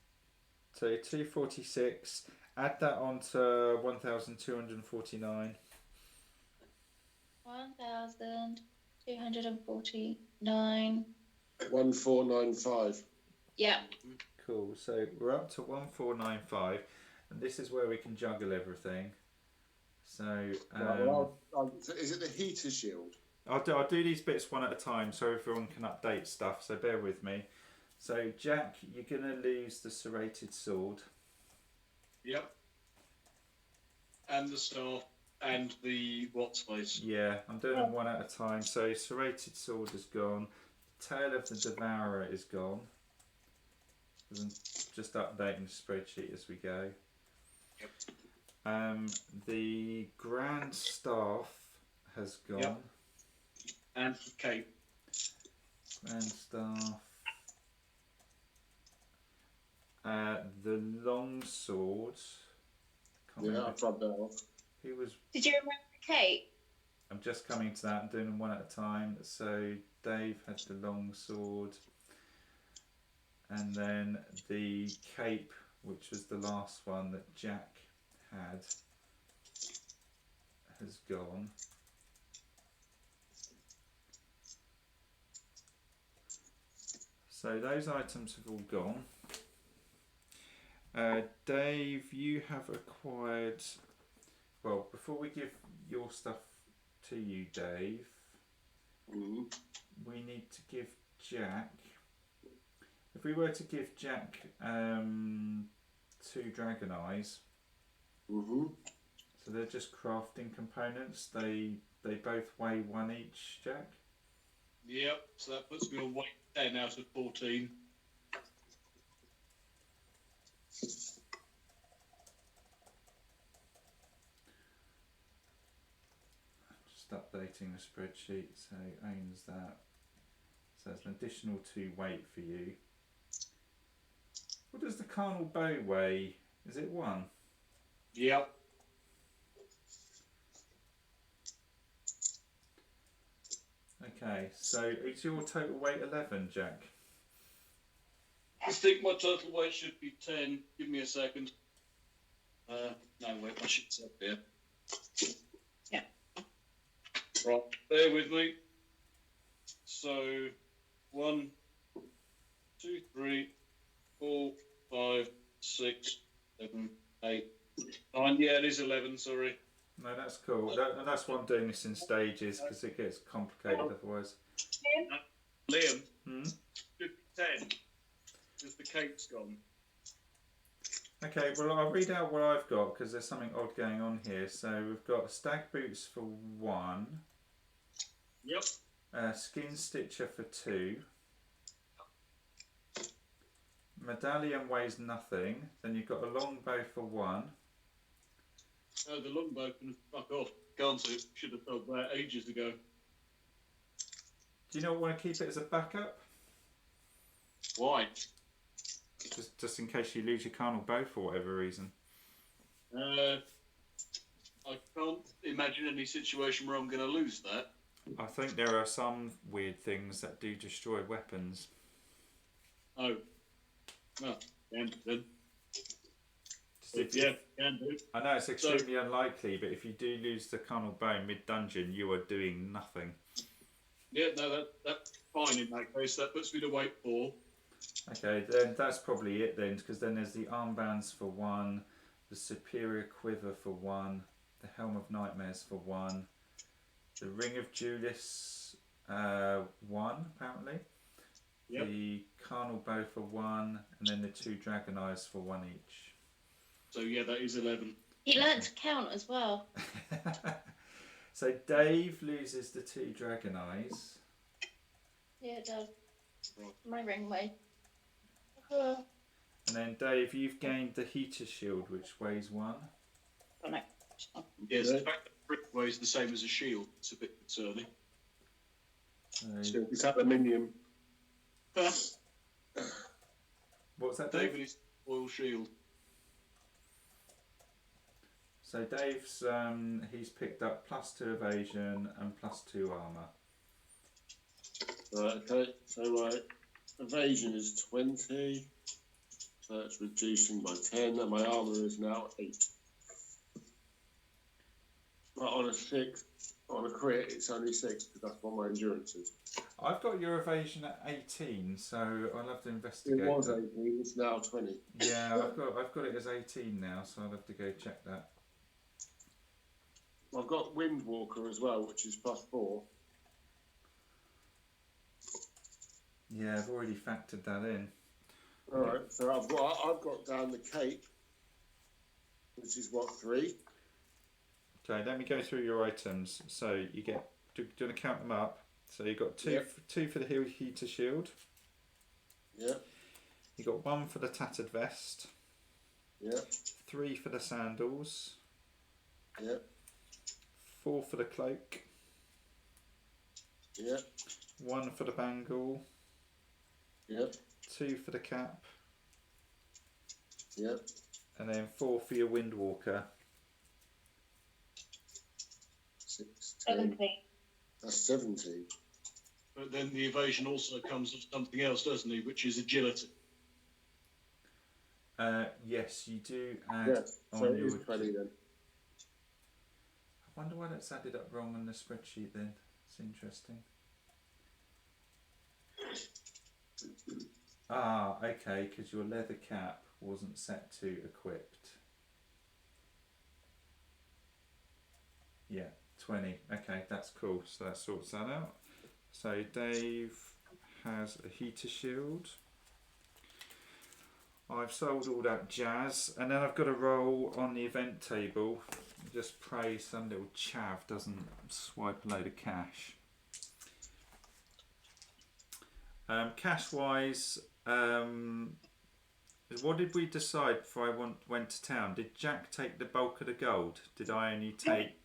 So 246. Add that on to 1,249. 1,249. 1495. Yeah. Cool. So we're up to 1495, and this is where we can juggle everything. So, is it the heater shield? I'll do these bits one at a time so everyone can update stuff. So bear with me. So Jack, you're gonna lose the serrated sword. Yep. And the staff and the what's face. Yeah, I'm doing them one at a time. So serrated sword is gone. Tail of the Devourer is gone. I'm just updating the spreadsheet as we go. Yep. The Grand Staff has gone. Yep. And the cape. Grand Staff. The long sword. Yeah, I've rubbed that off. Who was? Did you remember Kate? I'm just coming to that. I'm doing them one at a time. So Dave had the long sword, and then the cape, which was the last one that Jack had, has gone. So those items have all gone. Dave, you have acquired. Well, before we give your stuff to you, Dave, we need to give Jack. If we were to give Jack 2 dragon eyes, so they're just crafting components. They both weigh 1 each, Jack. Yep. So that puts me on weight 10 out of 14. Just updating the spreadsheet, so owns that. So that's an additional 2 weight for you. What does the carnal bow weigh? Is it 1? Yep. Okay, so is your total weight 11, Jack? I think my total weight should be 10. Give me a second. No, wait, my sheet's up here. Yeah. Right, bear with me. So, 1, 2, 3, 4, 5, 6, 7, 8, 9. Yeah, it is 11, sorry. No, that's cool. That's why I'm doing this in stages, because it gets complicated otherwise. Liam, should be 10, because the cape's gone. Okay, well I'll read out what I've got, because there's something odd going on here. So we've got stag boots for 1. Yep. Skin stitcher for 2. Medallion weighs nothing. Then you've got a longbow for 1. Oh, the longbow can fuck off, can't it? Should have thought that ages ago. Do you not want to keep it as a backup? Why? Just in case you lose your carnal bow for whatever reason. I can't imagine any situation where I'm going to lose that. I think there are some weird things that do destroy weapons. Oh. Well, can do. Yeah, can do. I know it's extremely unlikely, but if you do lose the carnal bow mid-dungeon, you are doing nothing. Yeah, no, that's fine in that case. That puts me to weight 4. Okay, then that's probably it then, because then there's the armbands for 1, the superior quiver for 1, the helm of nightmares for 1, the ring of Julius 1 apparently, yep. The carnal bow for 1, and then the 2 dragon eyes for 1 each. So yeah, that is 11. He learnt to count as well. So Dave loses the 2 dragon eyes. Yeah, it does. Right. My ring way. And then Dave, you've gained the heater shield, which weighs 1. Oh, no. Yes, the fact that brick weighs the same as a shield, it's a bit concerning. So, It's aluminium. what's that, Dave? David is oil shield. So Dave's he's picked up +2 evasion and +2 armour. Right, okay, so my evasion is 20, so it's reducing by 10, and my armour is now 8. But on a 6, on a crit, it's only 6, because that's what my endurance is. I've got your evasion at 18, so I'll have to investigate. It was that. 18, it's now 20. Yeah, I've got it as 18 now, so I'll have to go check that. I've got Windwalker as well, which is +4. Yeah, I've already factored that in. Alright, so I've got down the cape, which is what, 3? Okay, let me go through your items. So you get, do you want to count them up? So you've got two, Yep. 2 for the heater shield. Yeah, You got 1 for the tattered vest. yeah, 3 for the sandals. yeah, 4 for the cloak. yeah, 1 for the bangle. yeah, 2 for the cap. yeah. And then 4 for your windwalker. 16. 17. That's 17. But then the evasion also comes with something else, doesn't he? Which is agility. Yes, you do add Yeah, so on it your. is 20 then. I wonder why that's added up wrong on the spreadsheet then. It's interesting. Ah, okay, because your leather cap wasn't set to equipped. Yeah, 20. Okay, that's cool. So that sorts that out. So Dave has a heater shield. I've sold all that jazz, and then I've got a roll on the event table. Just pray some little chav doesn't swipe a load of cash. Cash wise, what did we decide before I went to town? Did Jack take the bulk of the gold? Did I only take...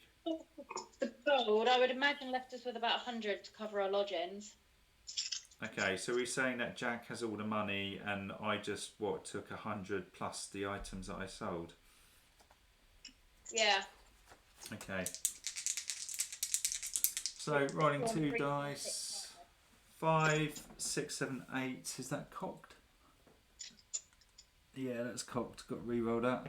The gold, I would imagine, left us with about 100 to cover our lodgings. Okay, so we're saying that Jack has all the money and I just, took 100 plus the items that I sold? Yeah. Okay. So, rolling 2 dice. 5, 6, 7, 8. Is that cocked? Yeah, that's cocked. Got to re-roll that.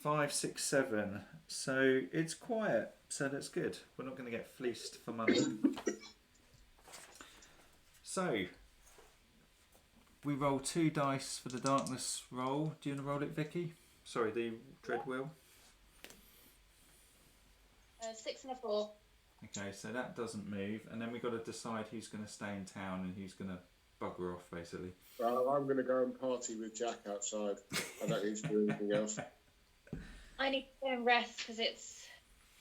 5, 6, 7. So it's quiet. So that's good. We're not going to get fleeced for money. So we roll 2 dice for the darkness roll. Do you want to roll it, Vicky? Sorry, the dread wheel. 6 and a 4. Okay, so that doesn't move, and then we've got to decide who's going to stay in town and who's going to bugger off, basically. I'm going to go and party with Jack outside. I don't need to do anything else. I need to go and rest because it's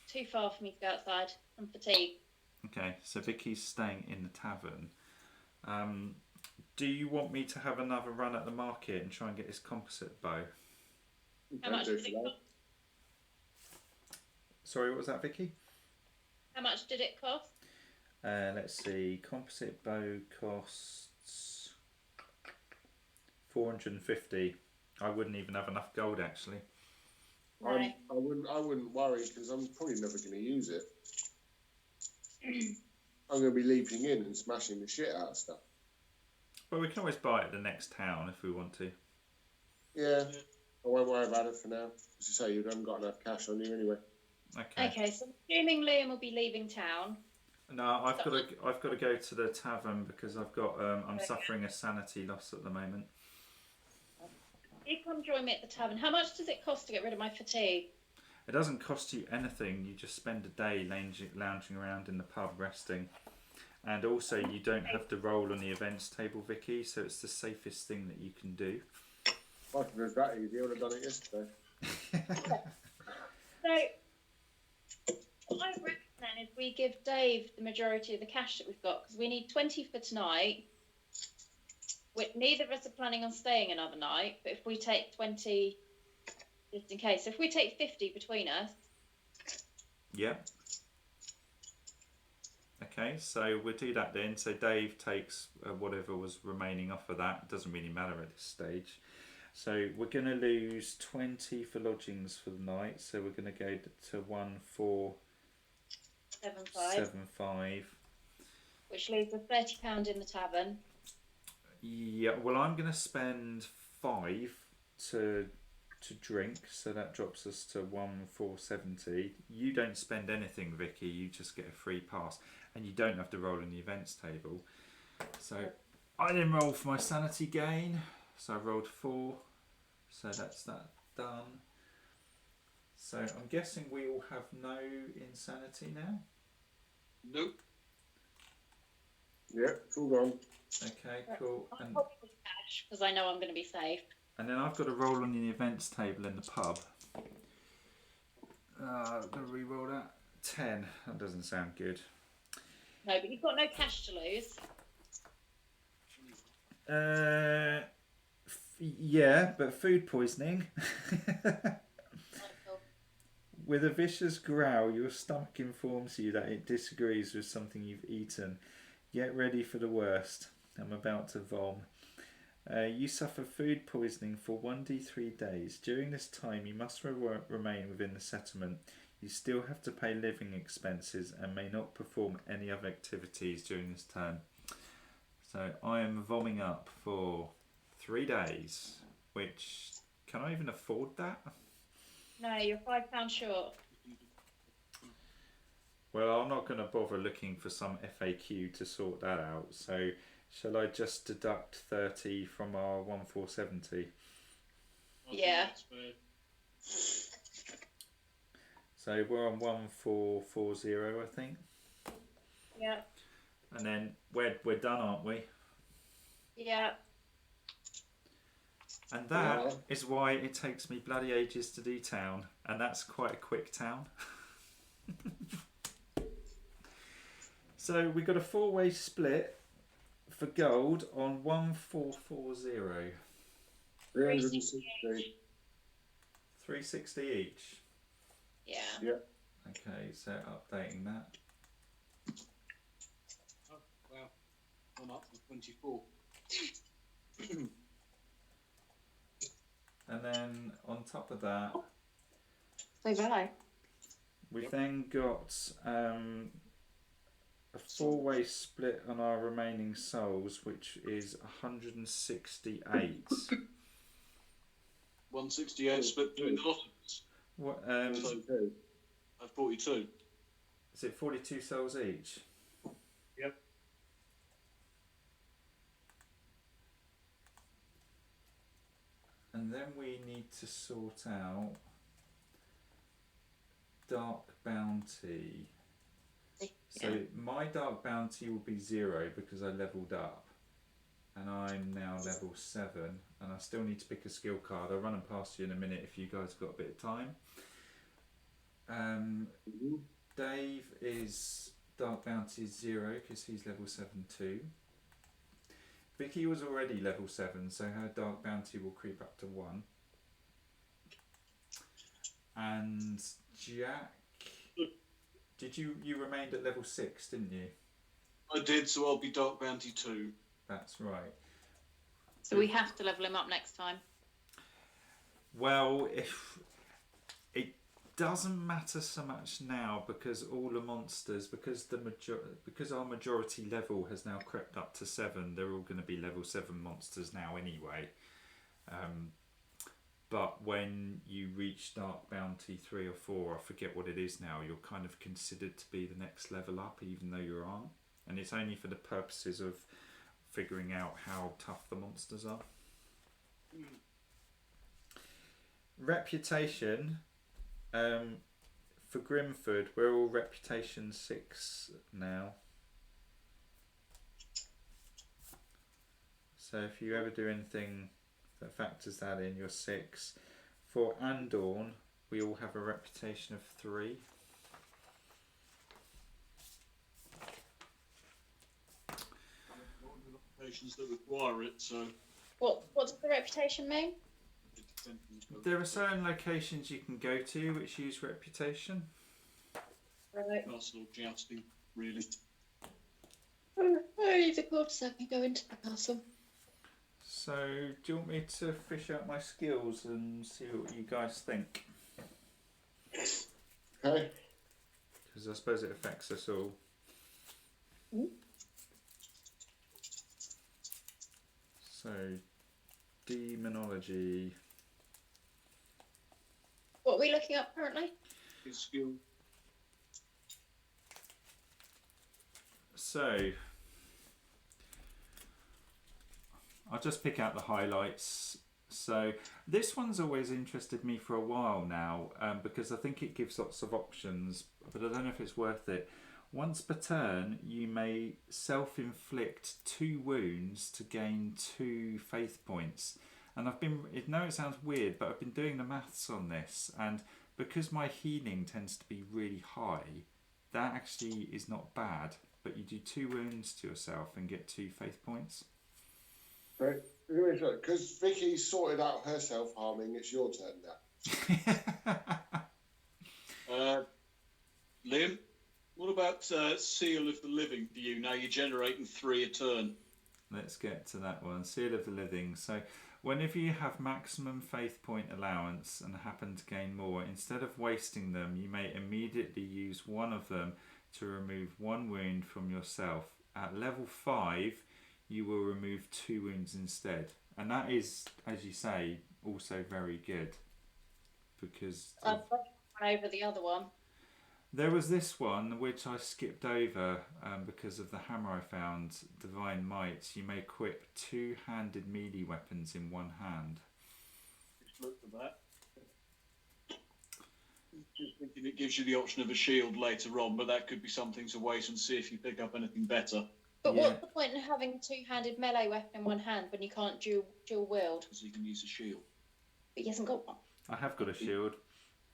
too far for me to go outside. I'm fatigued. Okay, so Vicky's staying in the tavern. Do you want me to have another run at the market and try and get this composite bow? How much did it cost? Sorry, what was that, Vicky? How much did it cost? Let's see. Composite bow costs 450. I wouldn't even have enough gold, actually. No. I wouldn't worry because I'm probably never going to use it. I'm going to be leaping in and smashing the shit out of stuff. Well, we can always buy it at the next town if we want to. Yeah, I won't worry about it for now. As you say, you haven't got enough cash on you anyway. Okay, so assuming Liam will be leaving town. No, I've got to go to the tavern because I'm suffering a sanity loss at the moment. You come join me at the tavern. How much does it cost to get rid of my fatigue? It doesn't cost you anything. You just spend a day lounging around in the pub resting. And also you don't have to roll on the events table, Vicky, so it's the safest thing that you can do. If I could have that easy, I would have done it yesterday. So what I reckon then is we give Dave the majority of the cash that we've got because we need 20 for tonight. neither of us are planning on staying another night, but if we take 20, just in case, if we take 50 between us. Yeah. Okay, so we'll do that then. So Dave takes whatever was remaining off of that. It doesn't really matter at this stage. So we're going to lose 20 for lodgings for the night. So we're going to go to 1475. Which leaves us £30 in the tavern. Yeah, well, I'm going to spend 5 to drink, so that drops us to 1470. You don't spend anything, Vicky. You just get a free pass, and you don't have to roll in the events table. So I didn't roll for my sanity gain, so I rolled 4. So that's that done. So I'm guessing we all have no insanity now. Nope. Yeah, it's all gone. Okay, cool. I'll And probably with cash because I know I'm going to be safe. And then I've got to roll on the events table in the pub. I've got to re-roll that. 10. That doesn't sound good. No, but you've got no cash to lose. Yeah, but food poisoning. Michael. With a vicious growl, your stomach informs you that it disagrees with something you've eaten. Get ready for the worst. I'm about to vom. You suffer food poisoning for 1d3 days. During this time, you must remain within the settlement. You still have to pay living expenses and may not perform any other activities during this term. So I am vomming up for 3 days, which, can I even afford that? No, you're £5 short. Well, I'm not going to bother looking for some FAQ to sort that out, so shall I just deduct 30 from our 1470? Yeah. So we're on 1440, I think. Yeah. And then we're done, aren't we? Yeah. And that is why it takes me bloody ages to do town, and that's quite a quick town. So we got a 4-way split for gold on 1440. 360. 360 each. Yeah. Yeah. Okay, so updating that. Oh, wow. I'm up to 24. And then on top of that, So bye. we've then got a 4-way split on our remaining souls, which is 168. 168 split between the lot of us. What? 42. Is it 42 souls each? Yep. And then we need to sort out Dark Bounty. So my Dark Bounty will be 0 because I leveled up. And I'm now level 7. And I still need to pick a skill card. I'll run them past you in a minute if you guys got a bit of time. Dave is Dark Bounty is 0 because he's level 7 too. Vicky was already level 7, so her Dark Bounty will creep up to 1. And Jack, you remained at level 6, didn't you? I did, so I'll be Dark Bounty 2. That's right. So we have to level him up next time. Well, if it doesn't matter so much now because all the monsters, because our majority level has now crept up to 7, they're all going to be level 7 monsters now anyway. But when you reach Dark Bounty 3 or 4, I forget what it is now, you're kind of considered to be the next level up even though you aren't. And it's only for the purposes of figuring out how tough the monsters are. Reputation, for Grimford, we're all reputation 6 now. So if you ever do anything that factors that in, you're 6. For Andorn, we all have a reputation of 3. locations that require it, so... What does the reputation mean? There are certain locations you can go to which use reputation. Right. Castle jousting, really. I need a card so I can go into the castle. So, do you want me to fish out my skills and see what you guys think? Okay. Because I suppose it affects us all. So, demonology. What are we looking up currently? His skill. So, I'll just pick out the highlights. So, this one's always interested me for a while now, because I think it gives lots of options, but I don't know if it's worth it. Once per turn, you may self-inflict 2 wounds to gain 2 faith points. And I know it sounds weird, but I've been doing the maths on this, and because my healing tends to be really high, that actually is not bad. But you do 2 wounds to yourself and get 2 faith points. Right. Because Vicky's sorted out her self-harming, it's your turn now. Liam, what about Seal of the Living for you? Now you're generating 3 a turn. Let's get to that one. Seal of the Living. So, whenever you have maximum faith point allowance and happen to gain more, instead of wasting them, you may immediately use one of them to remove 1 wound from yourself. At level 5, you will remove 2 wounds instead. And that is, as you say, also very good. Because I've one over the other one. there was this one which I skipped over because of the hammer I found, Divine Might. You may equip 2-handed melee weapons in 1 hand. Just look for that. Just thinking it gives you the option of a shield later on, but that could be something to wait and see if you pick up anything better. But what's the point in having a 2-handed melee weapon in 1 hand when you can't dual wield? So you can use a shield. But he hasn't got one. I have got a shield,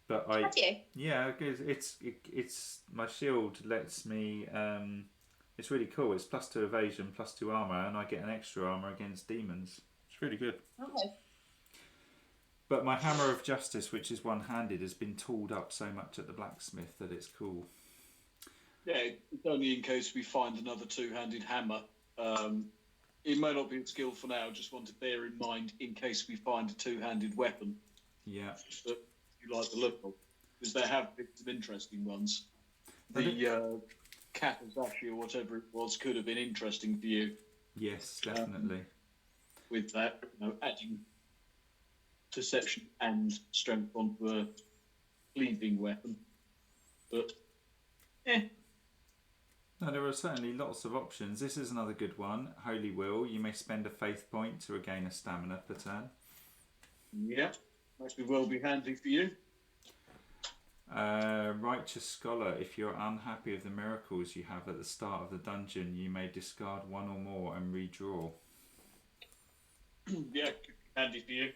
but Have you? yeah, it's my shield lets me. It's really cool. It's +2 evasion, +2 armor, and I get an extra armor against demons. It's really good. Okay. But my hammer of justice, which is 1-handed, has been tooled up so much at the blacksmith that it's cool. Yeah, it's only in case we find another 2-handed hammer. It may not be a skill for now, just want to bear in mind in case we find a 2-handed weapon. Yeah. That you like the look of. Because there have been some interesting ones. The Katazashi or whatever it was could have been interesting for you. Yes, definitely. With that, adding perception and strength onto a cleaving weapon. But, No, there are certainly lots of options. This is another good one. Holy Will. You may spend a faith point to regain a stamina per turn. yeah, might well be handy for you. Righteous Scholar. If you're unhappy with the miracles you have at the start of the dungeon, you may discard 1 or more and redraw. Yeah, could be handy for you.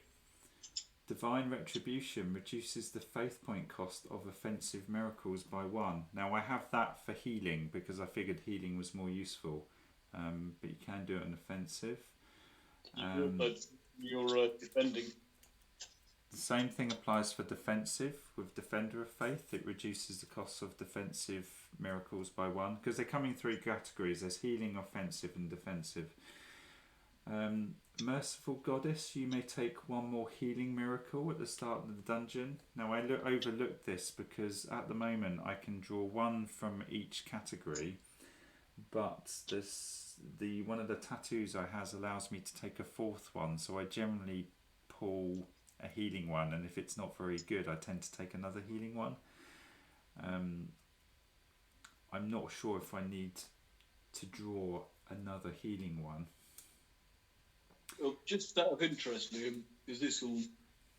Divine Retribution reduces the faith point cost of offensive miracles by 1. Now I have that for healing because I figured healing was more useful, but you can do it on offensive. You're defending. The same thing applies for defensive. With Defender of Faith, it reduces the cost of defensive miracles by 1 because they come in 3 categories. There's healing, offensive, and defensive. Merciful Goddess, you may take 1 more healing miracle at the start of the dungeon. Now I overlooked this because at the moment I can draw 1 from each category, but one of the tattoos I has allows me to take a 4th one, so I generally pull a healing one, and if it's not very good I tend to take another healing one. I'm not sure if I need to draw another healing one. Well, just out of interest, Liam, because this will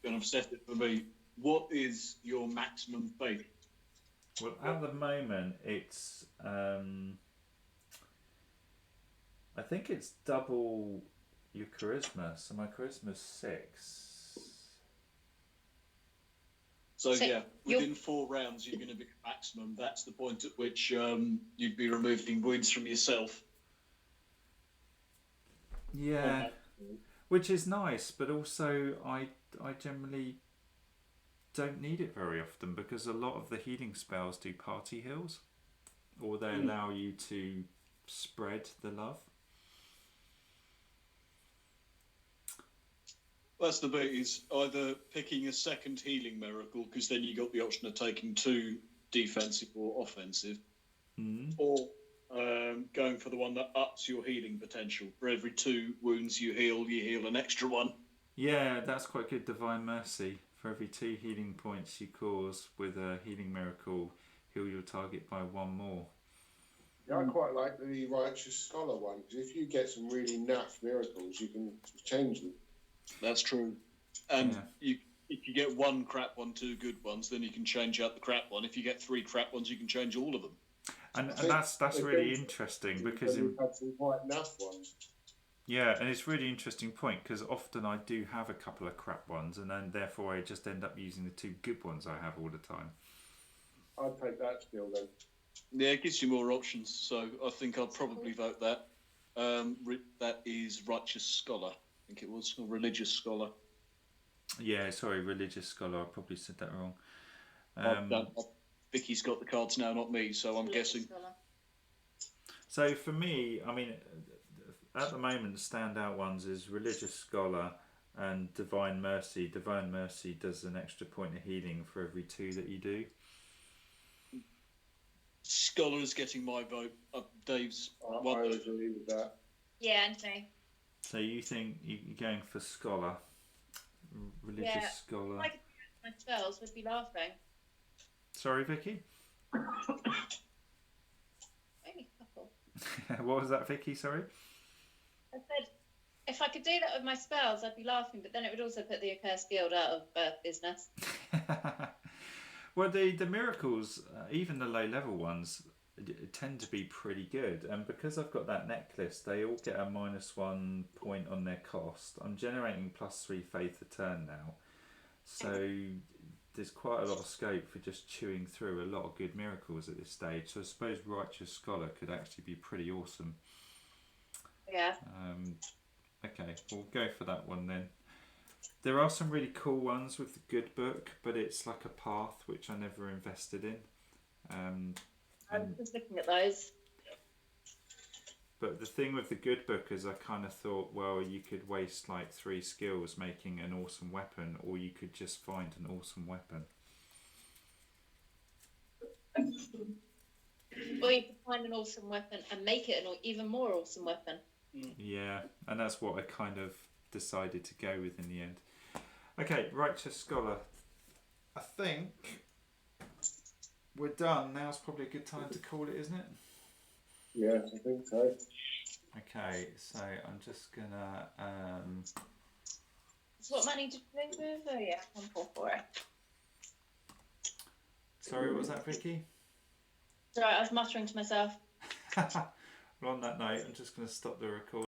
kind of set it for me, what is your maximum faith? Well, at the moment it's I think it's double your charisma, so my charisma's 6. So yeah, within 4 rounds you're going to be at maximum. That's the point at which you'd be removing wounds from yourself. Yeah, which is nice, but also I generally don't need it very often because a lot of the healing spells do party heals, or they allow you to spread the love. That's the bit, is either picking a second healing miracle, because then you got the option of taking 2 defensive or offensive, or going for the one that ups your healing potential. For every 2 wounds you heal an extra one. Yeah, that's quite good. Divine Mercy. For every 2 healing points you cause with a healing miracle, heal your target by 1 more. Yeah, I quite like the Righteous Scholar one, because if you get some really naff miracles, you can change them. That's true. And if you get 1 crap one, 2 good ones, then you can change out the crap one. If you get 3 crap ones, you can change all of them. And that's really interesting because you've had some quite naff ones. Yeah, and it's a really interesting point because often I do have a couple of crap ones, and then therefore I just end up using the 2 good ones I have all the time. I'd take that skill then. Yeah, it gives you more options, so I think I'll probably vote that. That is Righteous Scholar, I think it was, or Religious Scholar. Yeah, sorry, Religious Scholar. I probably said that wrong. Vicky's got the cards now, not me, so I'm guessing. So for me, I mean, at the moment, the standout ones is Religious Scholar and Divine Mercy. Divine Mercy does an extra point of healing for every 2 that you do. Scholar is getting my vote. Dave's I would agree with that. Yeah, Anthony. So you think you're going for Scholar? Religious Scholar. If I could do my spells, would be laughing. Sorry, Vicky? Only a couple. What was that, Vicky? Sorry? I said, if I could do that with my spells, I'd be laughing, but then it would also put the Accursed Guild out of business. Well, the miracles, even the low-level ones, tend to be pretty good. And because I've got that necklace, they all get a -1 point on their cost. I'm generating +3 faith a turn now. So there's quite a lot of scope for just chewing through a lot of good miracles at this stage. So I suppose Righteous Scholar could actually be pretty awesome. Yeah. Okay, we'll go for that one then. There are some really cool ones with the good book, but it's like a path which I never invested in. I was just looking at those. But the thing with the good book is I kind of thought, well, you could waste like 3 skills making an awesome weapon, or you could just find an awesome weapon. Or you could find an awesome weapon and make it an even more awesome weapon. Yeah, and that's what I kind of decided to go with in the end. Okay, Righteous Scholar. I think we're done. Now's probably a good time to call it, isn't it? Yeah, I think so. Okay, so I'm just gonna. So what money did you do with? Oh yeah, 144. Sorry, what was that, Vicky? It's alright, I was muttering to myself. Well, on that note, I'm just going to stop the recording.